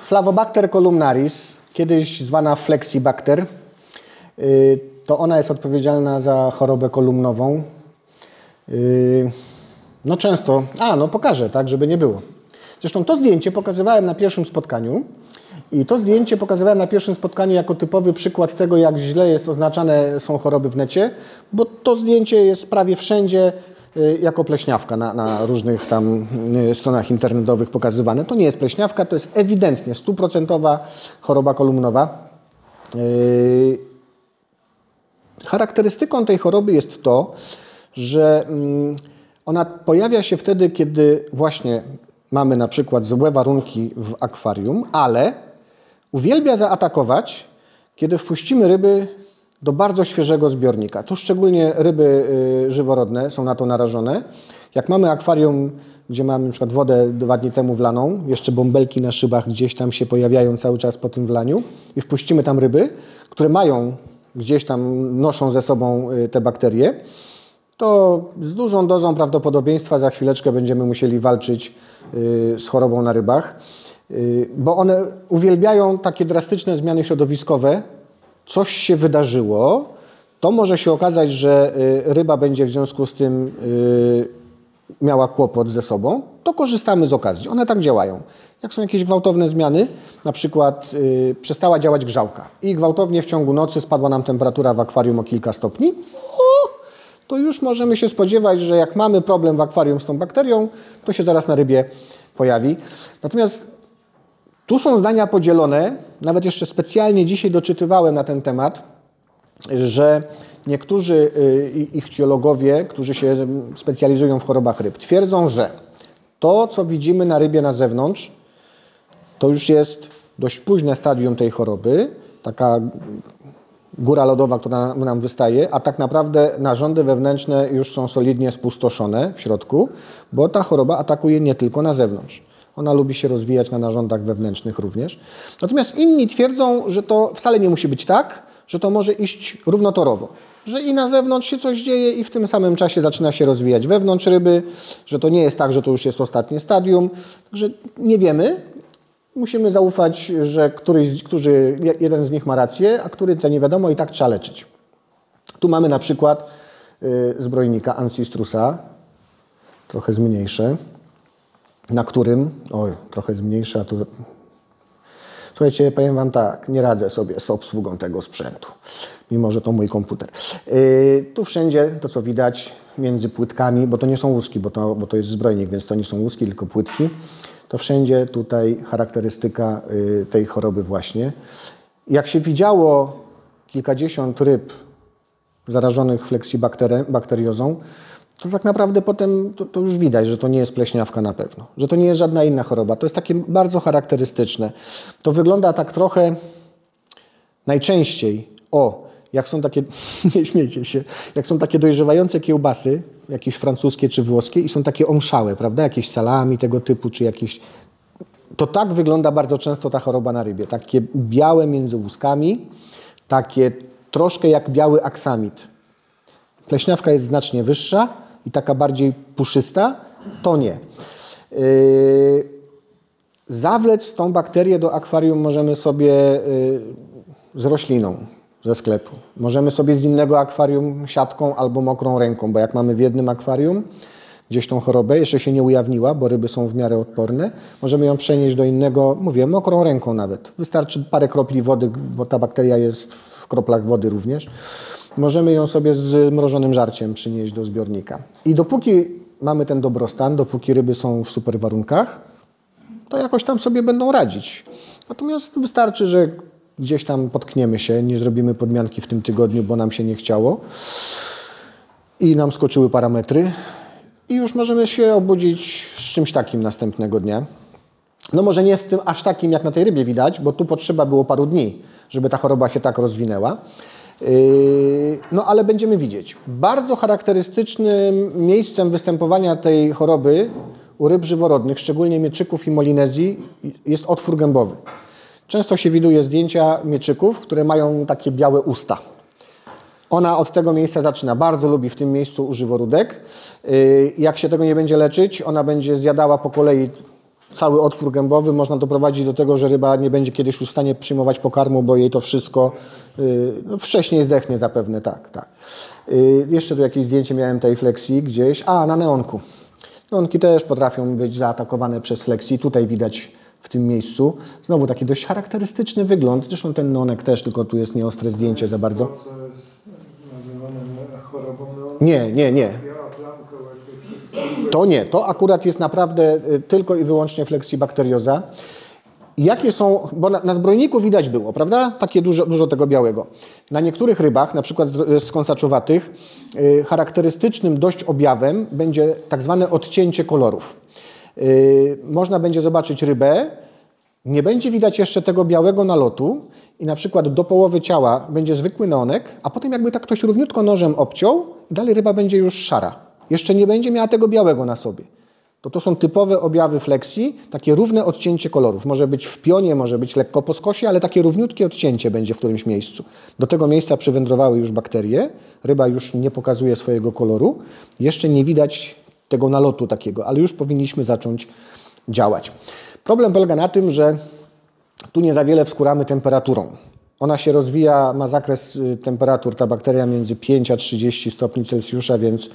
Flavobacter columnaris, kiedyś zwana Flexibacter, to ona jest odpowiedzialna za chorobę kolumnową. No często, pokażę, tak, żeby nie było. Zresztą to zdjęcie pokazywałem na pierwszym spotkaniu i to zdjęcie pokazywałem na pierwszym spotkaniu jako typowy przykład tego, jak źle oznaczane są choroby w necie, bo to zdjęcie jest prawie wszędzie jako pleśniawka na różnych tam stronach internetowych pokazywane. To nie jest pleśniawka, to jest ewidentnie 100% choroba kolumnowa. Charakterystyką tej choroby jest to, że ona pojawia się wtedy, kiedy właśnie mamy na przykład złe warunki w akwarium, ale uwielbia zaatakować, kiedy wpuścimy ryby do bardzo świeżego zbiornika. Tu szczególnie ryby żyworodne są na to narażone. Jak mamy akwarium, gdzie mamy na przykład wodę 2 dni temu wlaną, jeszcze bąbelki na szybach gdzieś tam się pojawiają cały czas po tym wlaniu i wpuścimy tam ryby, które mają gdzieś tam, noszą ze sobą te bakterie, to z dużą dozą prawdopodobieństwa za chwileczkę będziemy musieli walczyć z chorobą na rybach, bo one uwielbiają takie drastyczne zmiany środowiskowe. Coś się wydarzyło, to może się okazać, że ryba będzie w związku z tym miała kłopot ze sobą, to korzystamy z okazji. One tak działają. Jak są jakieś gwałtowne zmiany, na przykład przestała działać grzałka i gwałtownie w ciągu nocy spadła nam temperatura w akwarium o kilka stopni, to już możemy się spodziewać, że jak mamy problem w akwarium z tą bakterią, to się zaraz na rybie pojawi. Natomiast tu są zdania podzielone, nawet jeszcze specjalnie dzisiaj doczytywałem na ten temat, że niektórzy ichtiologowie, którzy się specjalizują w chorobach ryb, twierdzą, że to, co widzimy na rybie na zewnątrz, to już jest dość późne stadium tej choroby, taka góra lodowa, która nam wystaje, a tak naprawdę narządy wewnętrzne już są solidnie spustoszone w środku, bo ta choroba atakuje nie tylko na zewnątrz. Ona lubi się rozwijać na narządach wewnętrznych również. Natomiast inni twierdzą, że to wcale nie musi być tak, że to może iść równotorowo. Że i na zewnątrz się coś dzieje i w tym samym czasie zaczyna się rozwijać wewnątrz ryby, że to nie jest tak, że to już jest ostatnie stadium. Także nie wiemy. Musimy zaufać, że jeden z nich ma rację, a który to nie wiadomo i tak trzeba leczyć. Tu mamy na przykład zbrojnika Ancistrusa, trochę zmniejsze, na którym, trochę zmniejsza, tu, słuchajcie, powiem Wam tak, nie radzę sobie z obsługą tego sprzętu, mimo że to mój komputer. Tu wszędzie to, co widać między płytkami, bo to nie są łuski, bo to jest zbrojnik, więc to nie są łuski, tylko płytki, to wszędzie tutaj charakterystyka tej choroby właśnie. Jak się widziało kilkadziesiąt ryb zarażonych flexibakteriozą, to tak naprawdę potem to już widać, że to nie jest pleśniawka na pewno, że to nie jest żadna inna choroba. To jest takie bardzo charakterystyczne. To wygląda tak trochę najczęściej, jak są takie, nie śmiejcie się, jak są takie dojrzewające kiełbasy, jakieś francuskie czy włoskie i są takie omszałe, prawda, jakieś salami tego typu, czy jakieś... To tak wygląda bardzo często ta choroba na rybie. Takie białe między łuskami, takie troszkę jak biały aksamit. Pleśniawka jest znacznie wyższa i taka bardziej puszysta, to nie. Zawlec tą bakterię do akwarium możemy sobie z rośliną. ze sklepu. Możemy sobie z innego akwarium siatką albo mokrą ręką, bo jak mamy w jednym akwarium gdzieś tą chorobę, jeszcze się nie ujawniła, bo ryby są w miarę odporne, możemy ją przenieść do innego, mówię, mokrą ręką nawet. Wystarczy parę kropli wody, bo ta bakteria jest w kroplach wody również. Możemy ją sobie z mrożonym żarciem przynieść do zbiornika. I dopóki mamy ten dobrostan, dopóki ryby są w super warunkach, to jakoś tam sobie będą radzić. Natomiast wystarczy, że gdzieś tam potkniemy się, nie zrobimy podmianki w tym tygodniu, bo nam się nie chciało i nam skoczyły parametry i już możemy się obudzić z czymś takim następnego dnia. No może nie z tym aż takim, jak na tej rybie widać, bo tu potrzeba było paru dni, żeby ta choroba się tak rozwinęła. No ale będziemy widzieć. Bardzo charakterystycznym miejscem występowania tej choroby u ryb żyworodnych, szczególnie mieczyków i molinezji, jest otwór gębowy. Często się widuje zdjęcia mieczyków, które mają takie białe usta. Ona od tego miejsca zaczyna. Bardzo lubi w tym miejscu u żyworódek. Jak się tego nie będzie leczyć, ona będzie zjadała po kolei cały otwór gębowy. Można doprowadzić do tego, że ryba nie będzie kiedyś już w stanie przyjmować pokarmu, bo jej to wszystko no wcześniej zdechnie zapewne. Tak. Jeszcze tu jakieś zdjęcie miałem tej fleksji gdzieś. Na neonku. Neonki też potrafią być zaatakowane przez fleksji. Tutaj widać w tym miejscu. Znowu taki dość charakterystyczny wygląd. Zresztą ten neonek też, tylko tu jest nieostre zdjęcie za bardzo. Co jest nazywane chorobą? Nie. To nie. To akurat jest naprawdę tylko i wyłącznie fleksibakterioza. Jakie są, bo na zbrojniku widać było, prawda? Takie dużo tego białego. Na niektórych rybach, na przykład skąsaczowatych, charakterystycznym dość objawem będzie tak zwane odcięcie kolorów. Można będzie zobaczyć rybę, nie będzie widać jeszcze tego białego nalotu i na przykład do połowy ciała będzie zwykły neonek, a potem jakby tak ktoś równiutko nożem obciął, dalej ryba będzie już szara. Jeszcze nie będzie miała tego białego na sobie. To są typowe objawy fleksji, takie równe odcięcie kolorów. Może być w pionie, może być lekko po skosie, ale takie równiutkie odcięcie będzie w którymś miejscu. Do tego miejsca przywędrowały już bakterie, ryba już nie pokazuje swojego koloru, jeszcze nie widać tego nalotu takiego, ale już powinniśmy zacząć działać. Problem polega na tym, że tu nie za wiele wskóramy temperaturą. Ona się rozwija, ma zakres temperatur, ta bakteria między 5 a 30 stopni Celsjusza, więc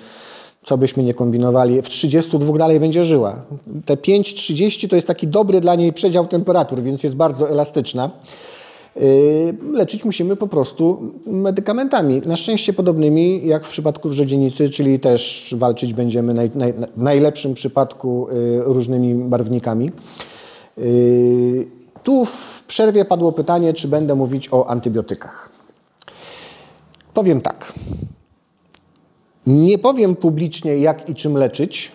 co byśmy nie kombinowali, w 32 dalej będzie żyła. Te 5-30 to jest taki dobry dla niej przedział temperatur, więc jest bardzo elastyczna. Leczyć musimy po prostu medykamentami. Na szczęście podobnymi jak w przypadku wrzodzienicy, czyli też walczyć będziemy w najlepszym przypadku różnymi barwnikami. Tu w przerwie padło pytanie, czy będę mówić o antybiotykach. Powiem tak. Nie powiem publicznie, jak i czym leczyć,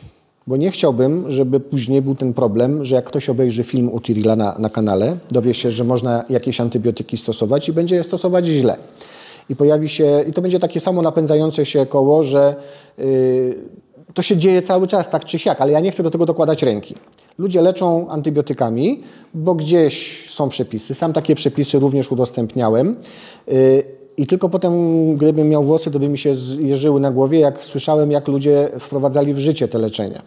bo nie chciałbym, żeby później był ten problem, że jak ktoś obejrzy film u Tyrilla na kanale, dowie się, że można jakieś antybiotyki stosować i będzie je stosować źle. I pojawi się, i to będzie takie samo napędzające się koło, że to się dzieje cały czas tak czy siak, ale ja nie chcę do tego dokładać ręki. Ludzie leczą antybiotykami, bo gdzieś są przepisy. Sam takie przepisy również udostępniałem. I tylko potem, gdybym miał włosy, to by mi się jeżyły na głowie, jak słyszałem, jak ludzie wprowadzali w życie te leczenia.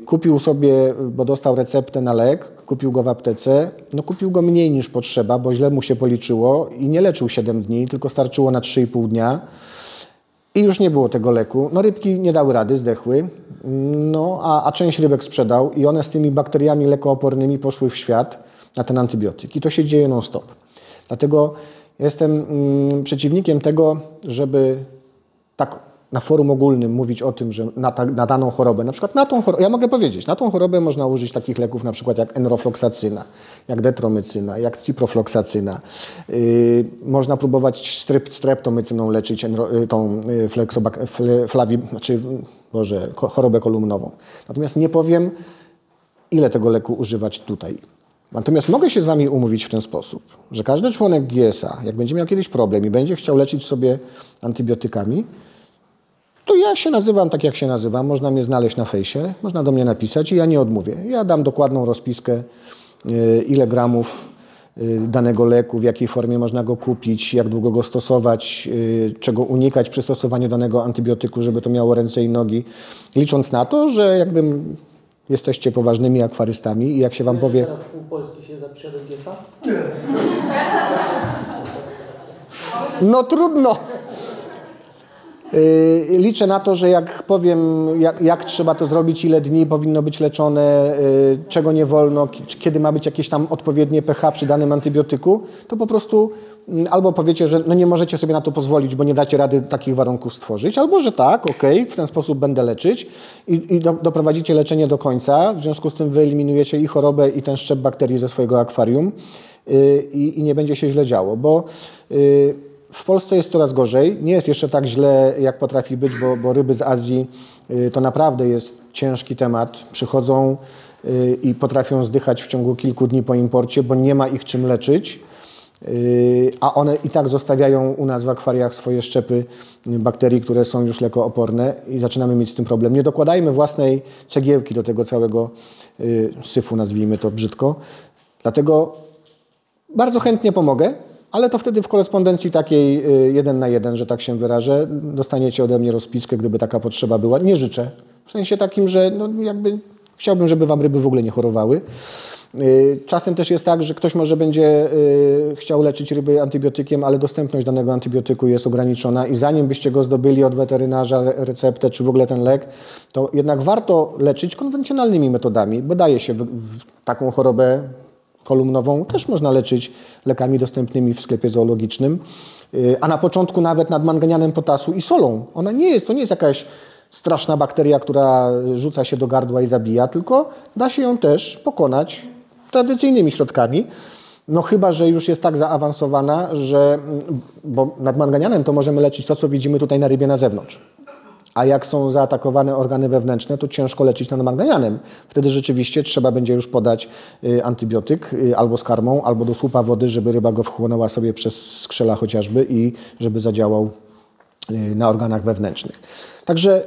Kupił sobie, bo dostał receptę na lek, kupił go w aptece, no kupił go mniej niż potrzeba, bo źle mu się policzyło i nie leczył 7 dni, tylko starczyło na 3,5 dnia i już nie było tego leku. No rybki nie dały rady, zdechły, no a część rybek sprzedał i one z tymi bakteriami lekoopornymi poszły w świat na ten antybiotyk i to się dzieje non-stop. Dlatego jestem przeciwnikiem tego, żeby tak na forum ogólnym mówić o tym, że na daną chorobę, na przykład na tą chorobę, ja mogę powiedzieć, na tą chorobę można użyć takich leków na przykład jak enrofloksacyna, jak detromycyna, jak ciprofloksacyna. Można próbować streptomycyną leczyć tą chorobę kolumnową. Natomiast nie powiem, ile tego leku używać tutaj. Natomiast mogę się z Wami umówić w ten sposób, że każdy członek GSA, jak będzie miał kiedyś problem i będzie chciał leczyć sobie antybiotykami, to ja się nazywam tak, jak się nazywam. Można mnie znaleźć na fejsie, można do mnie napisać i ja nie odmówię. Ja dam dokładną rozpiskę, ile gramów danego leku, w jakiej formie można go kupić, jak długo go stosować, czego unikać przy stosowaniu danego antybiotyku, żeby to miało ręce i nogi. Licząc na to, że jesteście poważnymi akwarystami i jak się Wam powie... Teraz pół Polski się zapisze do GSA? No trudno. Liczę na to, że jak powiem, jak trzeba to zrobić, ile dni powinno być leczone, czego nie wolno, kiedy ma być jakieś tam odpowiednie pH przy danym antybiotyku, to po prostu albo powiecie, że no nie możecie sobie na to pozwolić, bo nie dacie rady takich warunków stworzyć, albo że tak, okej, w ten sposób będę leczyć i doprowadzicie leczenie do końca, w związku z tym wyeliminujecie i chorobę, i ten szczep bakterii ze swojego akwarium i nie będzie się źle działo, bo w Polsce jest coraz gorzej. Nie jest jeszcze tak źle, jak potrafi być, bo ryby z Azji to naprawdę jest ciężki temat. Przychodzą i potrafią zdychać w ciągu kilku dni po imporcie, bo nie ma ich czym leczyć, a one i tak zostawiają u nas w akwariach swoje szczepy bakterii, które są już lekooporne i zaczynamy mieć z tym problem. Nie dokładajmy własnej cegiełki do tego całego syfu, nazwijmy to brzydko. Dlatego bardzo chętnie pomogę, ale to wtedy w korespondencji takiej 1 na 1, że tak się wyrażę, dostaniecie ode mnie rozpiskę, gdyby taka potrzeba była. Nie życzę. W sensie takim, że no jakby chciałbym, żeby wam ryby w ogóle nie chorowały. Czasem też jest tak, że ktoś może będzie chciał leczyć ryby antybiotykiem, ale dostępność danego antybiotyku jest ograniczona i zanim byście go zdobyli od weterynarza receptę, czy w ogóle ten lek, to jednak warto leczyć konwencjonalnymi metodami, bo daje się taką chorobę kolumnową też można leczyć lekami dostępnymi w sklepie zoologicznym, a na początku nawet nadmanganianem potasu i solą. To nie jest jakaś straszna bakteria, która rzuca się do gardła i zabija, tylko da się ją też pokonać tradycyjnymi środkami. No chyba, że już jest tak zaawansowana, bo nadmanganianem to możemy leczyć to, co widzimy tutaj na rybie na zewnątrz. A jak są zaatakowane organy wewnętrzne, to ciężko leczyć nadmanganianem. Wtedy rzeczywiście trzeba będzie już podać antybiotyk albo z karmą, albo do słupa wody, żeby ryba go wchłonęła sobie przez skrzela chociażby i żeby zadziałał na organach wewnętrznych. Także,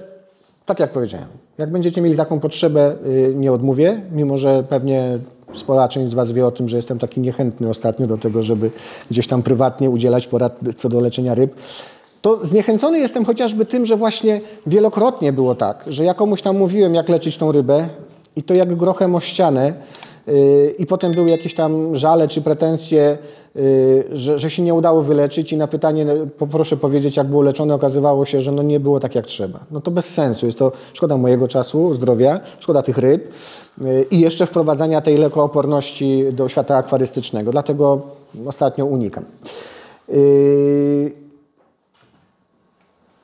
tak jak powiedziałem, jak będziecie mieli taką potrzebę, nie odmówię, mimo że pewnie spora część z was wie o tym, że jestem taki niechętny ostatnio do tego, żeby gdzieś tam prywatnie udzielać porad co do leczenia ryb. To zniechęcony jestem chociażby tym, że właśnie wielokrotnie było tak, że ja komuś tam mówiłem, jak leczyć tą rybę i to jak grochem o ścianę i potem były jakieś tam żale czy pretensje, że się nie udało wyleczyć i na pytanie poproszę powiedzieć, jak było leczone, okazywało się, że no nie było tak jak trzeba. No to bez sensu, jest to szkoda mojego czasu, zdrowia, szkoda tych ryb i jeszcze wprowadzania tej lekooporności do świata akwarystycznego, dlatego ostatnio unikam.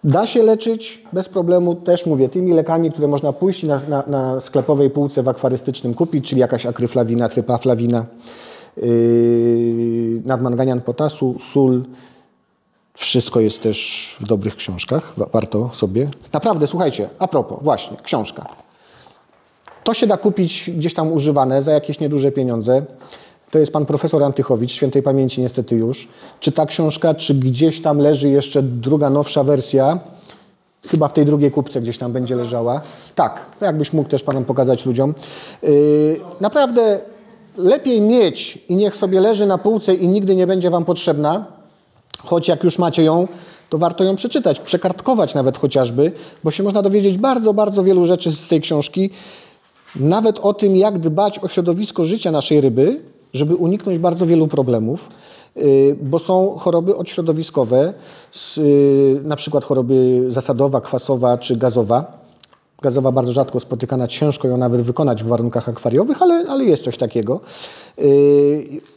Da się leczyć bez problemu, też mówię, tymi lekami, które można pójść na sklepowej półce w akwarystycznym kupić, czyli jakaś akryflawina, trypaflawina, nadmanganian potasu, sól. Wszystko jest też w dobrych książkach, warto sobie. Naprawdę, słuchajcie, a propos, właśnie, książka. To się da kupić gdzieś tam używane za jakieś nieduże pieniądze. To jest pan profesor Antychowicz, świętej pamięci niestety już. Czy ta książka, czy gdzieś tam leży jeszcze druga, nowsza wersja? Chyba w tej drugiej kupce gdzieś tam będzie leżała. Tak, jakbyś mógł też panom pokazać ludziom. Naprawdę lepiej mieć i niech sobie leży na półce i nigdy nie będzie wam potrzebna, choć jak już macie ją, to warto ją przeczytać, przekartkować nawet chociażby, bo się można dowiedzieć bardzo, bardzo wielu rzeczy z tej książki. Nawet o tym, jak dbać o środowisko życia naszej ryby, żeby uniknąć bardzo wielu problemów, bo są choroby odśrodowiskowe, na przykład choroby zasadowa, kwasowa czy gazowa. Gazowa bardzo rzadko spotykana, ciężko ją nawet wykonać w warunkach akwariowych, ale jest coś takiego.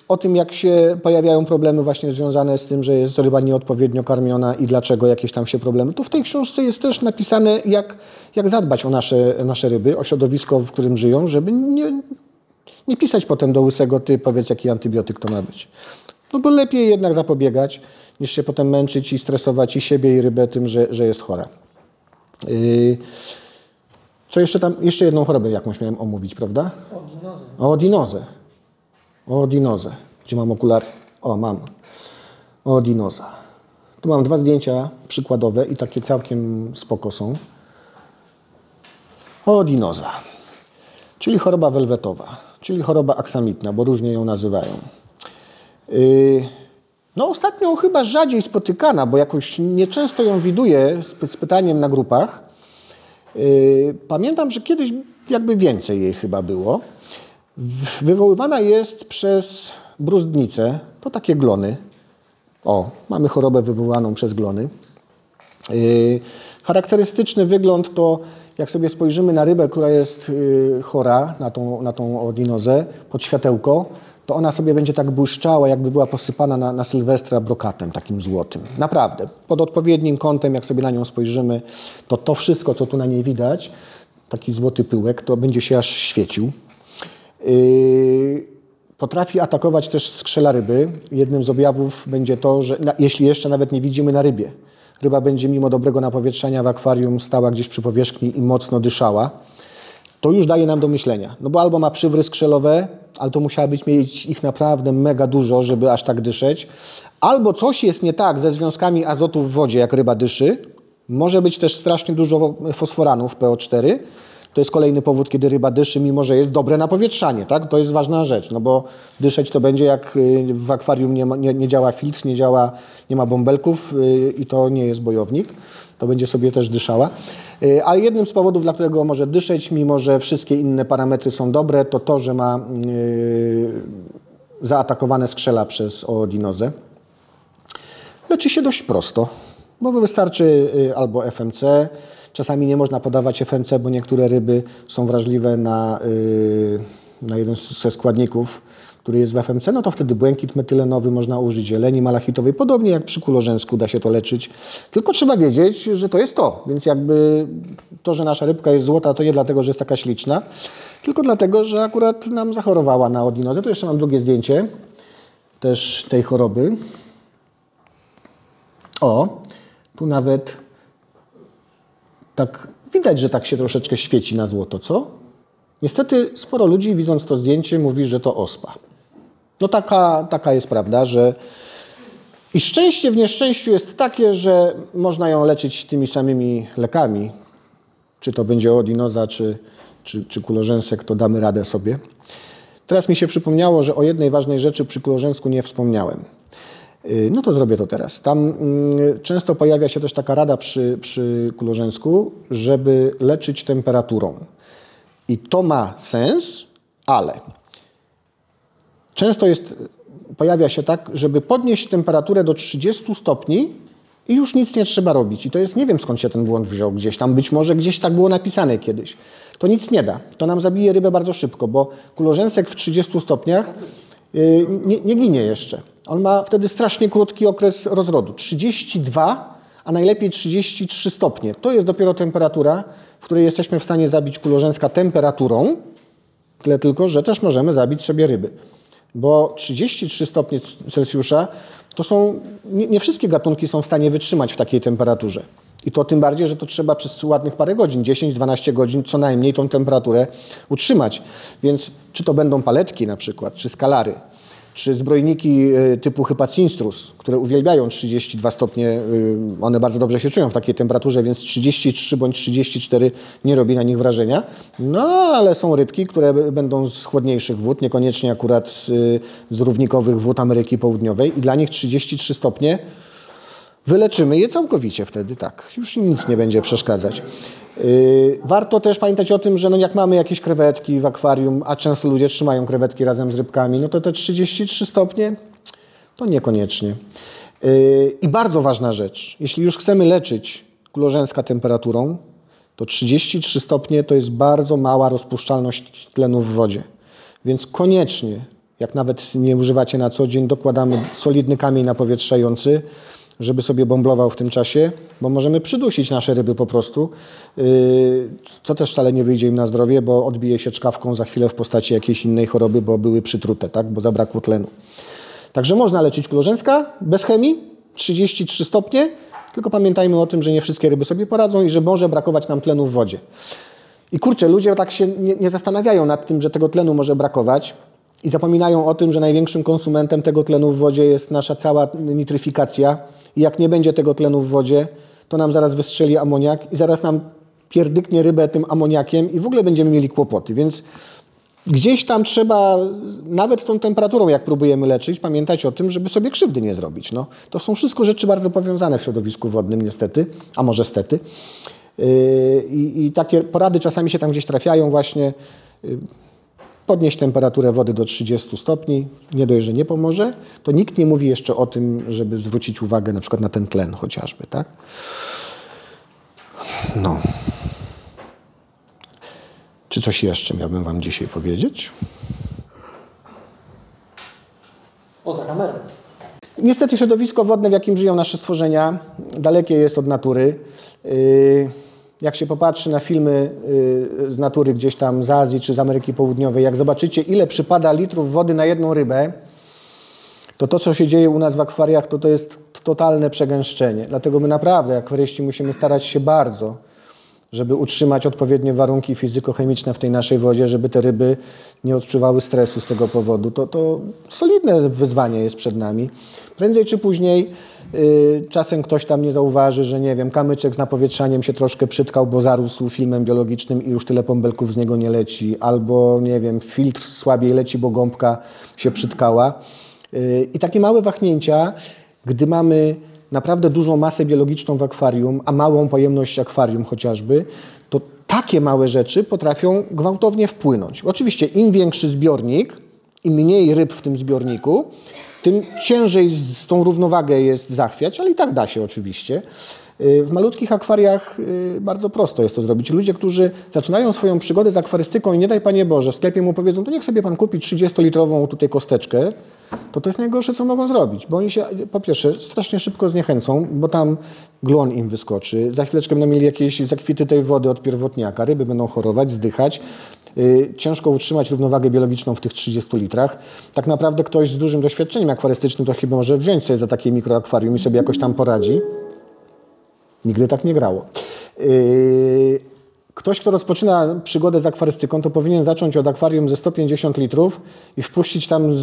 O tym, jak się pojawiają problemy właśnie związane z tym, że jest ryba nieodpowiednio karmiona i dlaczego jakieś tam się problemy. Tu w tej książce jest też napisane, jak zadbać o nasze ryby, o środowisko, w którym żyją, żeby nie pisać potem do łysego, ty powiedz, jaki antybiotyk to ma być. No bo lepiej jednak zapobiegać, niż się potem męczyć i stresować i siebie, i rybę tym, że jest chora. Co jeszcze tam? Jeszcze jedną chorobę jakąś miałem omówić, prawda? Oodinozę. Oodinozę. Gdzie mam okulary? O, mam. Oodinoza. Tu mam 2 zdjęcia przykładowe i takie całkiem spoko są. Oodinoza. Czyli choroba welwetowa. Czyli choroba aksamitna, bo różnie ją nazywają. No ostatnio chyba rzadziej spotykana, bo jakoś nieczęsto ją widuję z pytaniem na grupach. Pamiętam, że kiedyś jakby więcej jej chyba było. Wywoływana jest przez bruzdnice, to takie glony. O, mamy chorobę wywołaną przez glony. Charakterystyczny wygląd to, jak sobie spojrzymy na rybę, która jest chora na tą odinozę pod światełko, to ona sobie będzie tak błyszczała, jakby była posypana na Sylwestra brokatem takim złotym. Naprawdę. Pod odpowiednim kątem, jak sobie na nią spojrzymy, to wszystko, co tu na niej widać, taki złoty pyłek, to będzie się aż świecił. Potrafi atakować też skrzela ryby. Jednym z objawów będzie to, że jeśli jeszcze nawet nie widzimy na rybie, ryba będzie mimo dobrego napowietrzenia w akwarium stała gdzieś przy powierzchni i mocno dyszała, to już daje nam do myślenia. No bo albo ma przywry skrzelowe, ale to musiała mieć ich naprawdę mega dużo, żeby aż tak dyszeć. Albo coś jest nie tak ze związkami azotu w wodzie, jak ryba dyszy. Może być też strasznie dużo fosforanów PO4. To jest kolejny powód, kiedy ryba dyszy, mimo że jest dobre napowietrzanie, tak? To jest ważna rzecz, no bo dyszeć to będzie, jak w akwarium nie działa filtr, nie ma bąbelków i to nie jest bojownik. To będzie sobie też dyszała. A jednym z powodów, dla którego może dyszeć, mimo że wszystkie inne parametry są dobre, to to, że ma zaatakowane skrzela przez oodinozę. Leczy się dość prosto, bo wystarczy albo FMC. Czasami nie można podawać FMC, bo niektóre ryby są wrażliwe na jeden ze składników, który jest w FMC, no to wtedy błękit metylenowy można użyć, zieleni malachitowej, podobnie jak przy kulorzęsku da się to leczyć. Tylko trzeba wiedzieć, że to jest to. Więc jakby to, że nasza rybka jest złota, to nie dlatego, że jest taka śliczna, tylko dlatego, że akurat nam zachorowała na odinozę. Tu jeszcze mam drugie zdjęcie też tej choroby. O, tu nawet tak widać, że tak się troszeczkę świeci na złoto, co? Niestety sporo ludzi, widząc to zdjęcie, mówi, że to ospa. No taka jest prawda, że i szczęście w nieszczęściu jest takie, że można ją leczyć tymi samymi lekami. Czy to będzie odinoza, czy kulorzęsek, to damy radę sobie. Teraz mi się przypomniało, że o jednej ważnej rzeczy przy kulorzęsku nie wspomniałem. No to zrobię to teraz. Tam często pojawia się też taka rada przy kulorzęsku, żeby leczyć temperaturą. I to ma sens, ale często pojawia się tak, żeby podnieść temperaturę do 30 stopni i już nic nie trzeba robić. I to jest, nie wiem skąd się ten błąd wziął gdzieś tam, być może gdzieś tak było napisane kiedyś. To nic nie da. To nam zabije rybę bardzo szybko, bo kulorzęsek w 30 stopniach nie ginie jeszcze. On ma wtedy strasznie krótki okres rozrodu. 32, a najlepiej 33 stopnie. To jest dopiero temperatura, w której jesteśmy w stanie zabić kulorzęska temperaturą, tyle tylko, że też możemy zabić sobie ryby. Bo 33 stopnie Celsjusza to są, nie wszystkie gatunki są w stanie wytrzymać w takiej temperaturze. I to tym bardziej, że to trzeba przez ładnych parę godzin, 10-12 godzin co najmniej tą temperaturę utrzymać. Więc czy to będą paletki na przykład, czy skalary, czy zbrojniki typu Hypacinstrus, które uwielbiają 32 stopnie, one bardzo dobrze się czują w takiej temperaturze, więc 33 bądź 34 nie robi na nich wrażenia. No, ale są rybki, które będą z chłodniejszych wód, niekoniecznie akurat z równikowych wód Ameryki Południowej i dla nich 33 stopnie wyleczymy je całkowicie wtedy, tak. Już im nic nie będzie przeszkadzać. Warto też pamiętać o tym, że no jak mamy jakieś krewetki w akwarium, a często ludzie trzymają krewetki razem z rybkami, no to te 33 stopnie to niekoniecznie. I bardzo ważna rzecz, jeśli już chcemy leczyć kulorzęska temperaturą, to 33 stopnie to jest bardzo mała rozpuszczalność tlenu w wodzie. Więc koniecznie, jak nawet nie używacie na co dzień, dokładamy solidny kamień napowietrzający, żeby sobie bąblował w tym czasie, bo możemy przydusić nasze ryby po prostu, co też wcale nie wyjdzie im na zdrowie, bo odbije się czkawką za chwilę w postaci jakiejś innej choroby, bo były przytrute, tak? Bo zabrakło tlenu. Także można leczyć kulorzęska bez chemii, 33 stopnie, tylko pamiętajmy o tym, że nie wszystkie ryby sobie poradzą i że może brakować nam tlenu w wodzie. I kurczę, ludzie tak się nie zastanawiają nad tym, że tego tlenu może brakować i zapominają o tym, że największym konsumentem tego tlenu w wodzie jest nasza cała nitryfikacja. I jak nie będzie tego tlenu w wodzie, to nam zaraz wystrzeli amoniak i zaraz nam pierdyknie rybę tym amoniakiem i w ogóle będziemy mieli kłopoty. Więc gdzieś tam trzeba, nawet tą temperaturą, jak próbujemy leczyć, pamiętać o tym, żeby sobie krzywdy nie zrobić. No, to są wszystko rzeczy bardzo powiązane w środowisku wodnym niestety, a może stety. I takie porady czasami się tam gdzieś trafiają właśnie. podnieść temperaturę wody do 30 stopni, nie dość, że nie pomoże, to nikt nie mówi jeszcze o tym, żeby zwrócić uwagę na przykład na ten tlen chociażby, tak? No. Czy coś jeszcze miałbym Wam dzisiaj powiedzieć? Poza kamerą. Niestety środowisko wodne, w jakim żyją nasze stworzenia, dalekie jest od natury. Jak się popatrzy na filmy z natury gdzieś tam z Azji czy z Ameryki Południowej, jak zobaczycie, ile przypada litrów wody na jedną rybę, to co się dzieje u nas w akwariach, to jest totalne przegęszczenie. Dlatego my naprawdę, akwaryści, musimy starać się bardzo, żeby utrzymać odpowiednie warunki fizykochemiczne w tej naszej wodzie, żeby te ryby nie odczuwały stresu z tego powodu. To solidne wyzwanie jest przed nami. Prędzej czy później czasem ktoś tam nie zauważy, że nie wiem, kamyczek z napowietrzaniem się troszkę przytkał, bo zarósł filmem biologicznym i już tyle bąbelków z niego nie leci. Albo nie wiem, filtr słabiej leci, bo gąbka się przytkała. I takie małe wahnięcia, gdy mamy naprawdę dużą masę biologiczną w akwarium, a małą pojemność akwarium chociażby, to takie małe rzeczy potrafią gwałtownie wpłynąć. Oczywiście im większy zbiornik, im mniej ryb w tym zbiorniku, tym ciężej tą równowagę jest zachwiać, ale i tak da się oczywiście. W malutkich akwariach bardzo prosto jest to zrobić. Ludzie, którzy zaczynają swoją przygodę z akwarystyką i nie daj Panie Boże, w sklepie mu powiedzą, to niech sobie Pan kupi 30-litrową tutaj kosteczkę, to jest najgorsze, co mogą zrobić, bo oni się po pierwsze strasznie szybko zniechęcą, bo tam glon im wyskoczy, za chwileczkę będą mieli jakieś zakwity tej wody od pierwotniaka, ryby będą chorować, zdychać, ciężko utrzymać równowagę biologiczną w tych 30 litrach. Tak naprawdę ktoś z dużym doświadczeniem akwarystycznym to chyba może wziąć sobie za takie mikroakwarium i sobie jakoś tam poradzi. Nigdy tak nie grało. Ktoś, kto rozpoczyna przygodę z akwarystyką, to powinien zacząć od akwarium ze 150 litrów i wpuścić tam,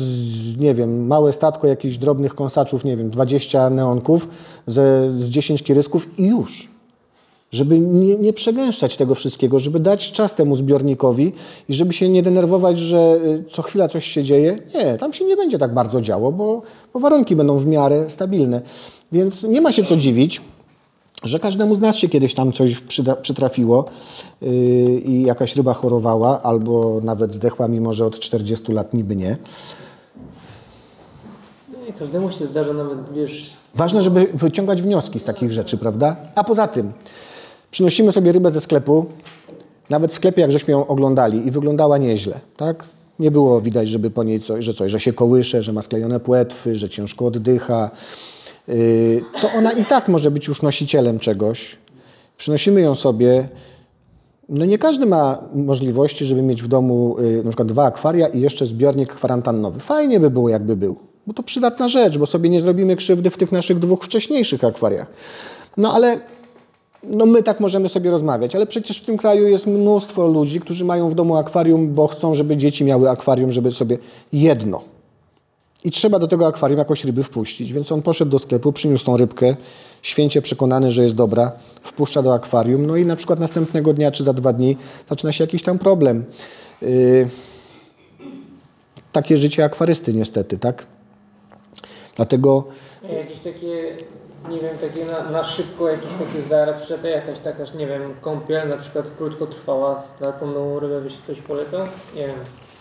nie wiem, małe statko jakichś drobnych kąsaczów, nie wiem, 20 neonków z 10 kirysków i już. Żeby nie przegęszczać tego wszystkiego, żeby dać czas temu zbiornikowi i żeby się nie denerwować, że co chwila coś się dzieje. Nie, tam się nie będzie tak bardzo działo, bo warunki będą w miarę stabilne. Więc nie ma się co dziwić, że każdemu z nas się kiedyś tam coś przytrafiło i jakaś ryba chorowała albo nawet zdechła, mimo że od 40 lat niby nie. Nie, każdemu się zdarza nawet, wiesz... Ważne, żeby wyciągać wnioski z takich rzeczy, prawda? A poza tym, przynosimy sobie rybę ze sklepu, nawet w sklepie, jak żeśmy ją oglądali i wyglądała nieźle, tak? Nie było widać, żeby po niej że się kołysze, że ma sklejone płetwy, że ciężko oddycha. To ona i tak może być już nosicielem czegoś. Przynosimy ją sobie. No nie każdy ma możliwości, żeby mieć w domu na przykład 2 akwaria i jeszcze zbiornik kwarantannowy. Fajnie by było, jakby był, bo to przydatna rzecz, bo sobie nie zrobimy krzywdy w tych naszych 2 wcześniejszych akwariach. No ale my tak możemy sobie rozmawiać, ale przecież w tym kraju jest mnóstwo ludzi, którzy mają w domu akwarium, bo chcą, żeby dzieci miały akwarium, żeby sobie jedno. I trzeba do tego akwarium jakoś ryby wpuścić. Więc on poszedł do sklepu, przyniósł tą rybkę, święcie przekonany, że jest dobra, wpuszcza do akwarium, no i na przykład następnego dnia czy za 2 dni zaczyna się jakiś tam problem. Takie życie akwarysty niestety, tak? Dlatego... Jakieś takie, nie wiem, takie na szybko jakieś takie zarobcze, jakaś taka, nie wiem, kąpiel na przykład krótkotrwała, taką rybę byś coś polecał? Nie wiem.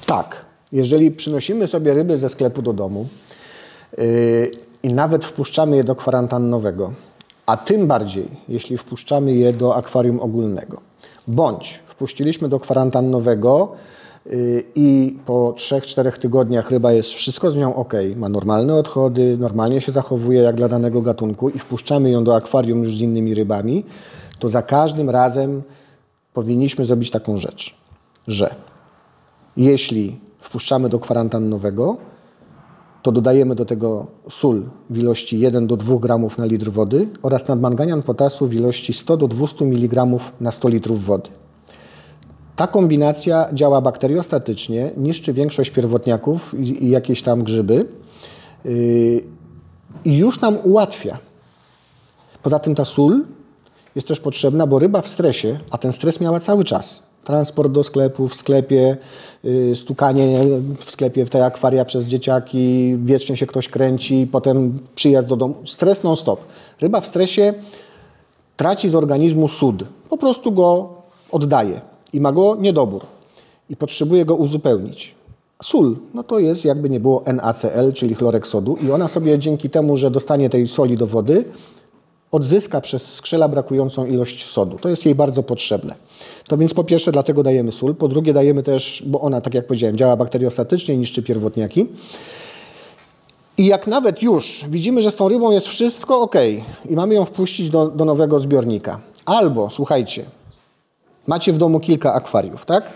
Tak. Jeżeli przynosimy sobie ryby ze sklepu do domu i nawet wpuszczamy je do kwarantannowego, a tym bardziej, jeśli wpuszczamy je do akwarium ogólnego, bądź wpuściliśmy do kwarantannowego i po 3-4 tygodniach ryba jest wszystko z nią ok, ma normalne odchody, normalnie się zachowuje jak dla danego gatunku i wpuszczamy ją do akwarium już z innymi rybami, to za każdym razem powinniśmy zrobić taką rzecz, że jeśli wpuszczamy do kwarantannowego, to dodajemy do tego sól w ilości 1 do 2 gramów na litr wody oraz nadmanganian potasu w ilości 100 do 200 mg na 100 litrów wody. Ta kombinacja działa bakteriostatycznie, niszczy większość pierwotniaków i jakieś tam grzyby i już nam ułatwia. Poza tym ta sól jest też potrzebna, bo ryba w stresie, a ten stres miała cały czas. Transport do sklepu, w sklepie, stukanie w sklepie w te akwaria przez dzieciaki, wiecznie się ktoś kręci, potem przyjazd do domu. Stres non-stop. Ryba w stresie traci z organizmu sód. Po prostu go oddaje i ma go niedobór i potrzebuje go uzupełnić. Sól, no to jest jakby nie było NaCl, czyli chlorek sodu i ona sobie dzięki temu, że dostanie tej soli do wody, odzyska przez skrzela brakującą ilość sodu. To jest jej bardzo potrzebne. To więc po pierwsze dlatego dajemy sól, po drugie dajemy też, bo ona, tak jak powiedziałem, działa bakteriostatycznie, niszczy pierwotniaki. I jak nawet już widzimy, że z tą rybą jest wszystko ok i mamy ją wpuścić do nowego zbiornika. Albo, słuchajcie, macie w domu kilka akwariów, tak?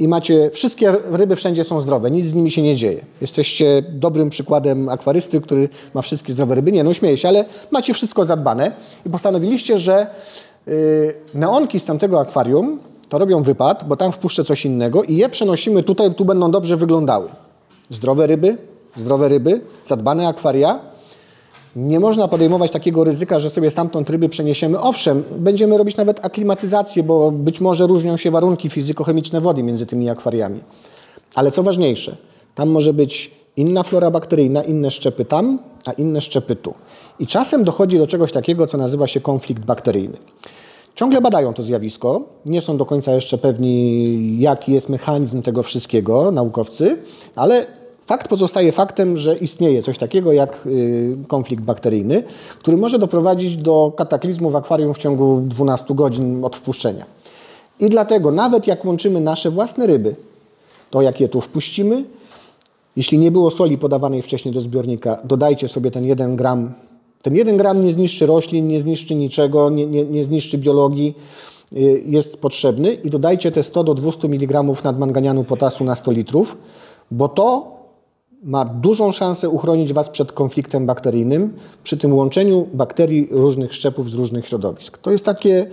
I macie, wszystkie ryby wszędzie są zdrowe, nic z nimi się nie dzieje. Jesteście dobrym przykładem akwarysty, który ma wszystkie zdrowe ryby. Nie, no śmieję się, ale macie wszystko zadbane i postanowiliście, że neonki z tamtego akwarium to robią wypad, bo tam wpuszczę coś innego i je przenosimy tutaj, tu będą dobrze wyglądały. Zdrowe ryby, zadbane akwaria. Nie można podejmować takiego ryzyka, że sobie stamtąd ryby przeniesiemy. Owszem, będziemy robić nawet aklimatyzację, bo być może różnią się warunki fizykochemiczne wody między tymi akwariami. Ale co ważniejsze, tam może być inna flora bakteryjna, inne szczepy tam, a inne szczepy tu. I czasem dochodzi do czegoś takiego, co nazywa się konflikt bakteryjny. Ciągle badają to zjawisko, nie są do końca jeszcze pewni, jaki jest mechanizm tego wszystkiego, naukowcy, ale fakt pozostaje faktem, że istnieje coś takiego jak konflikt bakteryjny, który może doprowadzić do kataklizmu w akwarium w ciągu 12 godzin od wpuszczenia. I dlatego nawet jak łączymy nasze własne ryby, to jak je tu wpuścimy, jeśli nie było soli podawanej wcześniej do zbiornika, dodajcie sobie ten 1 gram. Ten 1 gram nie zniszczy roślin, nie zniszczy niczego, nie zniszczy biologii, jest potrzebny i dodajcie te 100 do 200 mg nadmanganianu potasu na 100 litrów, bo to ma dużą szansę uchronić Was przed konfliktem bakteryjnym przy tym łączeniu bakterii różnych szczepów z różnych środowisk. To jest takie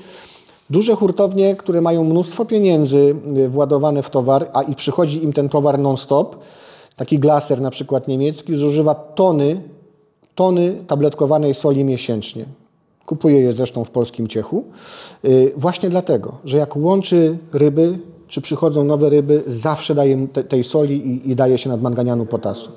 duże hurtownie, które mają mnóstwo pieniędzy władowane w towar, a i przychodzi im ten towar non-stop. Taki Glaser na przykład niemiecki zużywa tony tabletkowanej soli miesięcznie. Kupuje je zresztą w polskim Ciechu. Właśnie dlatego, że jak łączy ryby, czy przychodzą nowe ryby, zawsze daje tej soli i daje się nadmanganianu potasu.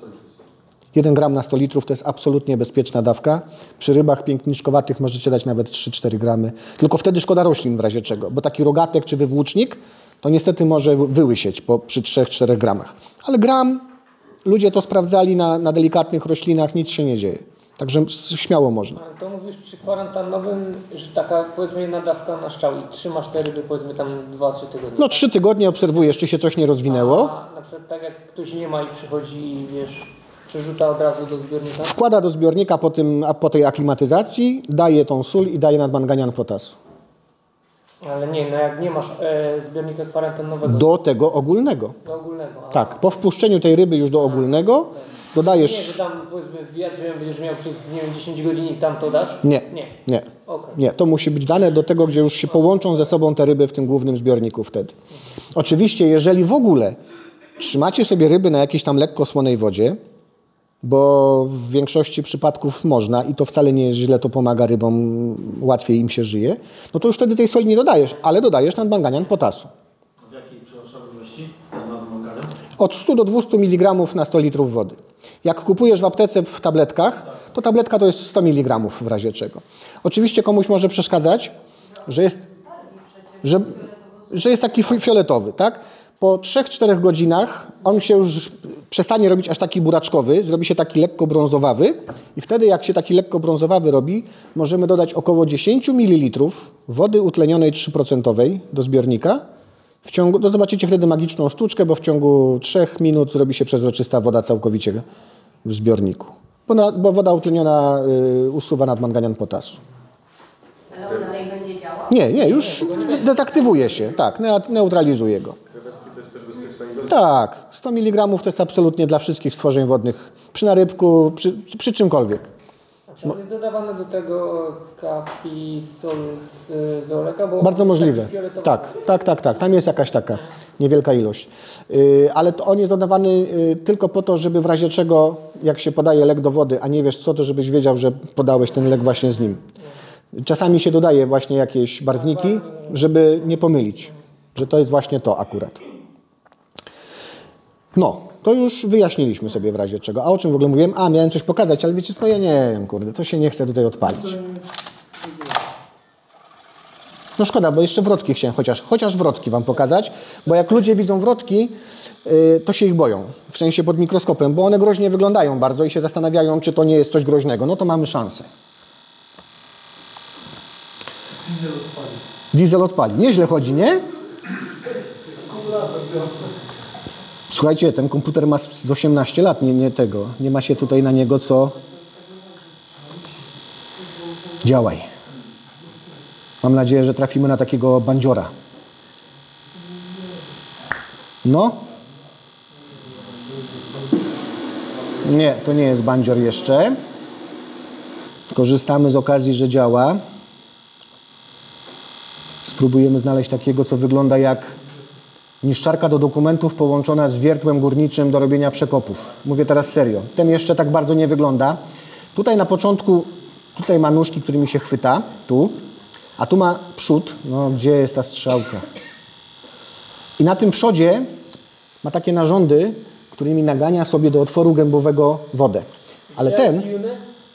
1 gram na 100 litrów to jest absolutnie bezpieczna dawka. Przy rybach piękniczkowatych możecie dać nawet 3-4 gramy. Tylko wtedy szkoda roślin w razie czego, bo taki rogatek czy wywłócznik to niestety może wyłysieć przy 3-4 gramach. Ale gram, ludzie to sprawdzali na delikatnych roślinach, nic się nie dzieje. Także śmiało można. Ale to mówisz przy kwarantannowym, że taka powiedzmy jedna dawka na strzał i trzymasz te ryby powiedzmy tam 2-3 tygodnie. No 3 tygodnie obserwujesz, czy się coś nie rozwinęło. A na przykład tak jak ktoś nie ma i przychodzi i wiesz, przerzuca od razu do zbiornika? Wkłada do zbiornika po tej aklimatyzacji, daje tą sól i daje nadmanganian potasu. Ale nie, no jak nie masz zbiornika kwarantannowego. Do tego ogólnego. Do ogólnego. A. Tak, po wpuszczeniu tej ryby już do ogólnego dodajesz... Nie, że tam powiedzmy wiatr, że będziesz miał przez nie wiem, 10 godzin i tam to dasz? Nie. Okay. Nie, to musi być dane do tego, gdzie już się połączą ze sobą te ryby w tym głównym zbiorniku wtedy. Oczywiście, jeżeli w ogóle trzymacie sobie ryby na jakiejś tam lekko słonej wodzie, bo w większości przypadków można i to wcale nie jest źle, to pomaga rybom, łatwiej im się żyje, no to już wtedy tej soli nie dodajesz, ale dodajesz nadmanganian potasu. W jakiej przepraszam ilości nadmanganian? Od 100 do 200 mg na 100 litrów wody. Jak kupujesz w aptece w tabletkach, to tabletka to jest 100 mg w razie czego. Oczywiście komuś może przeszkadzać, że jest taki fioletowy, tak? Po 3-4 godzinach on się już przestanie robić aż taki buraczkowy, zrobi się taki lekko brązowawy i wtedy jak się taki lekko brązowawy robi, możemy dodać około 10 ml wody utlenionej 3% do zbiornika. Zobaczycie wtedy magiczną sztuczkę, bo w ciągu 3 minut zrobi się przezroczysta woda całkowicie w zbiorniku. Bo woda utleniona usuwa nadmanganian potasu. Ale on dalej będzie działał? Nie, już dezaktywuje się, tak, neutralizuje go. Tak, 100 mg to jest absolutnie dla wszystkich stworzeń wodnych, przy narybku, przy czymkolwiek. A czy on jest dodawany do tego kapisol z oleka? Bo bardzo możliwe. Tak, tam jest jakaś taka niewielka ilość. Ale to on jest dodawany tylko po to, żeby w razie czego, jak się podaje lek do wody, a nie wiesz co, to żebyś wiedział, że podałeś ten lek właśnie z nim. Czasami się dodaje właśnie jakieś barwniki, żeby nie pomylić, że to jest właśnie to akurat. No, to już wyjaśniliśmy sobie w razie czego. A o czym w ogóle mówiłem? Miałem coś pokazać, ale wiecie co, ja nie wiem, kurde, to się nie chce tutaj odpalić. No szkoda, bo jeszcze wrotki chciałem chociaż wrotki wam pokazać, bo jak ludzie widzą wrotki, to się ich boją, w sensie pod mikroskopem, bo one groźnie wyglądają bardzo i się zastanawiają, czy to nie jest coś groźnego. No to mamy szansę. Diesel odpali. Nieźle chodzi, nie? Słuchajcie, ten komputer ma z 18 lat, nie tego. Nie ma się tutaj na niego co... Działaj. Mam nadzieję, że trafimy na takiego bandziora. No. Nie, to nie jest bandzior jeszcze. Korzystamy z okazji, że działa. Spróbujemy znaleźć takiego, co wygląda jak niszczarka do dokumentów połączona z wiertłem górniczym do robienia przekopów. Mówię teraz serio. Ten jeszcze tak bardzo nie wygląda. Tutaj na początku, tutaj ma nóżki, którymi się chwyta, tu. A tu ma przód. No, gdzie jest ta strzałka? I na tym przodzie ma takie narządy, którymi nagania sobie do otworu gębowego wodę. Ale ten...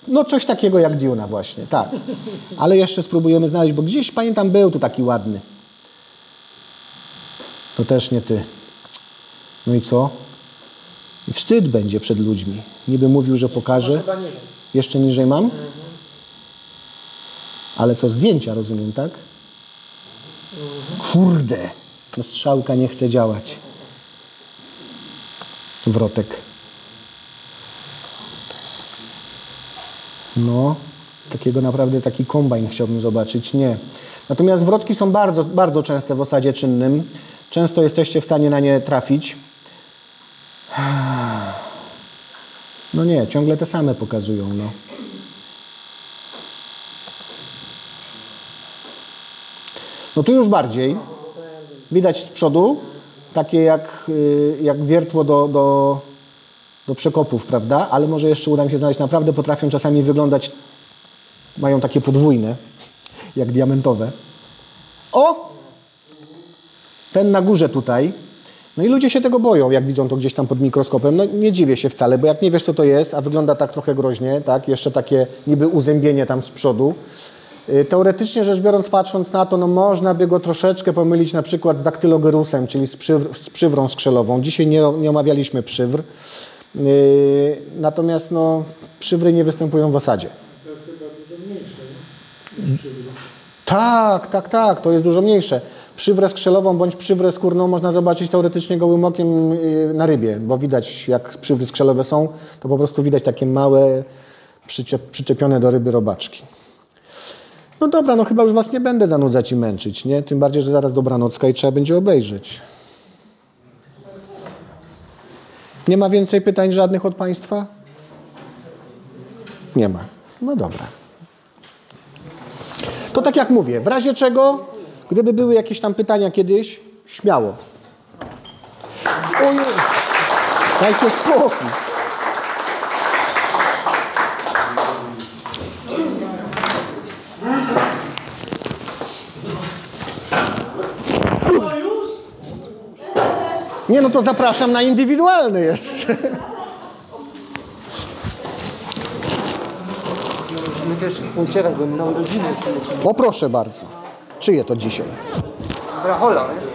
No coś takiego jak Duna właśnie, tak. Ale jeszcze spróbujemy znaleźć, bo gdzieś, pamiętam, był tu taki ładny. To też nie ty. No i co? I wstyd będzie przed ludźmi. Niby mówił, że pokaże. Jeszcze niżej mam? Ale co, zdjęcia rozumiem, tak? Kurde. No strzałka nie chce działać. Wrotek. No, takiego naprawdę, taki kombajn chciałbym zobaczyć. Nie. Natomiast wrotki są bardzo, bardzo częste w osadzie czynnym. Często jesteście w stanie na nie trafić. No nie, ciągle te same pokazują, no. No tu już bardziej. Widać z przodu takie jak wiertło do przekopów, prawda? Ale może jeszcze uda mi się znaleźć. Naprawdę potrafią czasami wyglądać, mają takie podwójne, jak diamentowe. O! Ten na górze tutaj. No i ludzie się tego boją, jak widzą to gdzieś tam pod mikroskopem. No nie dziwię się wcale, bo jak nie wiesz, co to jest, a wygląda tak trochę groźnie, tak? Jeszcze takie niby uzębienie tam z przodu. Teoretycznie rzecz biorąc, patrząc na to, no można by go troszeczkę pomylić na przykład z daktylogerusem, czyli z przywrą skrzelową. Dzisiaj nie omawialiśmy przywr. Natomiast no, przywry nie występują w osadzie. To jest chyba dużo mniejsze, nie? Tak, to jest dużo mniejsze. Przywrę skrzelową bądź przywrę skórną można zobaczyć teoretycznie gołym okiem na rybie, bo widać, jak przywry skrzelowe są, to po prostu widać takie małe, przyczepione do ryby robaczki. No dobra, no chyba już was nie będę zanudzać i męczyć, nie? Tym bardziej, że zaraz dobranocka i trzeba będzie obejrzeć. Nie ma więcej pytań żadnych od państwa? Nie ma. No dobra. To tak jak mówię, w razie czego, gdyby były jakieś tam pytania kiedyś, śmiało. Ojej, dajcie spokój. Nie, no to zapraszam na indywidualny jeszcze. My też uciekać, bo my na urodziny. O proszę bardzo. Czyje to dzisiaj? Brachola, nie?